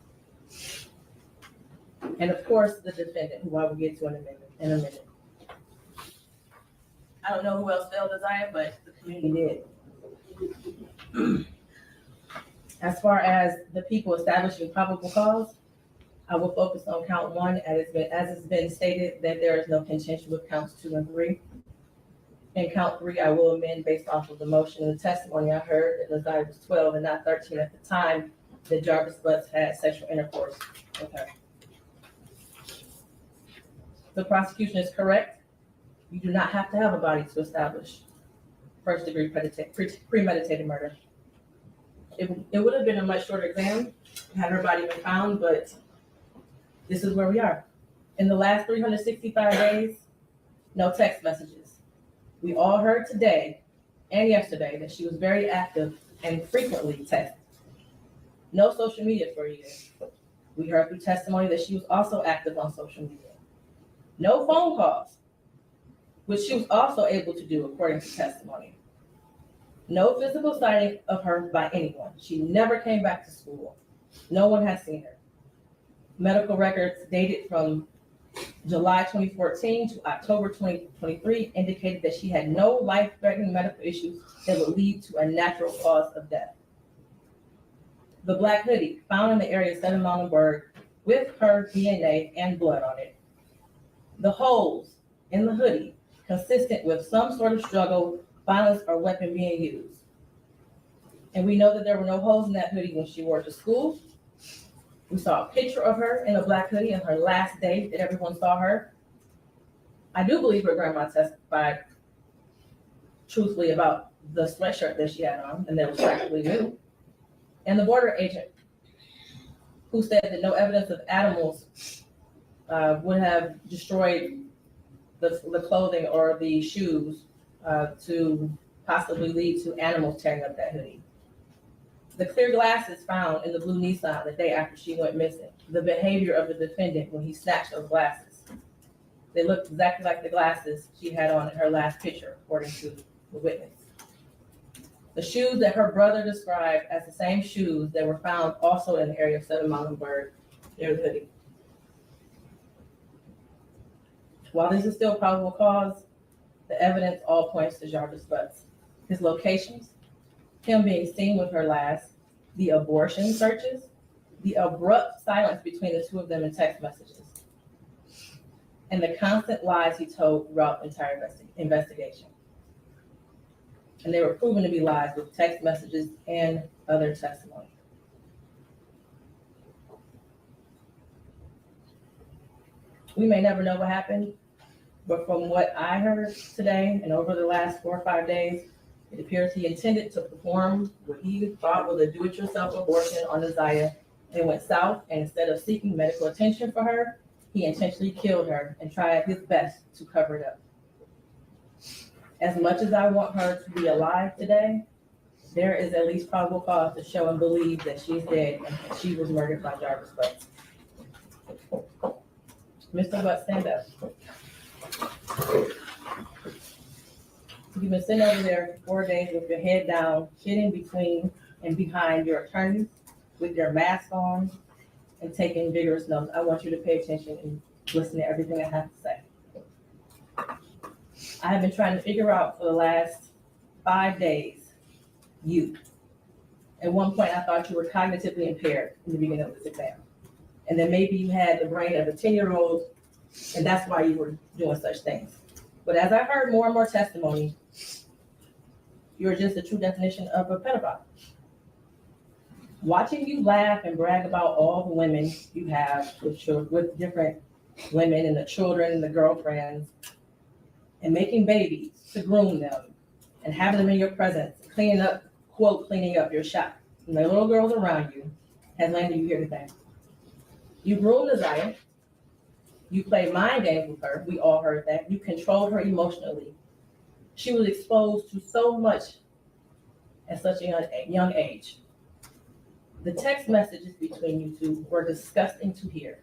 And of course, the defendant, who I will get to in a minute. I don't know who else failed Naziah, but the community did. As far as the people establishing probable cause, I will focus on count 1, as it's been stated that there is no contention with counts 2 and 3. In count 3, I will amend based off of the motion and the testimony I heard that Naziah was 12 and not 13 at the time that Javis Butts had sexual intercourse with her. The prosecution is correct. You do not have to have a body to establish first-degree premeditated murder. It would have been a much shorter exam had her body been found, but this is where we are. In the last 365 days, no text messages. We all heard today and yesterday that she was very active and frequently texted. No social media for a year. We heard through testimony that she was also active on social media. No phone calls, which she was also able to do according to testimony. No physical sighting of her by anyone. She never came back to school. No one has seen her. Medical records dated from July 2014 to October 2023 indicated that she had no life-threatening medical issues that would lead to a natural cause of death. The black hoodie found in the area of 7 Mountainburg with her DNA and blood on it. The holes in the hoodie consistent with some sort of struggle, violence, or weapon being used. And we know that there were no holes in that hoodie when she wore it to school. We saw a picture of her in a black hoodie on her last day that everyone saw her. I do believe her grandma testified truthfully about the sweatshirt that she had on and that was practically new. And the border agent who said that no evidence of animals would have destroyed the clothing or the shoes to possibly lead to animals tearing up that hoodie. The clear glasses found in the blue Nissan the day after she went missing, the behavior of the defendant when he snatched those glasses. They looked exactly like the glasses she had on in her last picture, according to the witness. The shoes that her brother described as the same shoes that were found also in the area of 7 Monkenberg near the hoodie. While this is still probable cause, the evidence all points to Jarvis Butts. His locations, him being seen with her last, the abortion searches, the abrupt silence between the two of them in text messages, and the constant lies he told throughout the entire investigation. And they were proven to be lies with text messages and other testimony. We may never know what happened, but from what I heard today and over the last 4 or 5 days, it appears he intended to perform what he thought was a do-it-yourself abortion on Isaiah, and it went south, and instead of seeking medical attention for her, he intentionally killed her and tried his best to cover it up. As much as I want her to be alive today, there is at least probable cause to show and believe that she's dead and that she was murdered by Jarvis Butts. Mr. Butts, stand up. You've been sitting over there for 4 days with your head down, sitting between and behind your attorneys with your mask on and taking vigorous notes. I want you to pay attention and listen to everything I have to say. I have been trying to figure out for the last 5 days, you. At one point, I thought you were cognitively impaired in the beginning of this exam. And then maybe you had the brain of a 10-year-old, and that's why you were doing such things. But as I heard more and more testimony, you're just the true definition of a pedophile. Watching you laugh and brag about all the women you have with different women and the children and the girlfriends, and making babies to groom them and having them in your presence, cleaning up your shop, and the little girls around you, has landed you here today. You groomed Isaiah. You played mind games with her. We all heard that. You controlled her emotionally. She was exposed to so much at such a young age. The text messages between you two were disgusting to hear.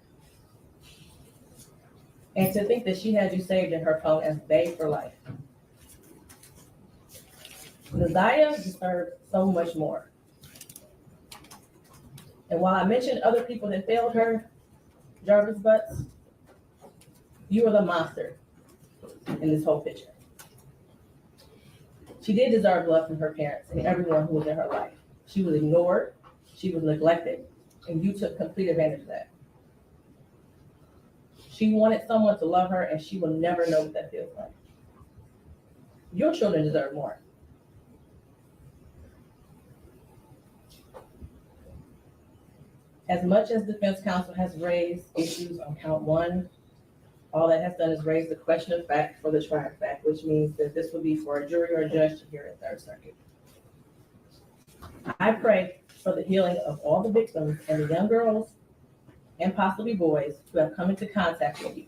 And to think that she had you saved in her phone as bae for life. Isaiah deserved so much more. And while I mentioned other people that failed her, Jarvis Butts, you are the monster in this whole picture. She did deserve love from her parents and everyone who was in her life. She was ignored, she was neglected, and you took complete advantage of that. She wanted someone to love her, and she will never know what that feels like. Your children deserve more. As much as defense counsel has raised issues on count 1, all that has done is raise the question of fact for the trier of fact, which means that this will be for a jury or a judge to hear at Third Circuit. I pray for the healing of all the victims and the young girls and possibly boys who have come into contact with you.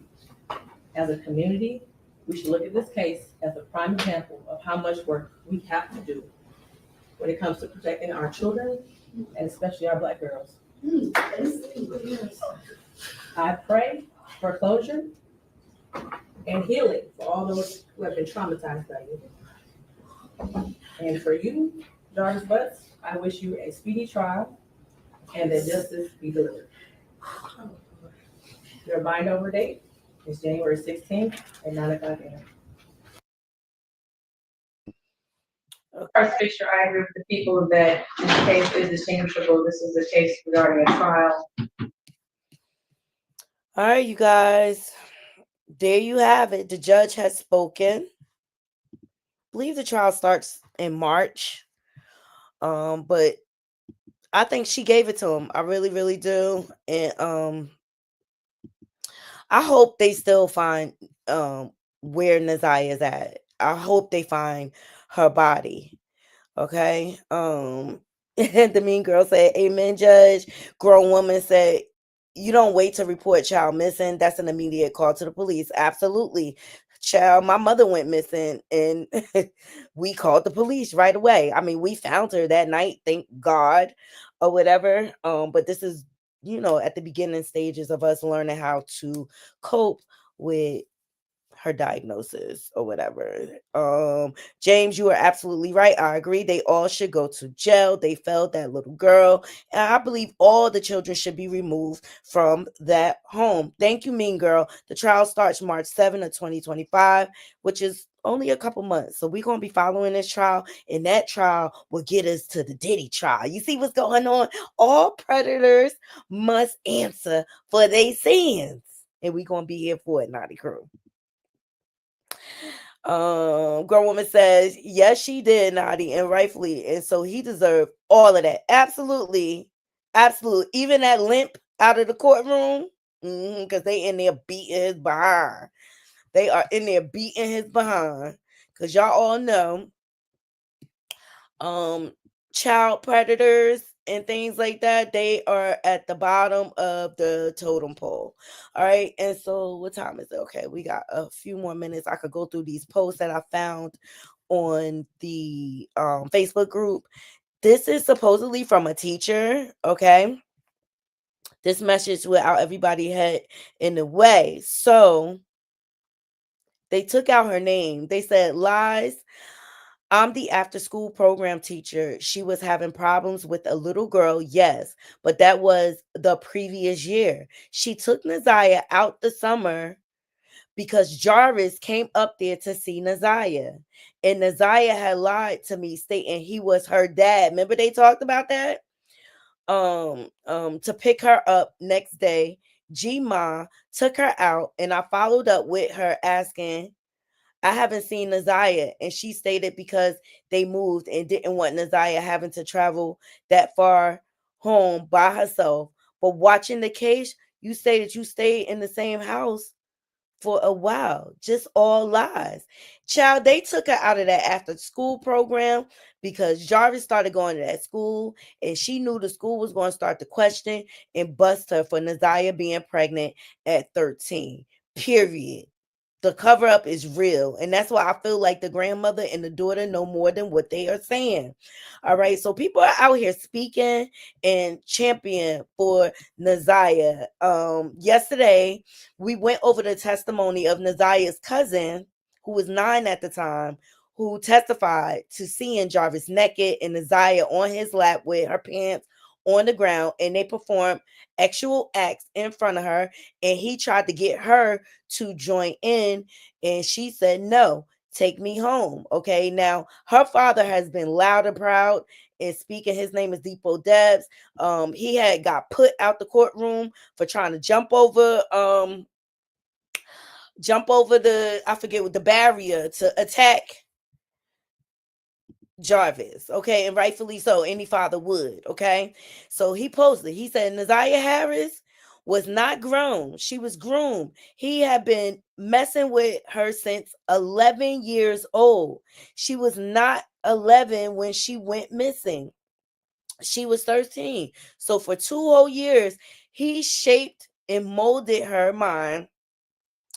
As a community, we should look at this case as a prime example of how much work we have to do when it comes to protecting our children and especially our Black girls. I pray for closure and healing for all those who have been traumatized by you. And for you, Jarvis Butts, I wish you a speedy trial and that justice be delivered. Your bind over date is January 16th at 9:00 a.m. First picture, I agree with the people that this case is distinguishable. This is a case regarding a trial. All right, you guys. There you have it. The judge has spoken. I believe the trial starts in March. But I think she gave it to him. I really, really do. And I hope they still find where Naziah is at. I hope they find her body. Okay. The mean girl said, "Amen, Judge." Grown woman said, "You don't wait to report child missing. That's an immediate call to the police." Absolutely. Child, my mother went missing and we called the police right away. I mean, we found her that night, thank God, or whatever. But this is, at the beginning stages of us learning how to cope with her diagnosis or whatever. James, you are absolutely right. I agree. They all should go to jail. They failed that little girl. And I believe all the children should be removed from that home. Thank you, Mean Girl. The trial starts March 7th of 2025, which is only a couple months. So we're going to be following this trial, and that trial will get us to the Diddy trial. You see what's going on? All predators must answer for their sins. And we're going to be here for it, Naughty Crew. Grown woman says, yes, she did, Naughty, and rightfully. And so he deserved all of that. Absolutely. Absolutely. Even that limp out of the courtroom, because they in there beating his behind. They are in there beating his behind. Because y'all all know child predators and things like that, they are at the bottom of the totem pole. All right. And so what time is it? Okay, we got a few more minutes. I could go through these posts that I found on the Facebook group. This is supposedly from a teacher. Okay. This message without everybody head in the way. So they took out her name. They said, lies. I'm the after school program teacher. She was having problems with a little girl, yes, but that was the previous year. She took Naziah out the summer because Javis came up there to see Naziah. And Naziah had lied to me, stating he was her dad. Remember they talked about that? To pick her up next day. G-Ma took her out, and I followed up with her asking, I haven't seen Naziah, and she stated because they moved and didn't want Naziah having to travel that far home by herself. But watching the case, you stated you stayed in the same house for a while. Just all lies. Child, they took her out of that after school program because Jarvis started going to that school, and she knew the school was going to start to question and bust her for Naziah being pregnant at 13. Period. The cover up is real. And that's why I feel like the grandmother and the daughter know more than what they are saying. All right. So people are out here speaking and champion for Naziah. Yesterday, we went over the testimony of Naziah's cousin, who was 9 at the time, who testified to seeing Jarvis naked and Naziah on his lap with her pants on the ground, and they performed sexual acts in front of her, and he tried to get her to join in, and she said no, take me home. Okay, now her father has been loud and proud and speaking. His name is Depot Debs. He had got put out the courtroom for trying to jump over the, I forget what, the barrier to attack Javis, okay, and rightfully so, any father would, okay. So he posted, he said Naziah Harris was not grown, she was groomed. He had been messing with her since 11 years old. She was not 11 when she went missing. She was 13. So for 2 whole years, he shaped and molded her mind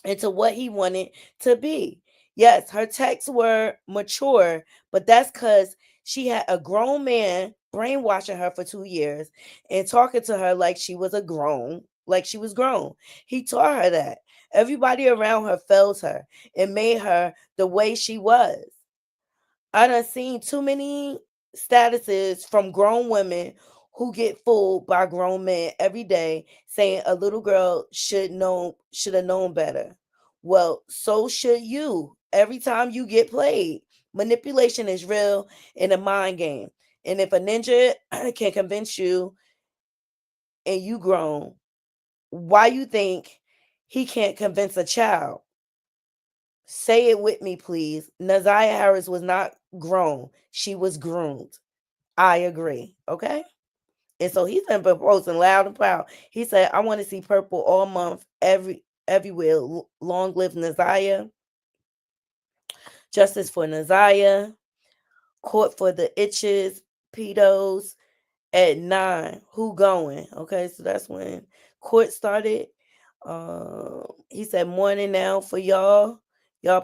into what he wanted to be. Yes, her texts were mature, but that's because she had a grown man brainwashing her for 2 years and talking to her like she was like she was grown. He taught her that. Everybody around her failed her and made her the way she was. I done seen too many statuses from grown women who get fooled by grown men every day saying a little girl should have known better. Well, so should you. Every time you get played, manipulation is real in a mind game. And if a ninja can convince you and you grown, why you think he can't convince a child? Say it with me, please. Naziah Harris was not grown. She was groomed. I agree. Okay. And so he's been proposing loud and proud. He said, I want to see purple all month, everywhere. Long live Naziah. Justice for Naziah. Court for the itches, pedos at 9. Who going? Okay, so that's when court started. He said morning now for y'all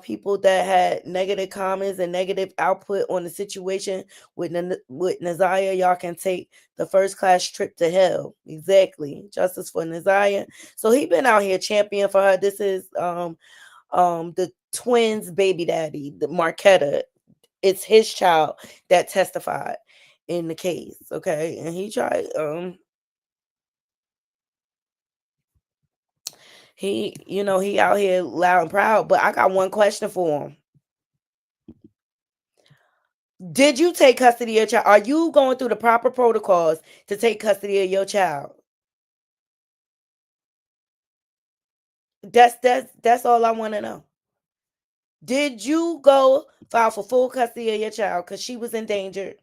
people that had negative comments and negative output on the situation with Naziah. Y'all can take the first class trip to hell. Exactly. Justice for Naziah. So he been out here champion for her. This is the twins' baby daddy, the Marquetta. It's his child that testified in the case. Okay, and he tried. He, he out here loud and proud. But I got one question for him. Did you take custody of your child? Are you going through the proper protocols to take custody of your child? That's all I want to know. Did you go file for full custody of your child because she was endangered?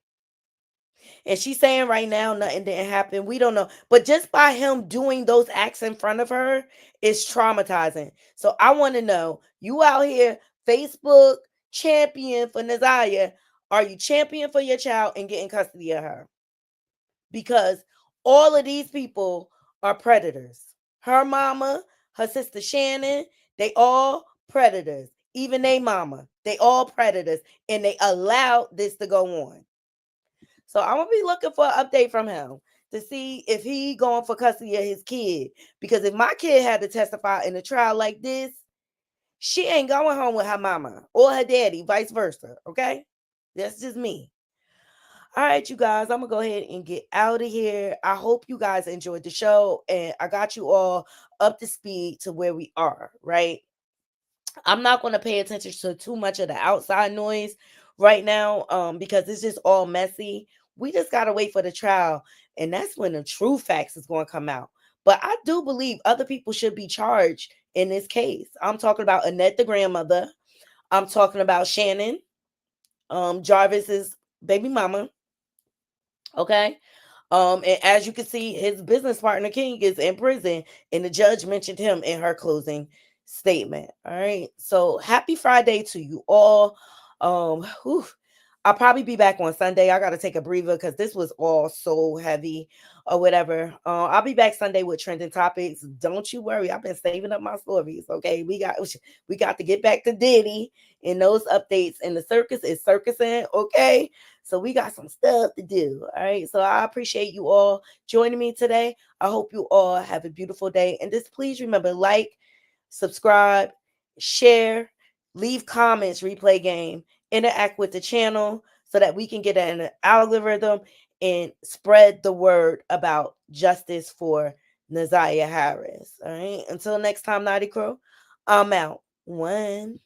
And she's saying right now nothing didn't happen. We don't know. But just by him doing those acts in front of her is traumatizing. So I want to know, you out here, Facebook champion for Naziah, are you champion for your child and getting custody of her? Because all of these people are predators. Her mama, her sister Shannon, they all predators. Even they mama, they all predators. And they allowed this to go on. So I'm gonna be looking for an update from him to see if he going for custody of his kid. Because if my kid had to testify in a trial like this, she ain't going home with her mama or her daddy, vice versa. Okay, that's just me. All right, you guys, I'm gonna go ahead and get out of here. I hope you guys enjoyed the show, and I got you all up to speed to where we are. Right, I'm not going to pay attention to too much of the outside noise right now, because it's just all messy. We just got to wait for the trial, and that's when the true facts is going to come out. But I do believe other people should be charged in this case. I'm talking about Annette, the grandmother. I'm talking about Shannon, Jarvis's baby mama. Okay. And as you can see, his business partner King is in prison, and the judge mentioned him in her closing statement. All right. So happy Friday to you all. I'll probably be back on Sunday. I gotta take a breather because this was all so heavy or whatever. I'll be back Sunday with trending topics. Don't you worry. I've been saving up my stories. Okay. We got to get back to Diddy and those updates. And the circus is circusing. Okay. So we got some stuff to do. All right. So I appreciate you all joining me today. I hope you all have a beautiful day. And just please remember, like, subscribe, share, leave comments, replay game, interact with the channel so that we can get an algorithm and spread the word about justice for Naziah Harris. All right. Until next time, Naughty Crew, I'm out. 1.